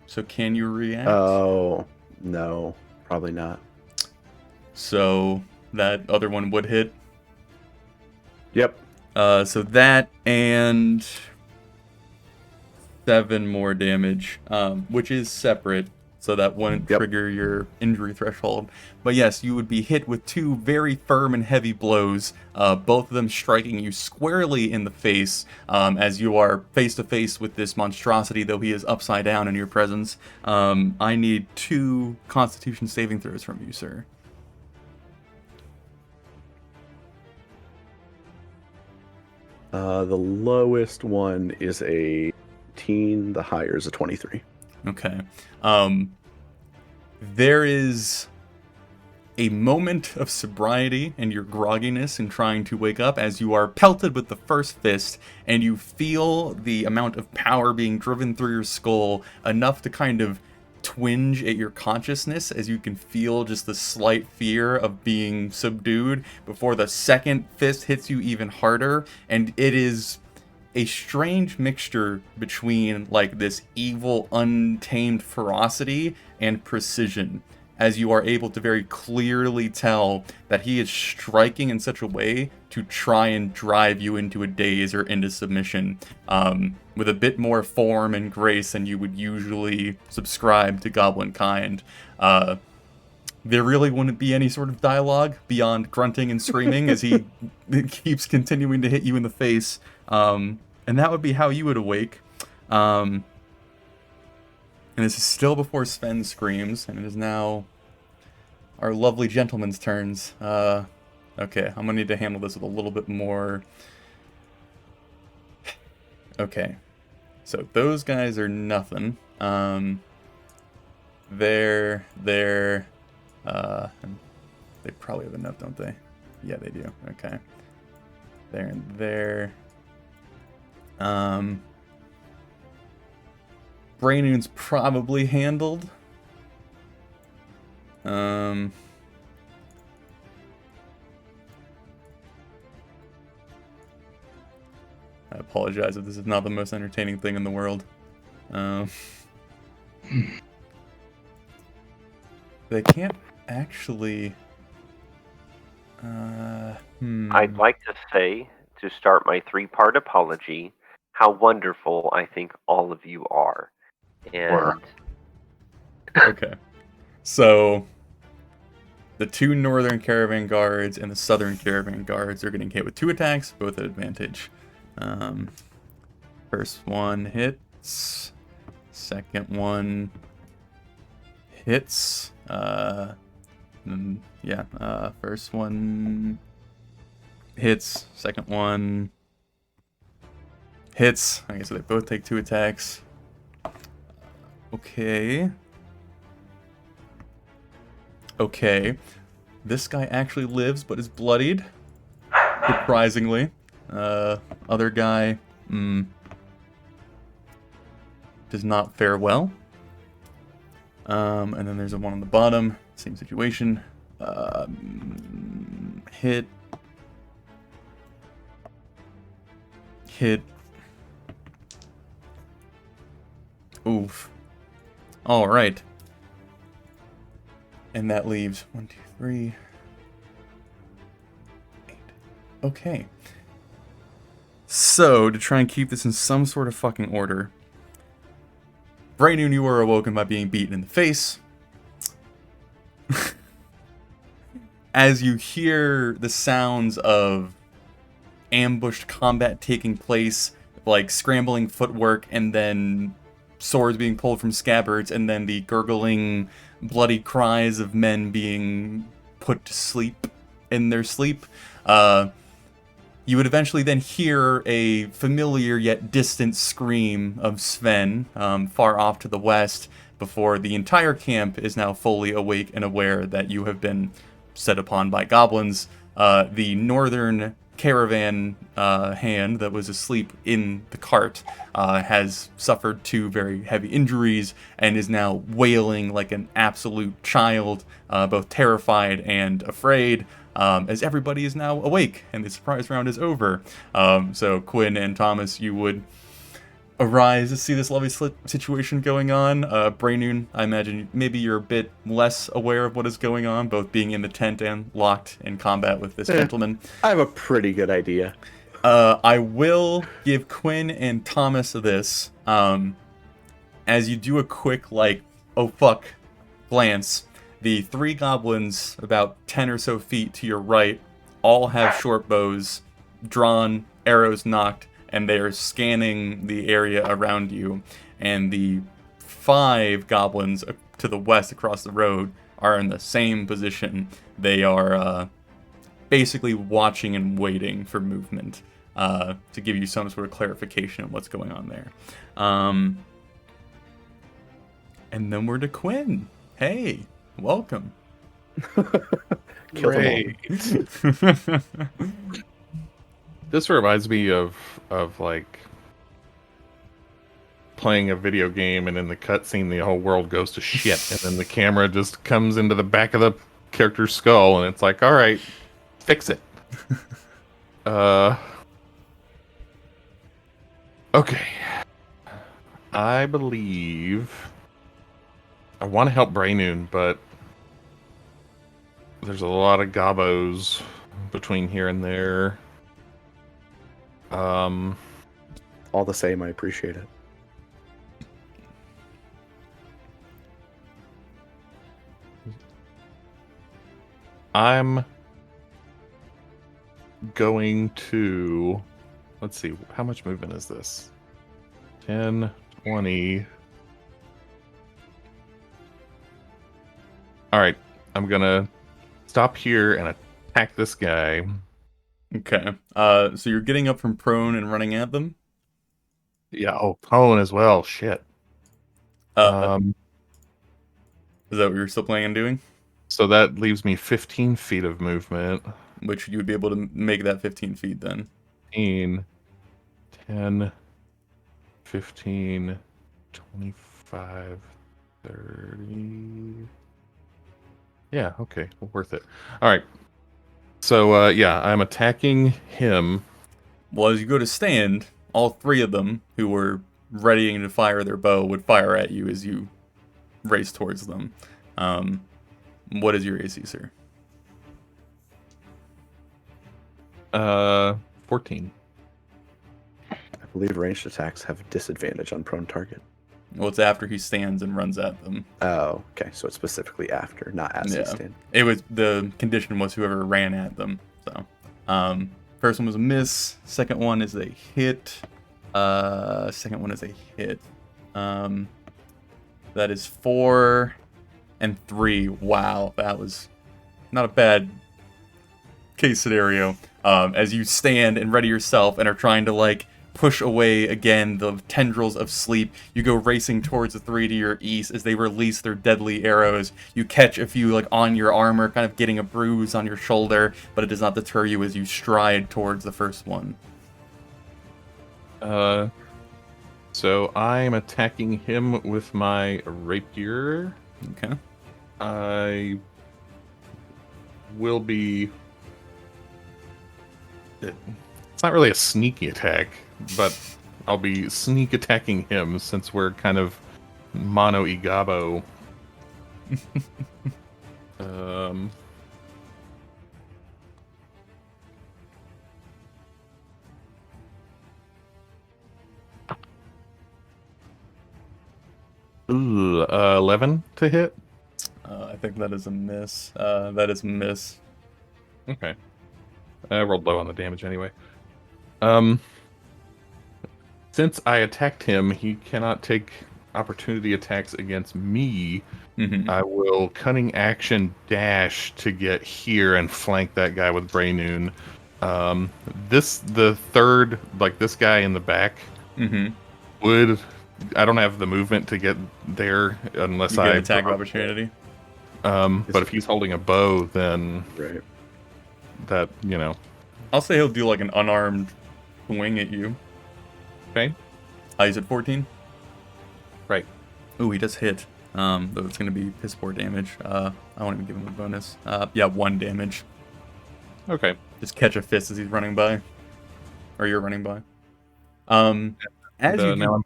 So can you react? Oh, no. Probably not. So that other one would hit. Yep. So that and 7 more damage, which is separate. So that wouldn't trigger your injury threshold. But yes, you would be hit with 2 very firm and heavy blows, both of them striking you squarely in the face, as you are face to face with this monstrosity, though he is upside down in your presence. I need 2 Constitution saving throws from you, sir. The lowest one is a 18, the higher is a 23. Okay. There is a moment of sobriety and your grogginess in trying to wake up as you are pelted with the first fist, and you feel the amount of power being driven through your skull enough to kind of twinge at your consciousness as you can feel just the slight fear of being subdued before the second fist hits you even harder, and it is a strange mixture between like this evil, untamed ferocity and precision, as you are able to very clearly tell that he is striking in such a way to try and drive you into a daze or into submission, with a bit more form and grace than you would usually subscribe to goblin kind. There really wouldn't be any sort of dialogue beyond grunting and screaming as he keeps continuing to hit you in the face. And And that would be how you would awake. And this is still before Sven screams, and it is now our lovely gentleman's turns. Okay, I'm gonna need to handle this with a little bit more. Okay, so those guys are nothing. They're they probably have enough, don't they? Yeah, they do. Okay, there and there. Brainoon's probably handled. I apologize if this is not the most entertaining thing in the world. They can't actually... I'd like to say, to start my 3-part apology, how wonderful I think all of you are. And Okay. So, the 2 northern caravan guards and the southern caravan guards are getting hit with 2 attacks, both at advantage. First one hits. Second one hits. First one hits. Second one hits. Okay, so they both take 2 attacks. Okay. This guy actually lives, but is bloodied. Surprisingly. Other guy, does not fare well. And then there's a one on the bottom. Same situation. Hit. Oof. Alright. And that leaves 1, 2, 3, 8. Okay. So, to try and keep this in some sort of fucking order, Brainoon, you were awoken by being beaten in the face. As you hear the sounds of ambushed combat taking place, like scrambling footwork, and then swords being pulled from scabbards, and then the gurgling, bloody cries of men being put to sleep in their sleep, you would eventually then hear a familiar yet distant scream of Sven, far off to the west, before the entire camp is now fully awake and aware that you have been set upon by goblins. The northern caravan hand that was asleep in the cart has suffered 2 very heavy injuries and is now wailing like an absolute child, both terrified and afraid, as everybody is now awake and the surprise round is over. So Quinn and Thomas, you would arise to see this lovely situation going on. Brainoon, I imagine maybe you're a bit less aware of what is going on, both being in the tent and locked in combat with this gentleman. I have a pretty good idea. I will give Quinn and Thomas this. As you do a quick, like, oh fuck, glance, the 3 goblins about 10 or so feet to your right all have short bows drawn, arrows knocked, and they are scanning the area around you. And the 5 goblins to the west across the road are in the same position. They are basically watching and waiting for movement to give you some sort of clarification of what's going on there. And then we're to Quinn. Hey, welcome. Kill them all. This reminds me of like playing a video game, and in the cutscene the whole world goes to shit, and then the camera just comes into the back of the character's skull, and it's like, all right, fix it. Okay. I believe I want to help Brainoon, but there's a lot of gobos between here and there. All the same, I appreciate it. I'm going to let's see, how much movement is this? 10, 20. All right, I'm gonna stop here and attack this guy. Okay. So you're getting up from prone and running at them? Yeah, oh, prone as well. Shit. Is that what you're still planning on doing? So that leaves me 15 feet of movement. Which you would be able to make that 15 feet then. 15, 10, 15, 25, 30. Yeah, okay, worth it. All right. So, yeah, I'm attacking him. Well, as you go to stand, all three of them who were readying to fire their bow would fire at you as you race towards them. What is your AC, sir? 14. I believe ranged attacks have disadvantage on prone target. Well, it's after he stands and runs at them. Oh, okay. So it's specifically after, not as Yeah. he stand. It was, the condition was whoever ran at them. So, first one was a miss. Second one is a hit. Second one is a hit. That is 4 and 3. Wow, that was not a bad case scenario. As you stand and ready yourself and are trying to like push away again the tendrils of sleep, you go racing towards the three to your east as they release their deadly arrows. You catch a few like on your armor, kind of getting a bruise on your shoulder, but it does not deter you as you stride towards the first one. So I'm attacking him with my rapier. Okay. I will be... It's not really a sneaky attack, but I'll be sneak attacking him since we're kind of mono igabo. Ooh, 11 to hit. I think that is a miss. That is a miss. Okay. I rolled low on the damage anyway. Since I attacked him, he cannot take opportunity attacks against me. Mm-hmm. I will cunning action dash to get here and flank that guy with Braynoon. The third, like this guy in the back, Mm-hmm. I don't have the movement to get there unless You get I an attack of opportunity. But if he's holding a bow, then Right. that, you know. I'll say he'll do like an unarmed swing at you. Okay. He's at 14. Right. Ooh, he does hit. Though it's going to be piss poor damage. I won't even give him a bonus. Yeah, 1 damage. Okay. Just catch a fist as he's running by. Or you're running by. As you now I'm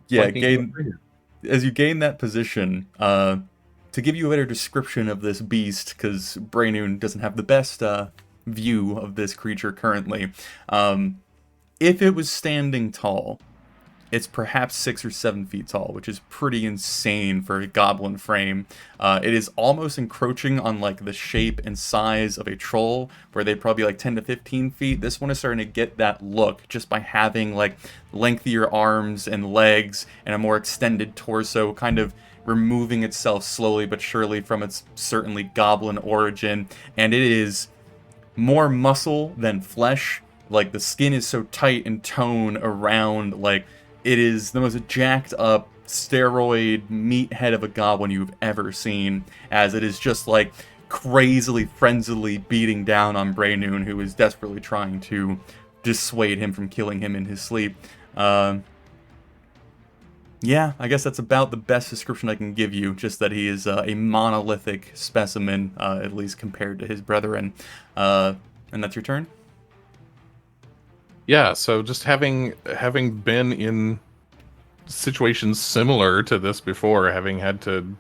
gain, as you gain that position, to give you a better description of this beast, because Braynoon doesn't have the best view of this creature currently. If it was standing tall, it's perhaps 6 or 7 feet tall, which is pretty insane for a goblin frame. It is almost encroaching on like the shape and size of a troll, where they'd probably be like 10 to 15 feet. This one is starting to get that look just by having like lengthier arms and legs and a more extended torso, kind of removing itself slowly but surely from its certainly goblin origin. And it is more muscle than flesh. Like the skin is so tight and toned around, like it is the most jacked up steroid meathead of a goblin you've ever seen, as it is just like crazily, frenziedly beating down on Braynoon, who is desperately trying to dissuade him from killing him in his sleep. Yeah, I guess that's about the best description I can give you, just that he is a monolithic specimen, at least compared to his brethren. And that's your turn? Yeah, so just having been in situations similar to this before, having had to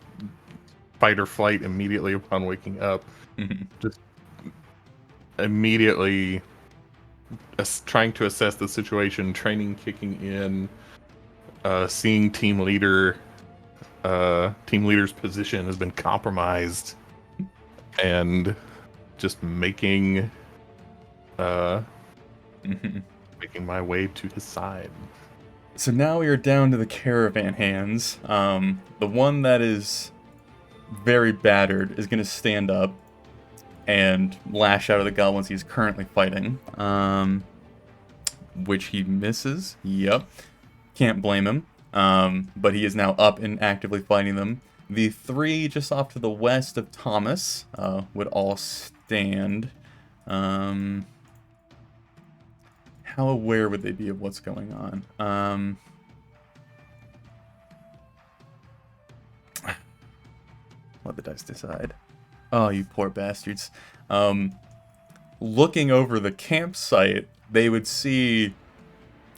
fight or flight immediately upon waking up, just immediately trying to assess the situation, training kicking in, seeing team leader's position has been compromised, and just making Making my way to his side. So now we are down to the caravan hands. The one that is very battered is going to stand up and lash out at the goblins he's currently fighting. Which he misses. Yep. Can't blame him. But he is now up and actively fighting them. The 3 just off to the west of Thomas would all stand. How aware would they be of what's going on? Let the dice decide. Oh, you poor bastards. Looking over the campsite, they would see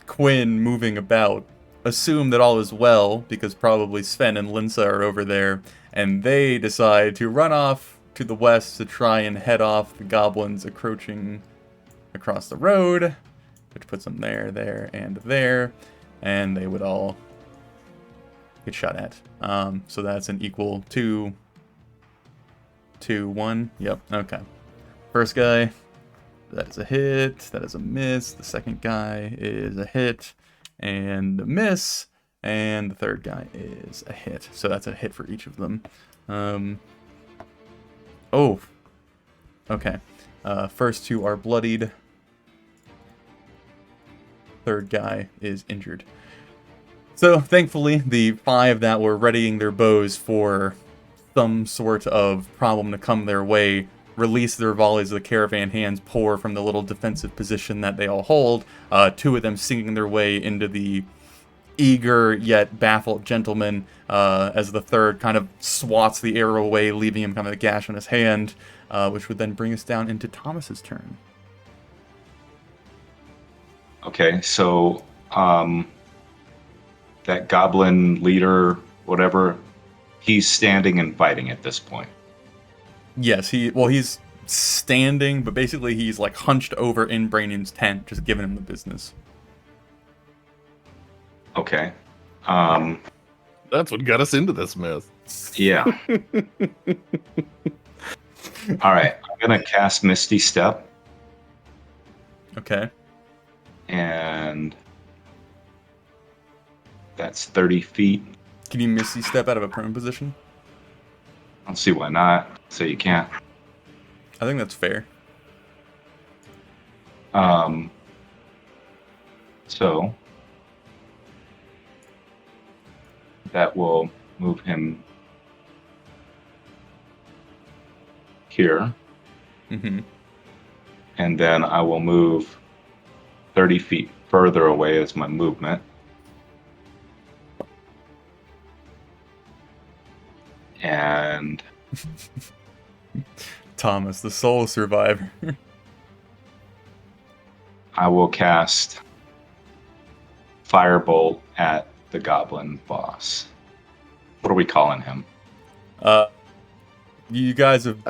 Quinn moving about, assume that all is well, because probably Sven and Linsa are over there, and they decide to run off to the west to try and head off the goblins encroaching across the road, which puts them there, and they would all get shot at. So that's an equal 2, 1. Yep, okay. First guy, that is a hit, that is a miss. The second guy is a hit and a miss, and the third guy is a hit. So that's a hit for each of them. Oh, okay. First 2 are bloodied. Third guy is injured. So thankfully, the 5 that were readying their bows for some sort of problem to come their way release their volleys. The caravan hands pour from the little defensive position that they all hold. 2 of them singing their way into the eager yet baffled gentleman, as the third kind of swats the arrow away, leaving him kind of a gash on his hand, which would then bring us down into Thomas's turn. Okay, so that goblin leader, whatever, he's standing and fighting at this point. Yes, he's standing, but basically he's like hunched over in Brainion's tent, just giving him the business. Okay. That's what got us into this mess. Yeah. All right, I'm gonna cast Misty Step, Okay. and that's 30 feet. Can you Misty Step out of a prone position? I'll see why not. So you can't. I think that's fair. So that will move him here, Mm-hmm. and then I will move 30 feet further away as my movement. And Thomas, the sole survivor. I will cast Firebolt at the goblin boss. What are we calling him? You guys have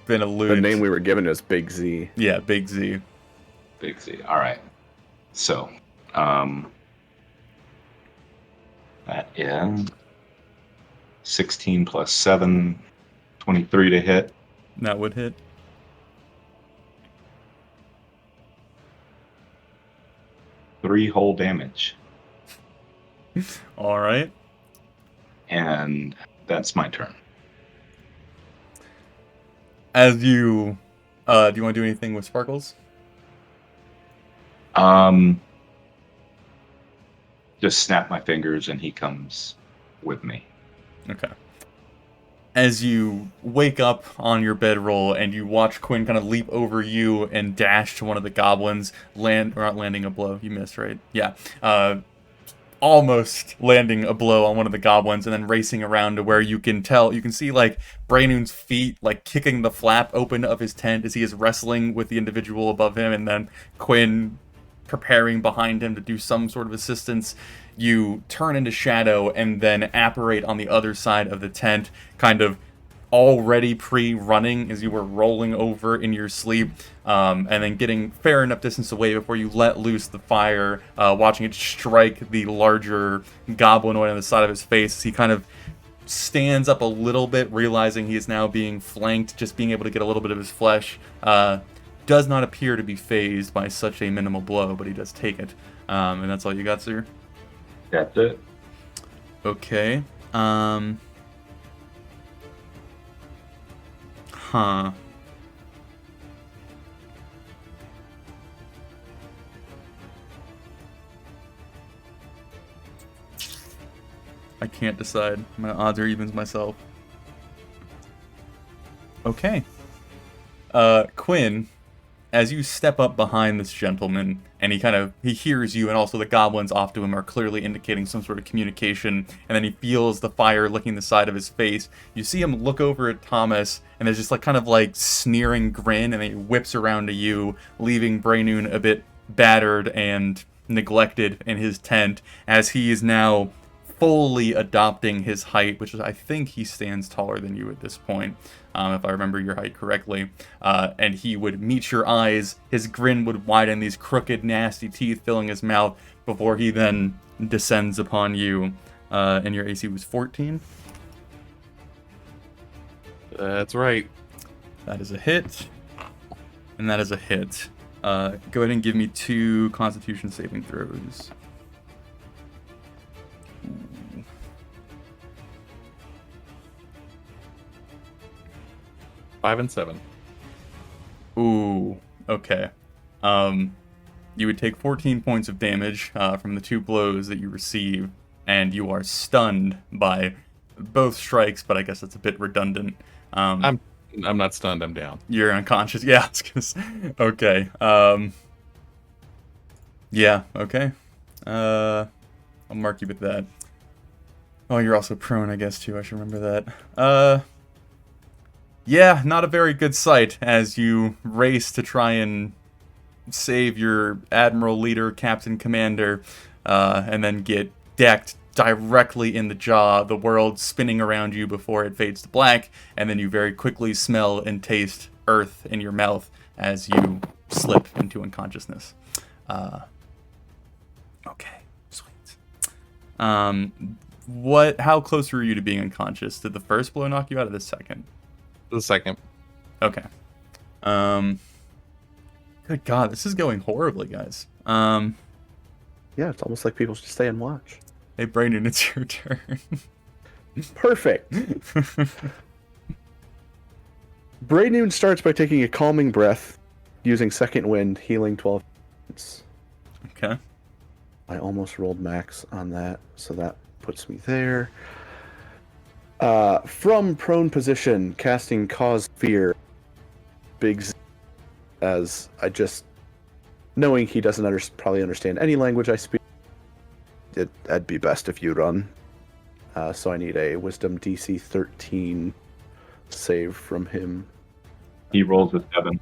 been The alluded. name we were given is Big Z. Yeah, Big Z. Big Z. All right. So, that is 16 plus 7, 23 to hit. That would hit. Three whole damage. All right. And that's my turn. As you, do you want to do anything with Sparkles? Just snap my fingers and he comes with me. Okay. As you wake up on your bedroll and you watch Quinn kind of leap over you and dash to one of the goblins, not landing a blow. You missed, right? Yeah. Almost landing a blow on one of the goblins and then racing around to where you can see like Brainoon's feet like kicking the flap open of his tent as he is wrestling with the individual above him, and then Quinn preparing behind him to do some sort of assistance. You turn into shadow and then apparate on the other side of the tent, kind of already pre-running as you were rolling over in your sleep, and then getting fair enough distance away before you let loose the fire, watching it strike the larger goblinoid on the side of his face. He kind of stands up a little bit, realizing he is now being flanked, just being able to get a little bit of his flesh. does not appear to be phased by such a minimal blow, but he does take it. And that's all you got, sir? That's it. Okay. Huh. I can't decide. My odds or evens myself. Okay. Quinn, as you step up behind this gentleman, and he hears you, and also the goblins off to him are clearly indicating some sort of communication, and then he feels the fire licking the side of his face. You see him look over at Thomas, and there's just kind of sneering grin, and he whips around to you, leaving Braynoon a bit battered and neglected in his tent, as he is now fully adopting his height, which is, I think he stands taller than you at this point, if I remember your height correctly. And he would meet your eyes, his grin would widen, these crooked, nasty teeth filling his mouth, before he then descends upon you. And your AC was 14? That's right. That is a hit. And that is a hit. Go ahead and give me 2 Constitution saving throws. 5 and 7. Ooh, okay. You would take 14 points of damage from the 2 blows that you receive, and you are stunned by both strikes, but I guess that's a bit redundant. I'm not stunned, I'm down. You're unconscious. Yeah, I was gonna say. Okay. Yeah, okay. I'll mark you with that. Oh, you're also prone, I guess, too. I should remember that. Yeah, not a very good sight as you race to try and save your admiral, leader, captain, commander, and then get decked directly in the jaw, the world spinning around you before it fades to black, and then you very quickly smell and taste earth in your mouth as you slip into unconsciousness. Okay, sweet. How close were you to being unconscious? Did the first blow knock you out, or the second? The second. Okay. Good God, this is going horribly, guys. Yeah, it's almost like people should stay and watch. Hey, Brandon, it's your turn. Perfect. Braynoon starts by taking a calming breath, using second wind, healing 12 points. Okay. I almost rolled max on that, so that puts me there. From prone position, casting Cause Fear. Big Z, as I just, knowing he doesn't probably understand any language I speak, that'd be best if you run. So I need a Wisdom DC 13 save from him. He rolls a 7.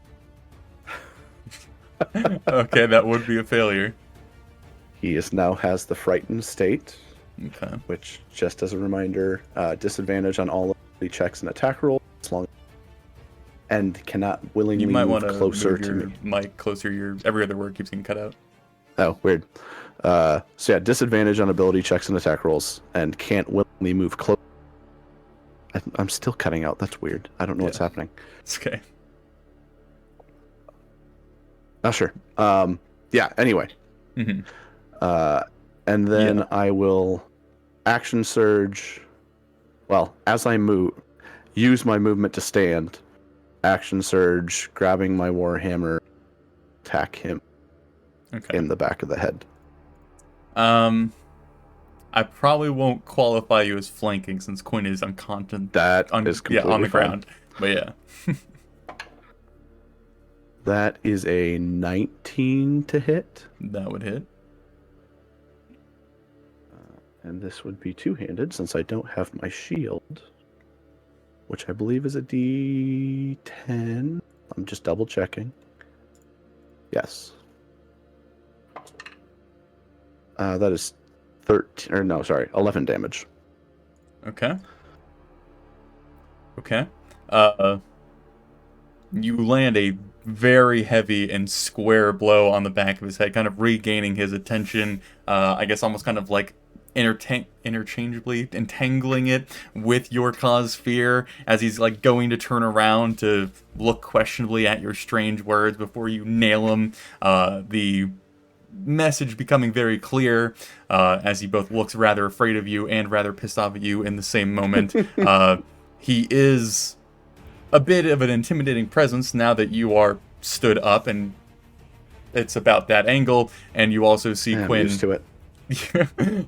Okay, that would be a failure. He now has the frightened state, Okay. which, just as a reminder, disadvantage on all ability checks and attack rolls, as long and cannot willingly You might move want to closer move to your me. mic closer. Your every other word keeps getting cut out. Oh, weird. So yeah, disadvantage on ability checks and attack rolls, and can't willingly move close. I'm still cutting out. That's weird. I don't know what's happening. It's okay. Oh, sure. Yeah, anyway. Mm-hmm. And then Yeah. I will action surge. Well, as I move, use my movement to stand. Action surge, grabbing my warhammer, attack him Okay. in the back of the head. I probably won't qualify you as flanking since Quinn is unconscious. That is completely on the fine. ground. But yeah. That is a 19 to hit. That would hit. And this would be two-handed since I don't have my shield, which I believe is a D10. I'm just double checking. Yes. That is 11 damage. Okay. Okay. You land a very heavy and square blow on the back of his head, kind of regaining his attention. I guess almost kind of like interchangeably entangling it with your cause fear as he's like going to turn around to look questionably at your strange words before you nail him. The message becoming very clear as he both looks rather afraid of you and rather pissed off at you in the same moment. He is a bit of an intimidating presence now that you are stood up, and it's about that angle, and you also see I'm Quinn used to it.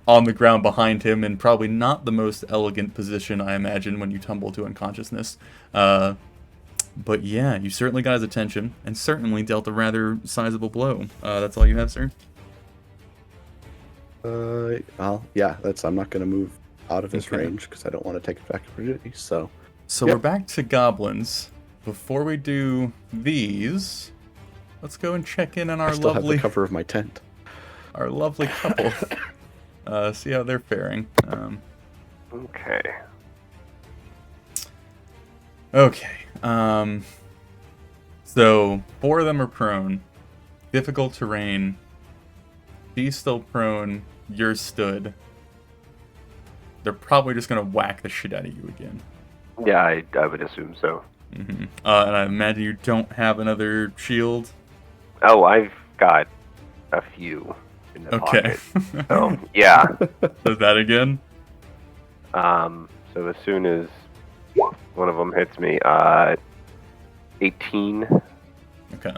on the ground behind him, in probably not the most elegant position, I imagine, when you tumble to unconsciousness. But yeah, you certainly got his attention, and certainly dealt a rather sizable blow. That's all you have, sir? Well, yeah, I'm not going to move out of his Okay. range because I don't want to take effect opportunity. So We're back to goblins. Before we do these, let's go and check in on I our still lovely have the cover of my tent. couple. See how they're faring. Okay. Okay. So 4 of them are prone. Difficult terrain. She's still prone. You're stood. They're probably just gonna whack the shit out of you again. Yeah, I would assume so. And I imagine you don't have another shield. Oh, I've got a few in the Okay. pocket. So, yeah. Does that again? So as soon as one of them hits me, 18. Okay.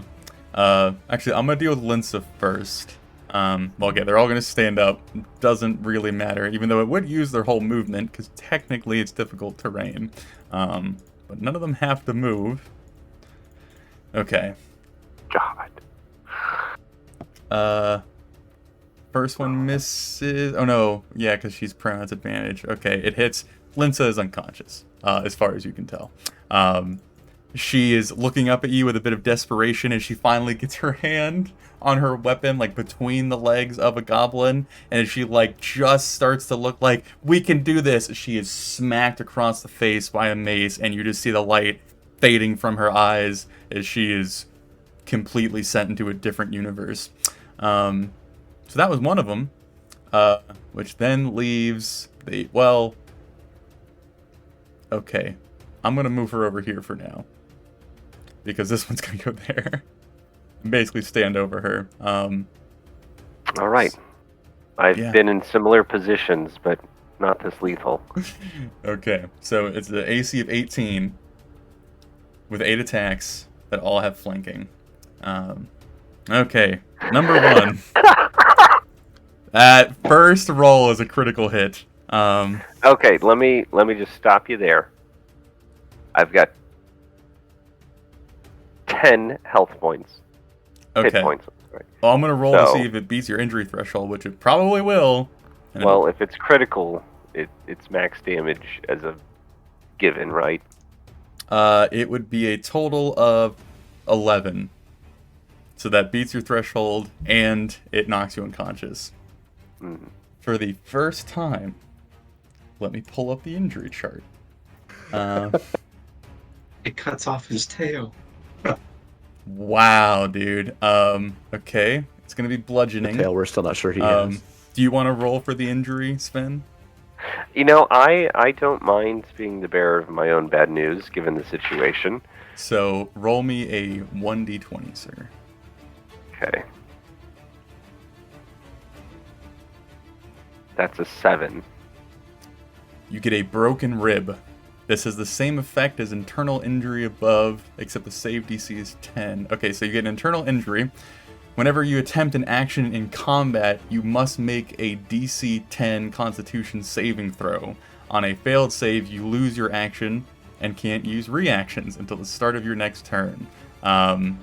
Actually, I'm gonna deal with Linsa first. Well, okay, they're all gonna stand up. Doesn't really matter, even though it would use their whole movement, because technically it's difficult terrain. But none of them have to move. Okay. God. First one misses. Oh no, yeah, because she's prone. That's advantage. Okay, it hits. Linsa is unconscious, as far as you can tell. She is looking up at you with a bit of desperation as she finally gets her hand on her weapon, like between the legs of a goblin, and as she like just starts to look like we can do this, she is smacked across the face by a mace, and you just see the light fading from her eyes as she is completely sent into a different universe. So that was one of them, which then leaves the okay, I'm gonna move her over here for now, because this one's gonna go there. Basically stand over her. All right. I've Yeah. been in similar positions, but not this lethal. Okay, so it's the AC of 18 with 8 attacks that all have flanking. Okay, number 1. That first roll is a critical hit. Okay, let me just stop you there. I've got 10 health points. Okay. Hit points. Right. Well, I'm gonna roll to So- see if it beats your injury threshold, which it probably will. And Well, if it's critical, it's max damage as a given, right? it would be a total of 11. So that beats your threshold, and it knocks you unconscious. Mm. For the first time, let me pull up the injury chart. It cuts off his tail. Wow, dude. Okay. It's gonna be bludgeoning. Tail, we're still not sure he has. Do you want to roll for the injury, Sven? You know, I don't mind being the bearer of my own bad news, given the situation. So roll me a 1d20, sir. Okay. That's a 7. You get a broken rib. This has the same effect as internal injury above, except the save DC is 10. Okay, so you get an internal injury. Whenever you attempt an action in combat, you must make a DC 10 Constitution saving throw. On a failed save, you lose your action and can't use reactions until the start of your next turn. And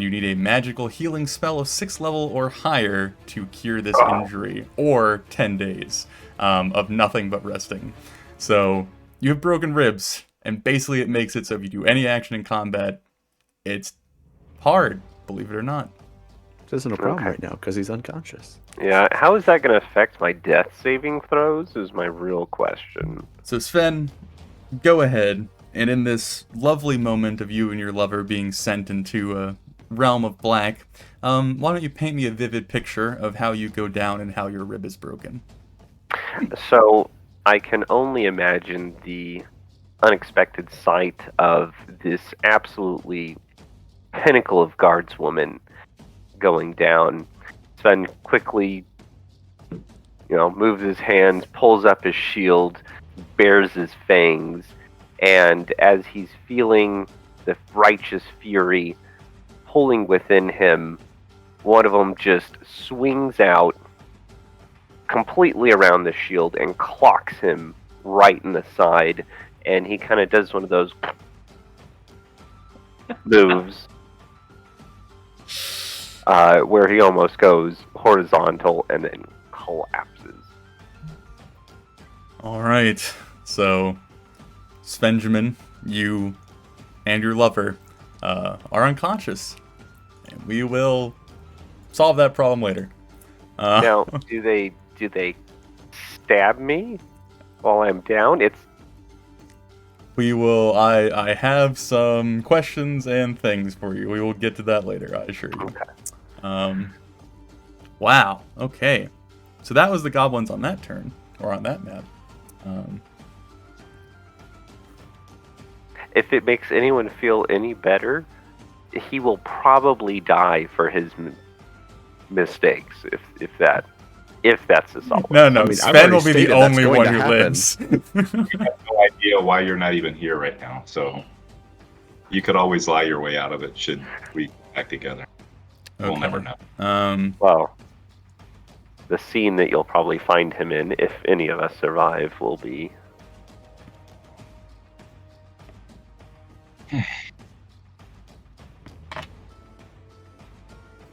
you need a magical healing spell of 6th level or higher to cure this injury, or 10 days of nothing but resting. So you have broken ribs, and basically it makes it so if you do any action in combat, it's hard, believe it or not. Which isn't a problem Okay. right now because he's unconscious. Yeah, how is that going to affect my death saving throws is my real question. So Sven, go ahead, and in this lovely moment of you and your lover being sent into a realm of black, why don't you paint me a vivid picture of how you go down and how your rib is broken? So I can only imagine the unexpected sight of this absolutely pinnacle of guardswoman going down. Sven quickly, moves his hands, pulls up his shield, bares his fangs, and as he's feeling the righteous fury pulling within him, one of them just swings out completely around the shield and clocks him right in the side, and he kind of does one of those moves where he almost goes horizontal and then collapses. All right, so Svenjamin, you and your lover are unconscious, and we will solve that problem later. Now, do they stab me while I'm down? We will. I have some questions and things for you. We will get to that later, I assure you. Okay. Wow. Okay. So that was the goblins on that turn, or on that map. If it makes anyone feel any better, he will probably die for his mistakes. If that's the solid. No, I mean, I've Sven already will be the stated that's only going one to who happen. lives. I have no idea why you're not even here right now. So you could always lie your way out of it should we get back together. We'll never know. Well, the scene that you'll probably find him in, if any of us survive, will be.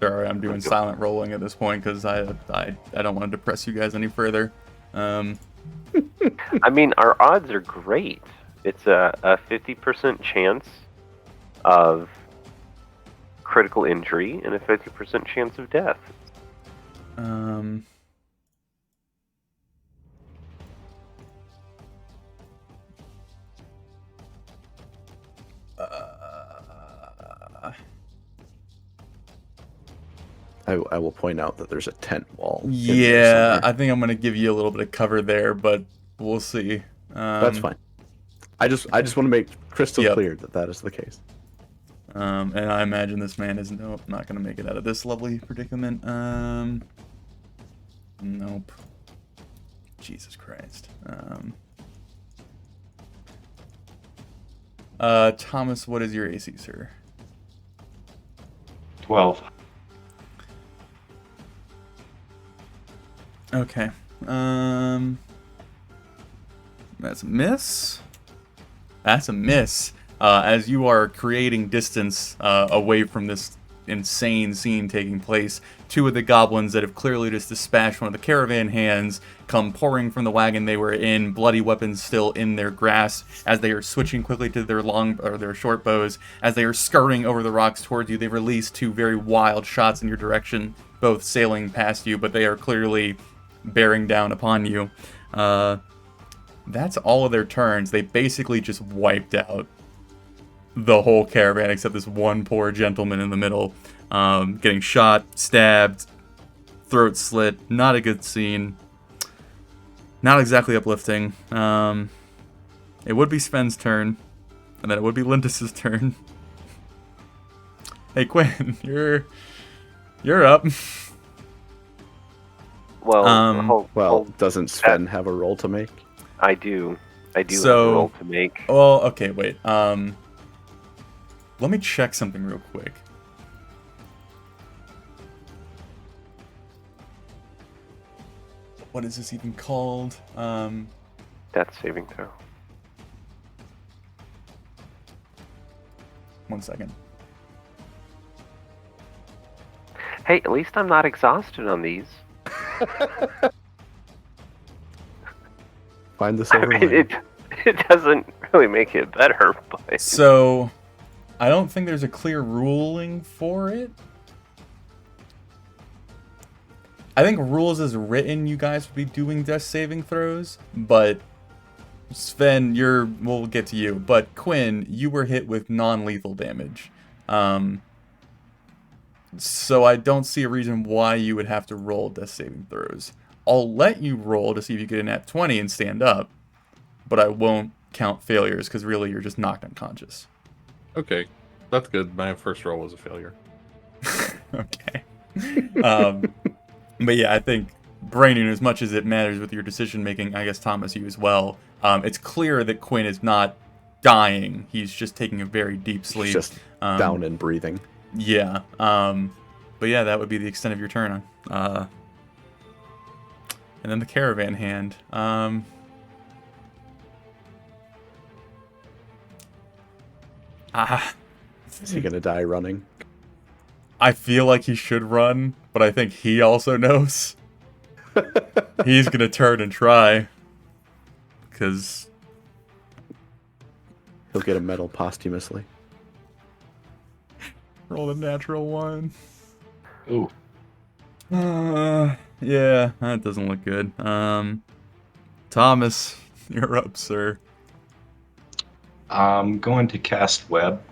Sorry, I'm doing silent rolling at this point because I don't want to depress you guys any further. I mean, our odds are great. It's a 50% chance of critical injury and a 50% chance of death. I will point out that there's a tent wall. in there Yeah, somewhere. I think I'm gonna give you a little bit of cover there, but we'll see. That's fine. I just want to make crystal Yep. clear that is the case. And I imagine this man is not gonna make it out of this lovely predicament. Nope. Jesus Christ. Thomas, what is your AC, sir? 12. Okay. That's a miss. That's a miss. As you are creating distance away from this insane scene taking place, two of the goblins that have clearly just dispatched one of the caravan hands come pouring from the wagon they were in, bloody weapons still in their grasp, as they are switching quickly to their short bows. As they are scurrying over the rocks towards you, they release two very wild shots in your direction, both sailing past you, but they are clearly bearing down upon you. That's all of their turns. They basically just wiped out the whole caravan except this one poor gentleman in the middle, getting shot, stabbed, throat slit. Not a good scene. Not exactly uplifting. It would be Sven's turn, and then it would be Lindis's turn. Hey Quinn, you're up. Well, Well, doesn't Sven have a roll to make? I do. I do So- have a roll to make. Well, okay, wait. Let me check something real quick. What is this even called? Death saving throw. 1 second. Hey, at least I'm not exhausted on these. Find the I silver mean, lining. it doesn't really make it better, but So, I don't think there's a clear ruling for it. I think rules as written, you guys would be doing death saving throws, but Sven, we'll get to you. But Quinn, you were hit with non-lethal damage. So I don't see a reason why you would have to roll death saving throws. I'll let you roll to see if you get a nat 20 and stand up, but I won't count failures because really you're just knocked unconscious. Okay, that's good. My first roll was a failure. Okay. But yeah, I think Brandon, as much as it matters with your decision making, I guess Thomas, you as well. It's clear that Quinn is not dying. He's just taking a very deep sleep. He's just down and breathing. Yeah. But yeah, that would be the extent of your turn. And then the caravan hand. Is he gonna die running? I feel like he should run, but I think he also knows. He's gonna turn and try. Because He'll get a medal posthumously. roll a natural 1. Ooh. Yeah, that doesn't look good. Thomas, you're up, sir. I'm going to cast web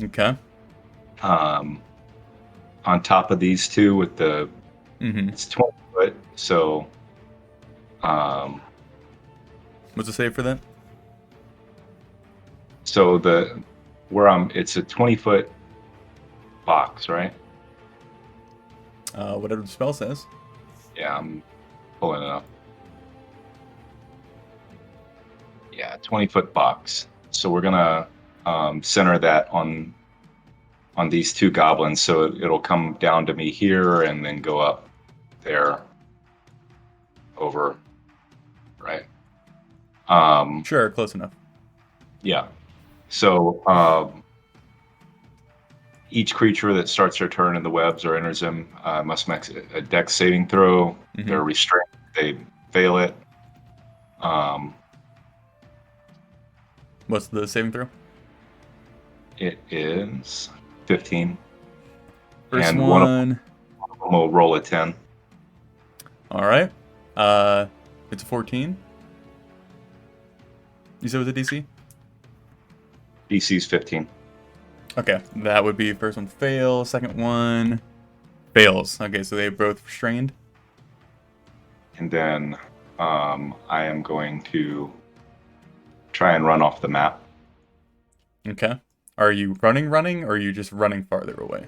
Okay. on top of these two with the Mm-hmm. it's 20 foot, so What's the save for that? so the where I'm it's a 20-foot box, right? Whatever the spell says. Yeah, I'm pulling it up. Yeah, 20-foot box. So we're gonna center that on these two goblins, so it'll come down to me here and then go up there, over, right? Sure, close enough. Yeah. So each creature that starts their turn in the webs or enters them must make a dex saving throw. Mhm. They're restrained. They fail it. What's the saving throw? It is 15. First And one. one of them will roll a 10. All right. It's a 14. You said it was a DC? DC's 15. Okay, that would be first one fail, second one fails. Okay, so they both restrained. And then I am going to try and run off the map. Okay. Are you running, or are you just running farther away?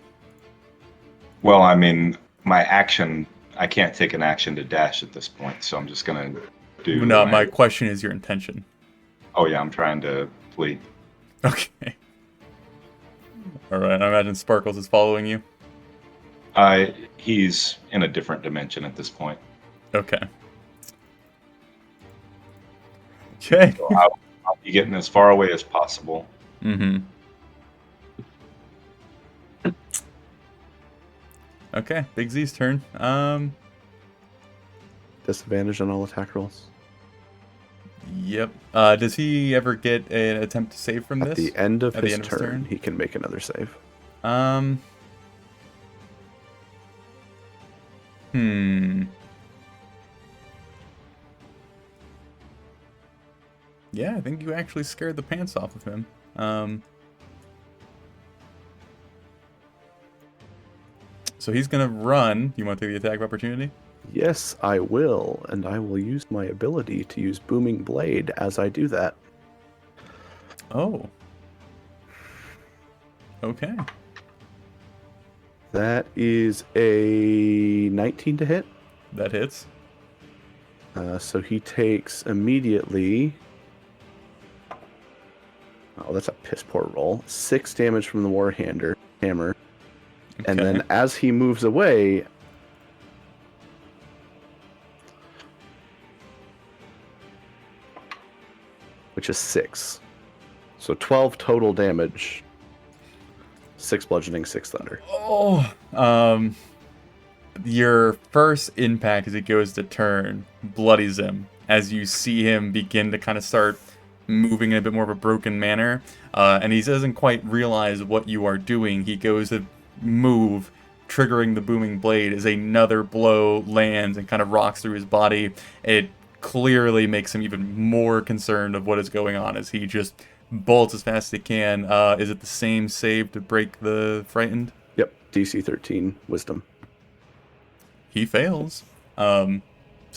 Well, I mean, my action, I can't take an action to dash at this point, so I'm just going to do... No, my question is your intention. Oh, yeah, I'm trying to flee. Okay. All right, I imagine Sparkles is following you. He's in a different dimension at this point. Okay. Okay. So I'll be getting as far away as possible. Mm-hmm. Okay, Big Z's turn. Disadvantage on all attack rolls. Yep. Does he ever get an attempt to save from At this? the end of At the his end of his turn, turn? he can make another save. Yeah, I think you actually scared the pants off of him. So he's gonna run. You want to take the attack of opportunity? Yes, I will, and I will use my ability to use Booming Blade as I do that. Oh. Okay. That is a 19 to hit. That hits. So he takes immediately... Oh, that's a piss poor roll. 6 damage from the Warhammer. And Okay. then as he moves away... Which is 6. So 12 total damage. 6 bludgeoning, 6 thunder. Oh. Your first impact as he goes to turn bloodies him as you see him begin to kind of start moving in a bit more of a broken manner. And he doesn't quite realize what you are doing. He goes to move, triggering the booming blade as another blow lands and kind of rocks through his body. It clearly makes him even more concerned of what is going on as he just bolts as fast as he can. Is it the same save to break the frightened? Yep, DC 13, Wisdom. He fails.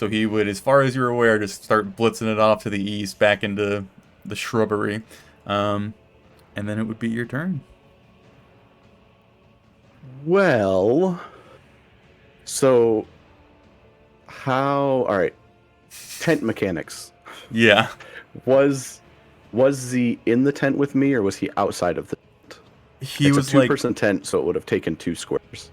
So he would, as far as you're aware, just start blitzing it off to the east, back into the shrubbery. And then it would be your turn. Well, so how? All right, tent mechanics. Yeah. Was he in the tent with me, or was he outside of the tent? He It's was a two-person tent, so it would have taken 2 squares.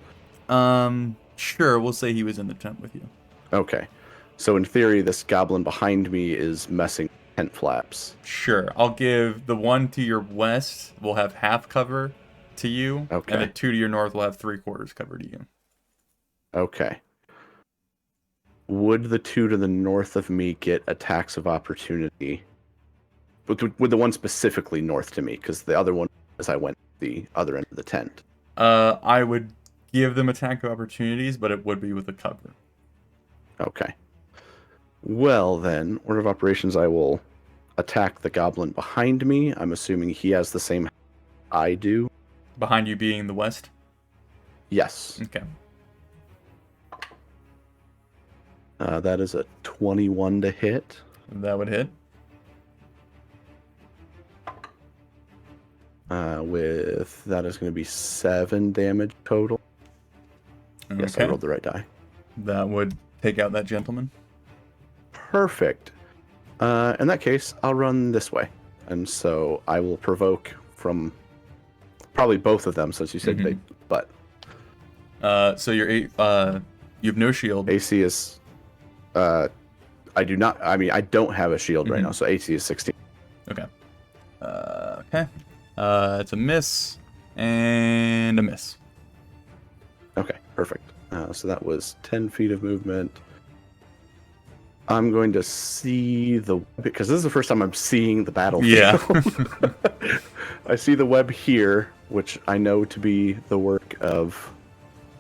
Sure, we'll say he was in the tent with you. Okay, so in theory, this goblin behind me is messing with tent flaps. Sure, I'll give the one to your west will have half cover to you, Okay. and the 2 to your north will have 3/4 cover to you. Okay. Would the 2 to the north of me get attacks of opportunity? Would the one specifically north to me? Because the other one, as I went the other end of the tent. I would give them attack of opportunities, but it would be with a cover. Okay. Well then, order of operations, I will attack the goblin behind me. I'm assuming he has the same I do. Behind you being the west? Yes. Okay. That is a 21 to hit. That would hit. With that is going to be 7 damage total. Okay. Yes, I rolled the right die. That would take out that gentleman. Perfect. In that case, I'll run this way. And so I will provoke from probably both of them, since you said they, but... So you're you have no shield. AC is... I do not... I mean, I don't have a shield right now, so AC is 16. Okay. Okay. It's a miss and a miss. Okay, perfect. So that was 10 feet of movement. I'm going to see the... Because this is the first time I'm seeing the battlefield. Yeah. I see the web here, which I know to be the work of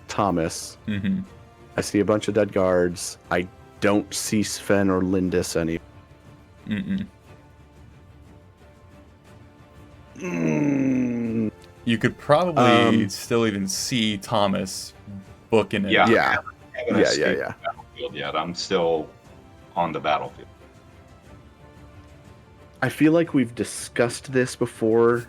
Thomas. Mm-hmm. I see a bunch of dead guards. I don't see Sven or Lindis any. You could probably still even see Thomas booking it. Yeah. Yeah. I haven't escaped the battlefield yet. I'm still on the battlefield. I feel like we've discussed this before.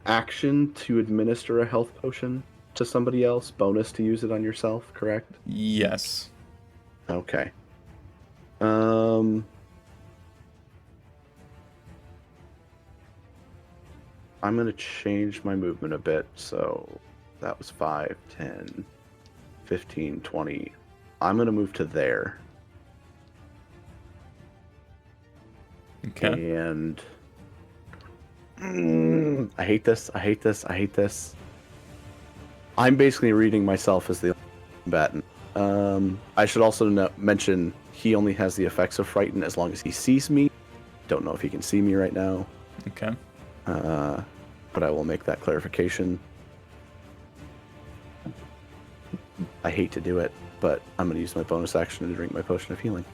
Action to administer a health potion to somebody else, bonus to use it on yourself, correct? Yes. Okay. I'm going to change my movement a bit. So that was 5, 10, 15, 20. I'm going to move to there. Okay. And I hate this. I hate this. I hate this. I'm basically reading myself as the combatant. I should also mention he only has the effects of frighten as long as he sees me. Don't know if he can see me right now. Okay. But I will make that clarification. I hate to do it, but I'm going to use my bonus action to drink my potion of healing.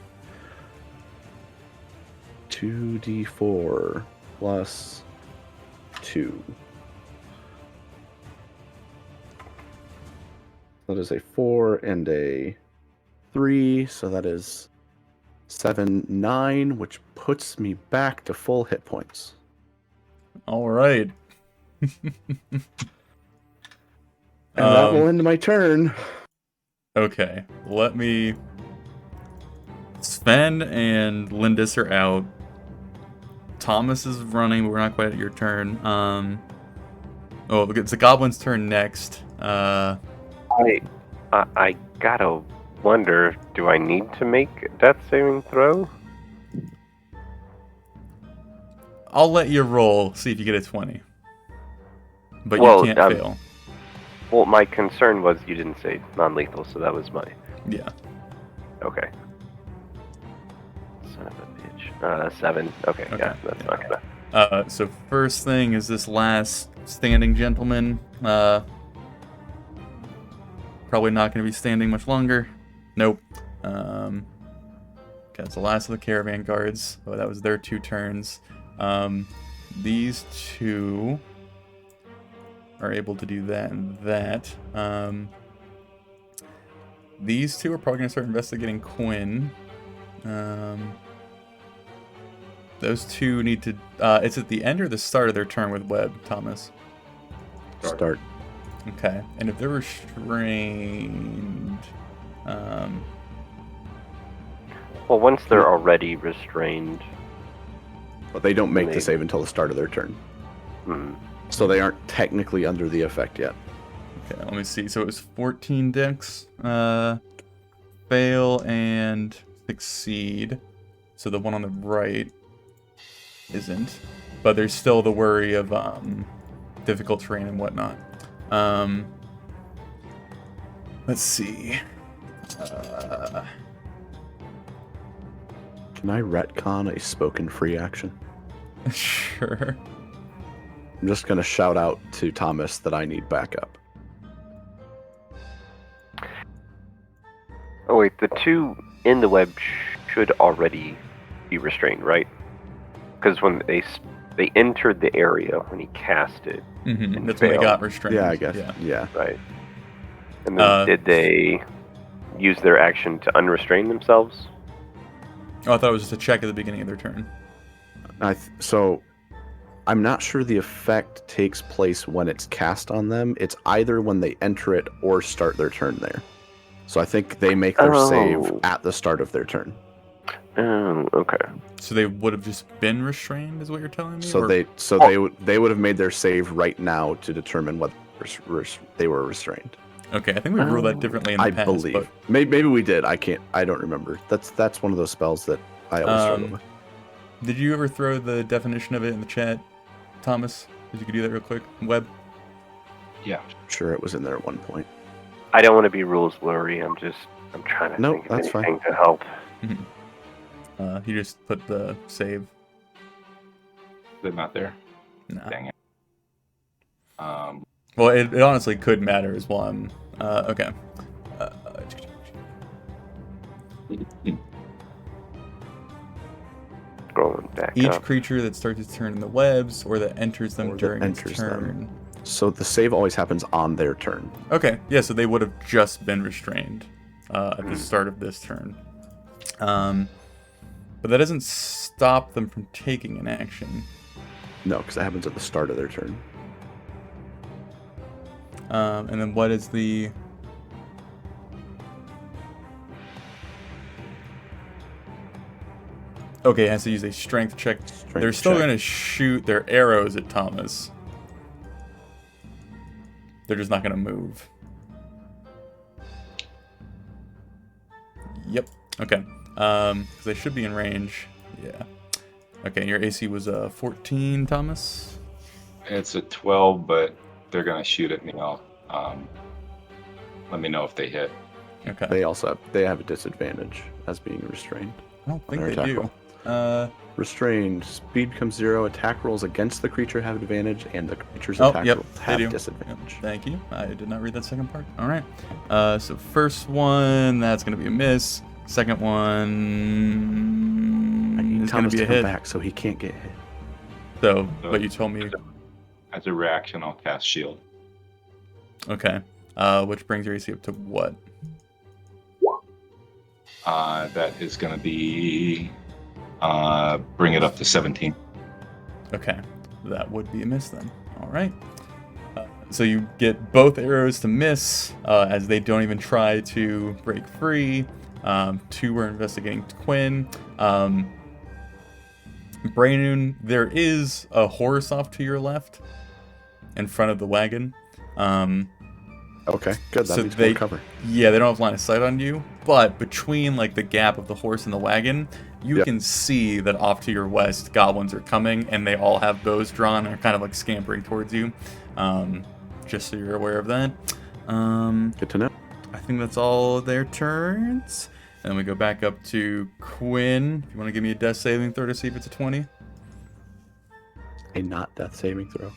2d4 plus 2. That is a 4 and a 3, so that is 7, 9, which puts me back to full hit points. All right. And that will end my turn. Okay. Let me... Sven and Lindis are out. Thomas is running, but we're not quite at your turn. Oh, it's the goblin's turn next. I gotta wonder, do I need to make a death saving throw? I'll let you roll, see if you get a 20. But Well, you can't fail. Well, my concern was you didn't say non-lethal, so that was my... Yeah. Okay. Son of a bitch. 7. Okay, yeah, that's not gonna... So first thing is this last standing gentleman. Probably not going to be standing much longer. Nope. Okay, it's the last of the caravan guards. Oh, that was their 2 turns. These 2 are able to do that and that. These 2 are probably going to start investigating Quinn. Those two need to. It's at the end or the start of their turn with web, Thomas. Start. Okay, and if they're restrained, Well, once they're already restrained. But they don't make the save until the start of their turn. So they aren't technically under the effect yet. okay, let me see. So it was 14 dex, fail and succeed. So the one on the right isn't, but there's still the worry of difficult terrain and whatnot. Let's see. Can I retcon a spoken free action? Sure. I'm just going to shout out to Thomas that I need backup. Oh wait, the two in the web should already be restrained, right? Because when they entered the area when he cast it, and That's when they failed, got restrained. Yeah, I guess. Yeah. right? And then did they use their action to unrestrain themselves? Oh, I thought it was just a check at the beginning of their turn. So I'm not sure the effect takes place when it's cast on them. It's either when they enter it or start their turn there. So I think they make their save at the start of their turn. Oh, okay. So they would have just been restrained, is what you're telling me? So or... they would have made their save right now to determine whether they were restrained. Okay, I think we ruled that differently in the past. I believe. But... Maybe we did. I don't remember. That's one of those spells that I always struggle with. Did you ever throw the definition of it in the chat, Thomas? If you could do that real quick, Web. Yeah. Sure, it was in there at one point. I don't want to be rules blurry. I'm trying to think of that's anything fine. to help. You just put the save. They're not there. Nah. Dang it. Well, it honestly could matter as well. Okay. Scrolling back Each up. creature that starts its turn in the webs or that enters them during its turn. So the save always happens on their turn. Okay, yeah, so they would have just been restrained at the start of this turn. But that doesn't stop them from taking an action. No, because that happens at the start of their turn. And then what is the... Okay, it has to use a strength check. They're still going to shoot their arrows at Thomas. They're just not going to move. Yep. Okay. Because they should be in range. Yeah. Okay, and your AC was 14, Thomas? It's a 12, but they're going to shoot at me. Let me know if they hit. Okay. They have a disadvantage as being restrained. I don't think their they attack do. roll. Restrained. Speed becomes 0. Attack rolls against the creature have advantage, and the creature's attack rolls have disadvantage. Yep, thank you. I did not read that second part. All right. So first one, that's going to be a miss. Second one is going to be a hit. Back so he can't get hit. So, but you told me. As a reaction, I'll cast shield. Okay. Which brings your AC up to what? That is going to be bring it up to 17. Okay, that would be a miss then. All right. So you get both arrows to miss as they don't even try to break free. Two were investigating Quinn. Brainoon, there is a horse off to your left in front of the wagon. Okay, good. That So means they more cover. Yeah, they don't have line of sight on you, but between like the gap of the horse and the wagon, you can see that off to your west, goblins are coming, and they all have bows drawn and are kind of like scampering towards you. Just so you're aware of that. Good to know. I think that's all of their turns. And then we go back up to Quinn. If you want to give me a death saving throw to see if it's a 20. A not death saving throw.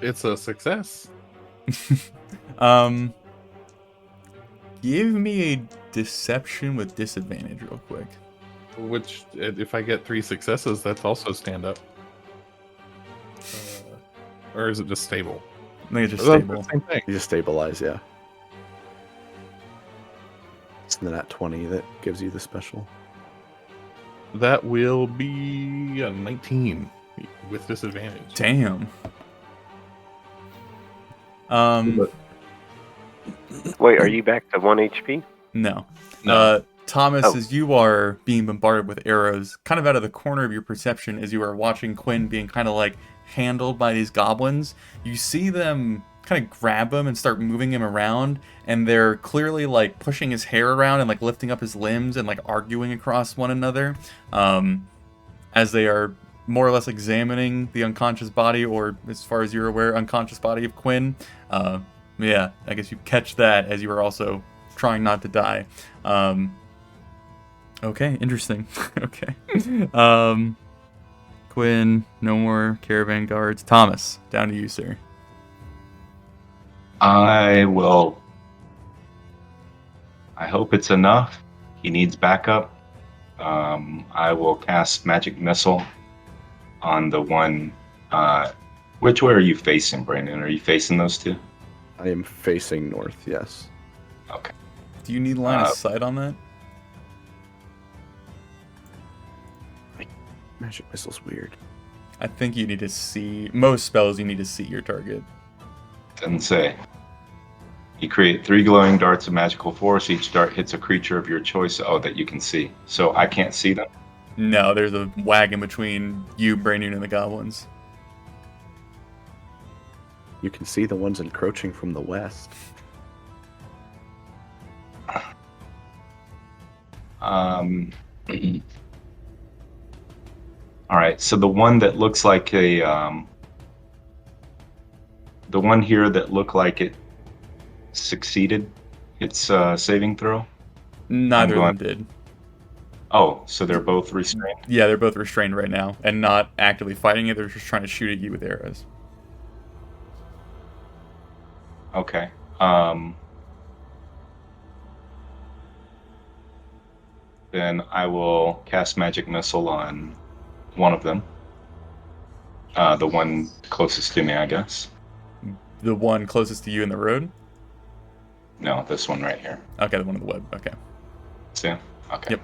It's a success. Give me a deception with disadvantage real quick. Which, if I get 3 successes, that's also stand up. Or is it just stable? I think it's just That's stable. the same thing. You just stabilize, yeah. in the nat 20 that gives you the special. That will be a 19 with disadvantage. Damn. Wait, are you back to 1 HP? No. No. Thomas, Oh. as you are being bombarded with arrows, kind of out of the corner of your perception, as you are watching Quinn being kind of like handled by these goblins, you see them kind of grab him and start moving him around, and they're clearly like pushing his hair around and like lifting up his limbs and like arguing across one another, as they are more or less examining the unconscious body, or as far as you're aware, unconscious body of Quinn. Yeah, I guess you catch that as you are also trying not to die. Okay, interesting. Okay. Quinn, no more caravan guards. Thomas, down to you, sir. I hope it's enough. He needs backup. I will cast Magic Missile on the one. Which way are you facing, Brandon? Are you facing those two? I am facing north, yes. Okay. Do you need line of sight on that? Magic Missile's weird. I think you need to see... Most spells, you need to see your target. Doesn't say. You create 3 glowing darts of magical force. Each dart hits a creature of your choice. Oh, that you can see. So I can't see them? No, there's a wagon between you, Brandon, and the goblins. You can see the ones encroaching from the west. All right, so the one that looks like a, the one here that looked like it succeeded its saving throw. Neither of them did. Oh, so they're both restrained. Yeah, they're both restrained right now and not actively fighting it. They're just trying to shoot at you with arrows. Okay. Then I will cast Magic Missile on one of them. The one closest to me, I guess. The one closest to you in the road? No, this one right here. Okay, the one on the web. Okay. See? Okay. Yep.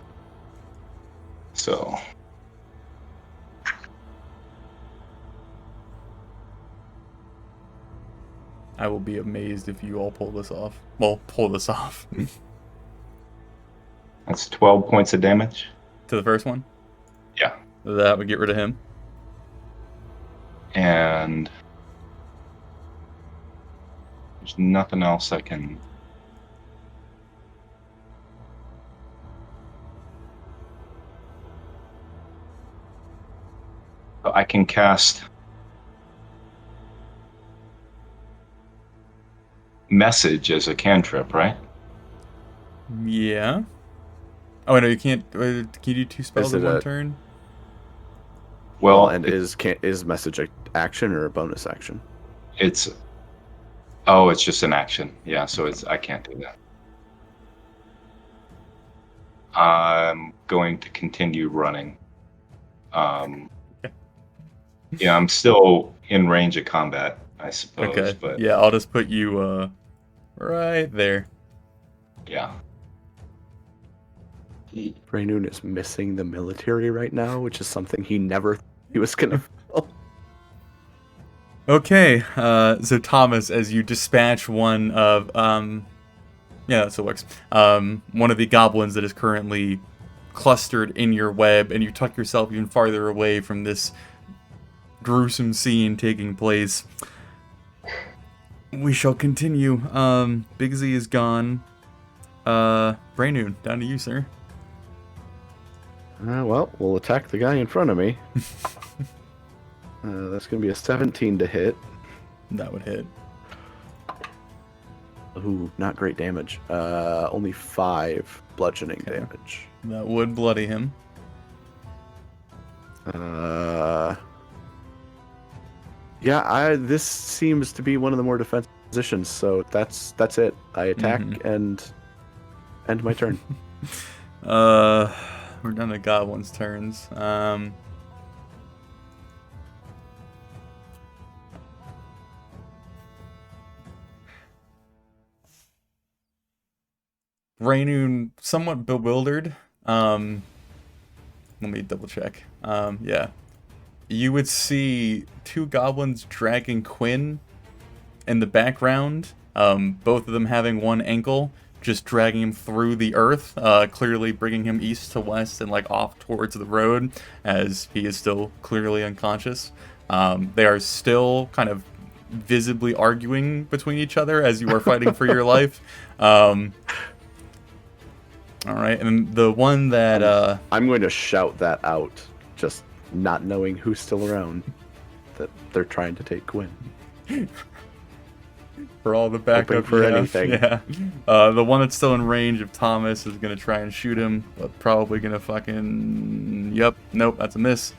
So. I will be amazed if you all pull this off. Well, pull this off. That's 12 points of damage. To the first one? Yeah. That would get rid of him. And there's nothing else I can. I can cast Message as a cantrip, right? Yeah. Oh, no, you can't. Can you do 2 spells Is in it one a- turn? Well, And is message an action or a bonus action? it's just an action. Yeah, so I can't do that. I'm going to continue running. Yeah, I'm still in range of combat, I suppose. Okay. But Yeah, I'll just put you right there. yeah. Raynoon is missing the military right now, which is something he never thought he was gonna feel. Okay, so Thomas, as you dispatch one of, yeah, that still works. One of the goblins that is currently clustered in your web, and you tuck yourself even farther away from this gruesome scene taking place. We shall continue. Big Z is gone. Braynoon, down to you, sir. Well, we'll attack the guy in front of me. That's going to be a 17 to hit. That would hit. Ooh, not great damage. Only 5 bludgeoning damage. That would bloody him. Yeah, this seems to be one of the more defensive positions, so that's it. I attack and end my turn. We're down to Goblin's turns. Rainoon, somewhat bewildered. Let me double check. Yeah. You would see two goblins dragging Quinn in the background. Both of them having one ankle, just dragging him through the earth, clearly bringing him east to west and like off towards the road, as he is still clearly unconscious. They are still kind of visibly arguing between each other as you are fighting for your life. All right, and the one that I'm going to shout that out, just not knowing who's still around, that they're trying to take Quinn. for all the backup Hoping for you have. anything. Yeah. The one that's still in range of Thomas is gonna try and shoot him, but probably gonna fucking. Yep. Nope. That's a miss.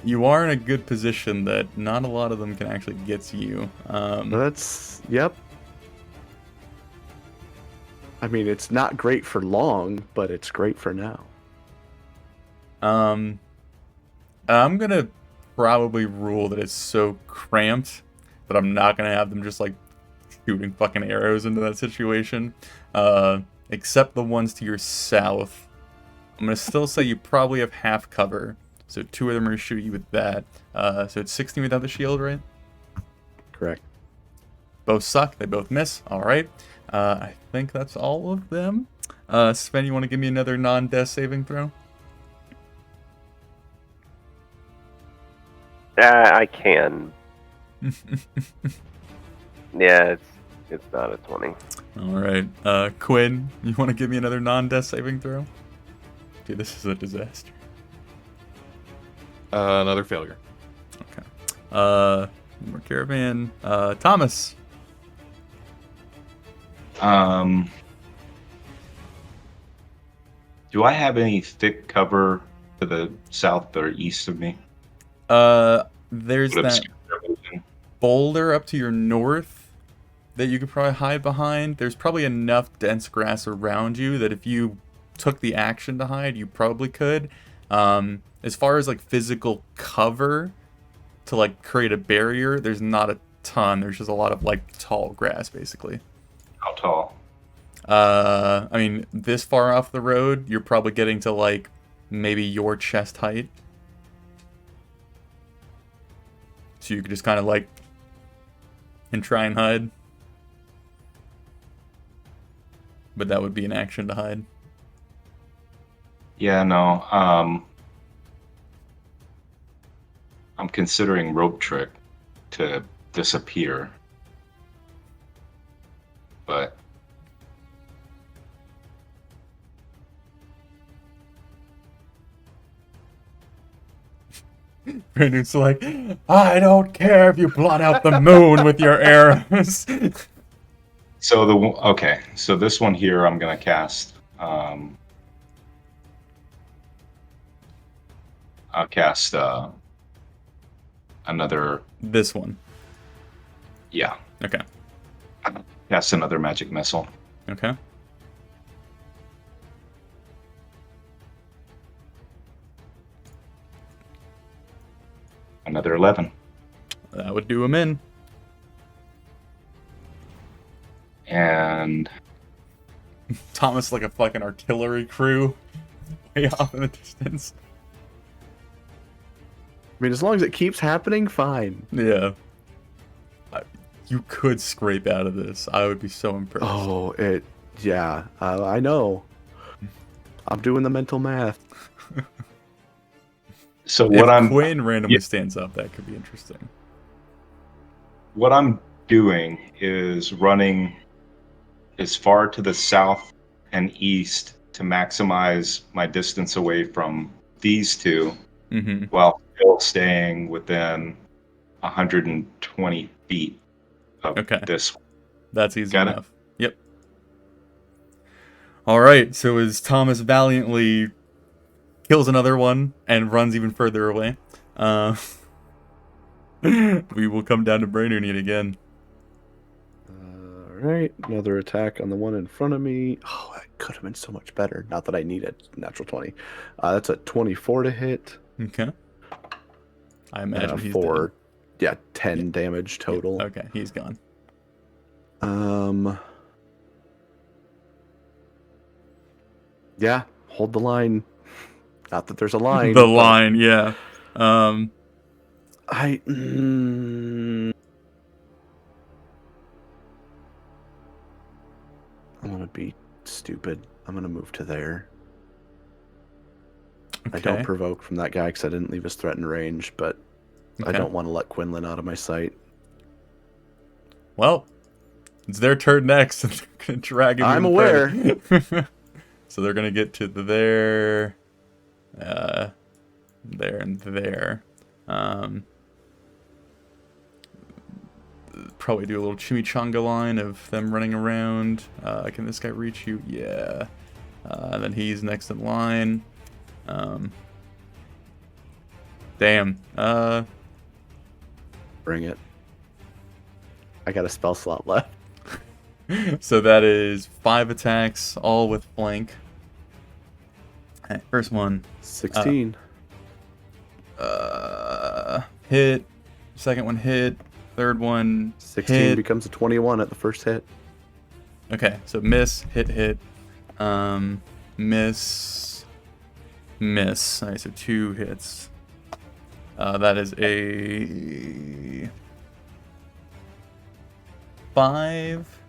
You are in a good position that not a lot of them can actually get to you. Yep. I mean, it's not great for long, but it's great for now. I'm gonna probably rule that it's so cramped that I'm not gonna have them just like shooting fucking arrows into that situation. Except the ones to your south. I'm gonna still say you probably have half cover. So two of them are gonna shoot you with that. So it's 16 without the shield, right? Correct. Both suck. They both miss. All right. I think that's all of them. Sven, you want to give me another non-death saving throw? I can. Yeah, it's not a 20. All right. Quinn, you want to give me another non-death saving throw? Dude, this is a disaster. Another failure. Okay. More caravan. Thomas. Do I have any thick cover to the south or east of me? There's Would that obscure everything? boulder up to your north that you could probably hide behind. There's probably enough dense grass around you that if you took the action to hide, you probably could. As far as like physical cover to like create a barrier, there's not a ton. There's just a lot of like tall grass basically. How tall? I mean, this far off the road, you're probably getting to like maybe your chest height. So you could just kind of like and try and hide. But that would be an action to hide. Yeah, no. I'm considering rope trick to disappear. But Brandon's like, I don't care if you blot out the moon with your arrows. so this one here I'm gonna cast. I'll cast another. This one. Yeah, Okay. cast another magic missile. Okay. Another 11. That would do him in. And Thomas like a fucking artillery crew way off in the distance. I mean, as long as it keeps happening, fine. Yeah. You could scrape out of this. I would be so impressed. Oh, yeah, I know. I'm doing the mental math. so If Quinn randomly stands up, that could be interesting. What I'm doing is running as far to the south and east to maximize my distance away from these two, while still staying within 120 feet of this one. That's easy Got it? enough. Yep. All right. So as Thomas valiantly kills another one and runs even further away, we will come down to Brainerd again. Alright, another attack on the one in front of me. Oh, that could have been so much better. Not that I need a natural 20. That's a 24 to hit. Okay. I imagine he's for dead. 10 damage total. Okay, he's gone. Yeah, hold the line. Not that there's a line. The but line, yeah. I'm gonna be stupid. I'm gonna move to there. I don't Okay. provoke from that guy because I didn't leave his threatened range, but I Okay. don't want to let Quinlan out of my sight. Well, it's their turn next. And they're gonna drag him. I'm even aware. further. So they're gonna get to there, there, and there. Probably do a little chimichanga line of them running around. Can this guy reach you? Yeah. And then he's next in line. Damn. Bring it. I got a spell slot left. So that is 5 attacks, all with flank. Alright, first one. 16. Hit. Second one hit. Third one 16 hit. becomes a 21 at the first hit. Okay, so miss, hit, miss, miss. Alright, so 2 hits. That is a 5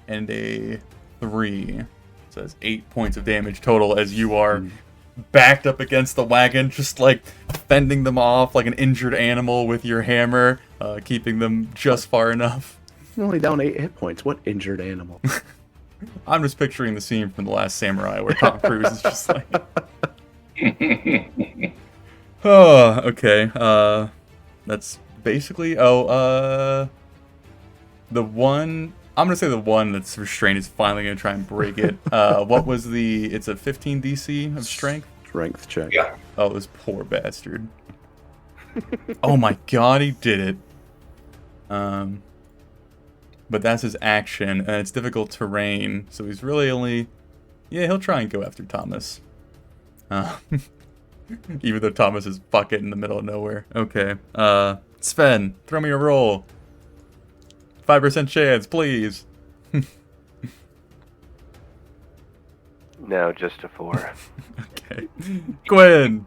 and a 3. So that's 8 points of damage total as you are backed up against the wagon, just like fending them off like an injured animal with your hammer, keeping them just far enough. You're only down 8 hit points. What injured animal? I'm just picturing the scene from The Last Samurai where Tom Cruise is just like... Oh, okay. That's basically... the one... I'm gonna say the one that's restrained is finally gonna try and break it. What was the... It's a 15 DC of strength? Strength check. Yeah. Oh, this poor bastard. Oh my god, he did it. But that's his action, and it's difficult terrain, so he's really only... Yeah, he'll try and go after Thomas. Even though Thomas is fucking in the middle of nowhere. Okay, Sven, throw me a roll. 5% chance, please. No, just a 4. Okay. Gwen!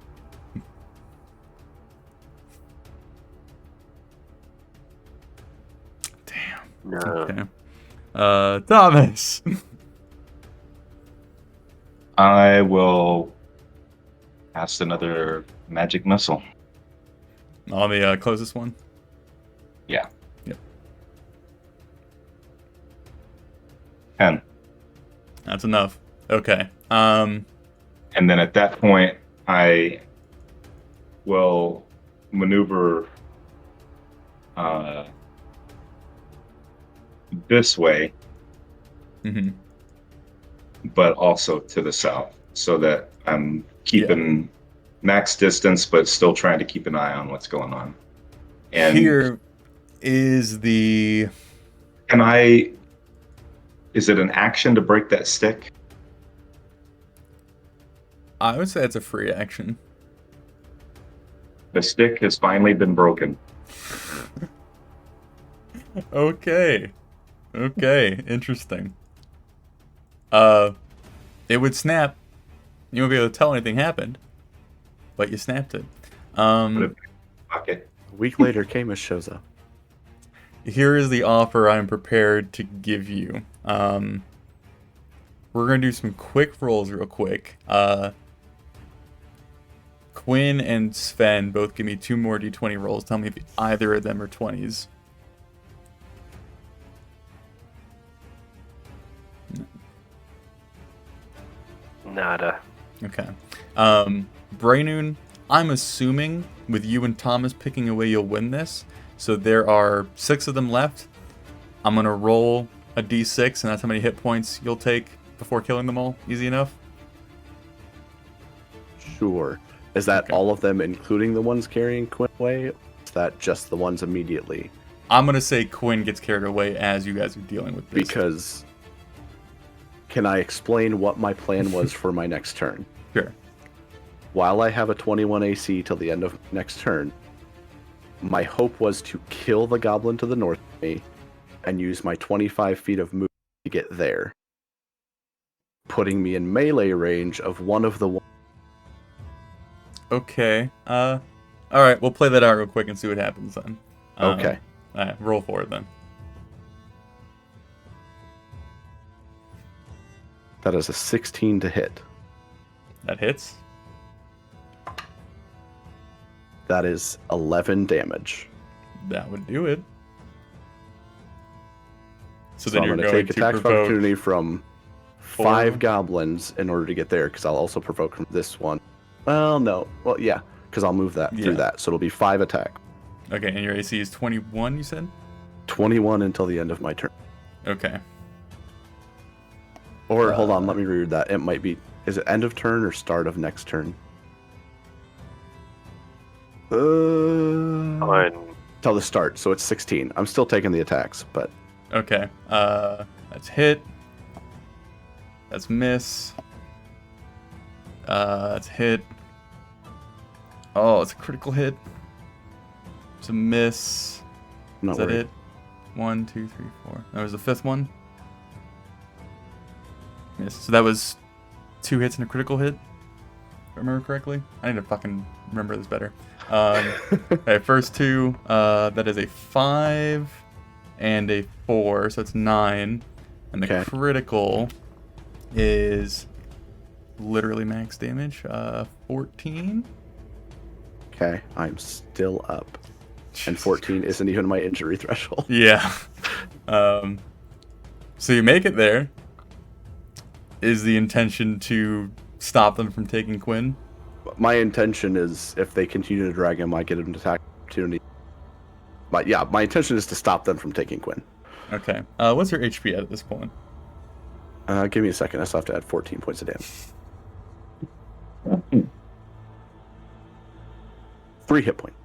Damn. No. Okay. Thomas! I will cast another magic missile. On the closest one? Yeah. Yep. 10. That's enough. Okay. And then at that point, I will maneuver this way, Mm-hmm. but also to the south, so that I'm keeping max distance, but still trying to keep an eye on what's going on. And Here is the... is it an action to break that stick? I would say it's a free action. The stick has finally been broken. Okay. Okay, interesting. It would snap. You won't be able to tell anything happened, but you snapped it. Okay. A week later, Camus shows up. Here is the offer I'm prepared to give you. We're gonna do some quick rolls real quick. Quinn and Sven both give me 2 more d20 rolls. Tell me if either of them are 20s. Nada. Okay. Braynoon, I'm assuming with you and Thomas picking away, you'll win this. So there are 6 of them left. I'm going to roll a d6, and that's how many hit points you'll take before killing them all. Easy enough? Sure. Is that Okay. all of them, including the ones carrying Quinn away? Or is that just the ones immediately? I'm going to say Quinn gets carried away as you guys are dealing with this. Because can I explain what my plan was for my next turn? Sure. While I have a 21 AC till the end of next turn, my hope was to kill the goblin to the north of me and use my 25 feet of movement to get there, putting me in melee range of one of the. Okay. All right. We'll play that out real quick and see what happens then. Okay. All right. Roll for it then. That is a 16 to hit. That hits. That is 11 damage. That would do it. So So then I'm you're going to going take to attack of provoke opportunity from 5 goblins in order to get there, because I'll also provoke from this one. Well, no. Well, yeah, because I'll move that through Yeah. that. So it'll be 5 attack. Okay, and your AC is 21, you said? 21 until the end of my turn. Okay. Or, hold on, let me reread that. It might be... Is it end of turn or start of next turn? Till the start, so it's 16. I'm still taking the attacks, but... Okay. That's hit. That's miss. That's hit. Oh, it's a critical hit. It's a miss. I'm not Is that worried. it? 1, 2, 3, 4. That was the 5th one. Yes. So that was 2 hits and a critical hit. If I remember correctly. I need to fucking remember this better. Okay, first 2. That is a 5 and a 4, so it's 9. And the Okay. critical is literally max damage. 14. Okay, I'm still up. And 14 isn't even my injury threshold. Yeah. So you make it there. Is the intention to stop them from taking Quinn? My intention is, if they continue to drag him, I get an attack opportunity. But yeah, my intention is to stop them from taking Quinn. Okay. What's your HP at this point? Give me a second. I still have to add 14 points of damage. 3 hit points.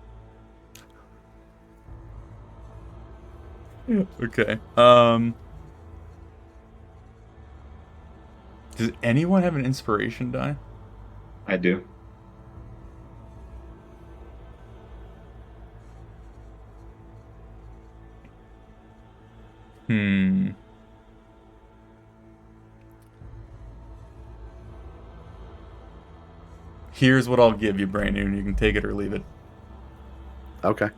Okay. Does anyone have an inspiration die? I do. Here's what I'll give you, Brandon. You can take it or leave it. Okay.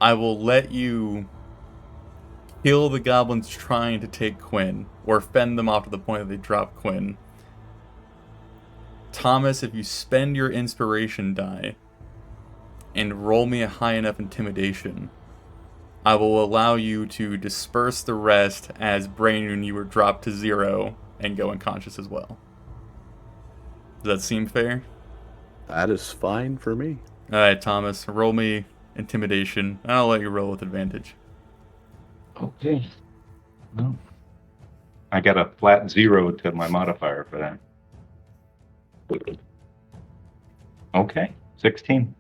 I will let you kill the goblins trying to take Quinn, or fend them off to the point that they drop Quinn. Thomas, if you spend your inspiration die and roll me a high enough intimidation, I will allow you to disperse the rest as Brainun you were dropped to 0 and go unconscious as well. Does that seem fair? That is fine for me. Alright, Thomas, roll me intimidation, and I'll let you roll with advantage. Okay. No. I got a flat 0 to my modifier for that. Okay. 16.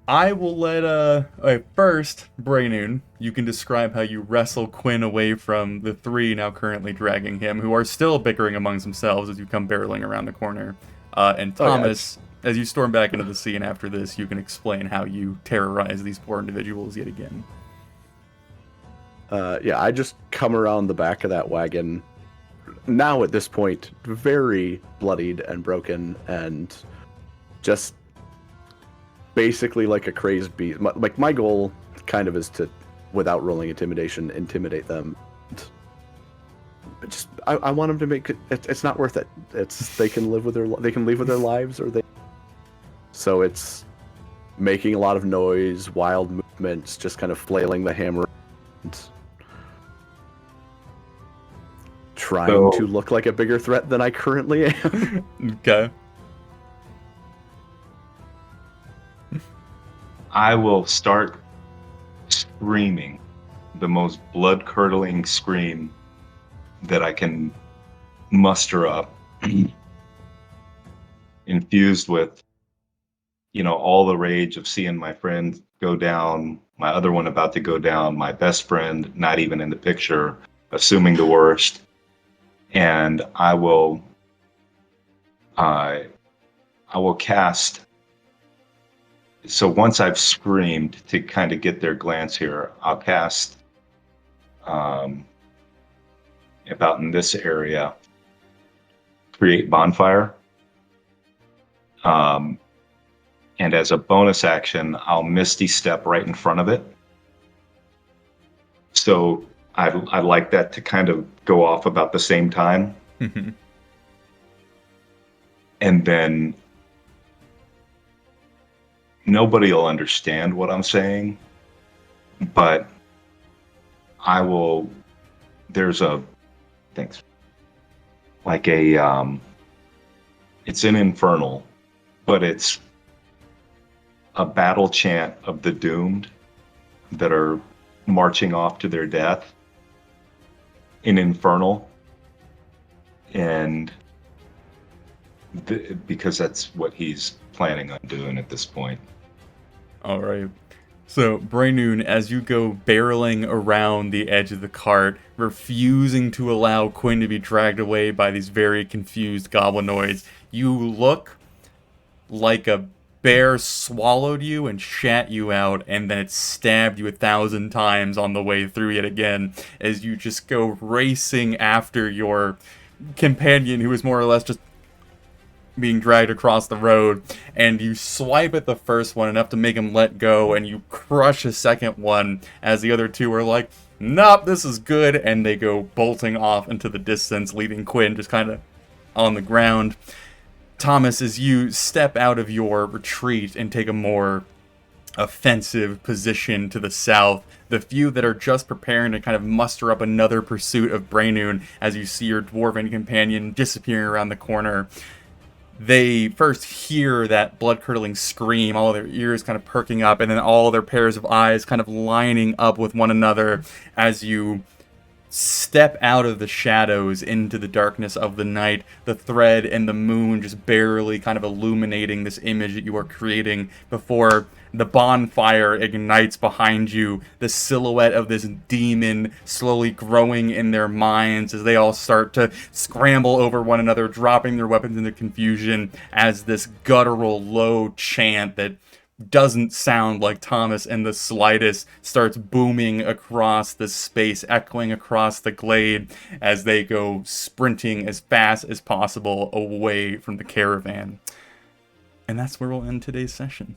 I will let, okay, first, Brainun, you can describe how you wrestle Quinn away from the 3 now currently dragging him, who are still bickering amongst themselves as you come barreling around the corner. And Thomas, as you storm back into the scene after this, you can explain how you terrorize these poor individuals yet again. Yeah, I just come around the back of that wagon. Now at this point, very bloodied and broken, and just basically like a crazed beast. Like my goal, kind of, is to, without rolling intimidation, intimidate them. Just I want them to make it. It's not worth it. It's they can leave with their lives, or they. So it's making a lot of noise, wild movements, just kind of flailing the hammer. And trying to look like a bigger threat than I currently am. Okay. I will start screaming the most blood-curdling scream that I can muster up, infused with, all the rage of seeing my friend go down, my other one about to go down, my best friend not even in the picture, assuming the worst. And I will cast So once I've screamed to kind of get their glance here, I'll cast about in this area, create bonfire. And as a bonus action, I'll Misty Step right in front of it. So I like that to kind of go off about the same time. And then nobody will understand what I'm saying, but I will. There's a thanks, like a it's an infernal, but it's a battle chant of the doomed that are marching off to their death in infernal, and because that's what he's planning on doing at this point. All right. So, Braynoon, as you go barreling around the edge of the cart, refusing to allow Quinn to be dragged away by these very confused goblinoids, you look like a bear swallowed you and shat you out, and then it stabbed you 1,000 times on the way through yet again, as you just go racing after your companion, who is more or less just being dragged across the road, and you swipe at the first one enough to make him let go, and you crush a second one as the other two are like, nope, this is good, and they go bolting off into the distance, leaving Quinn just kind of on the ground. Thomas, as you step out of your retreat and take a more offensive position to the south, the few that are just preparing to kind of muster up another pursuit of Braynoon as you see your dwarven companion disappearing around the corner, they first hear that blood-curdling scream, all their ears kind of perking up, and then all their pairs of eyes kind of lining up with one another as you step out of the shadows into the darkness of the night, the thread and the moon just barely kind of illuminating this image that you are creating before the bonfire ignites behind you, the silhouette of this demon slowly growing in their minds as they all start to scramble over one another, dropping their weapons into confusion as this guttural low chant that doesn't sound like Thomas in the slightest starts booming across the space, echoing across the glade as they go sprinting as fast as possible away from the caravan. And that's where we'll end today's session.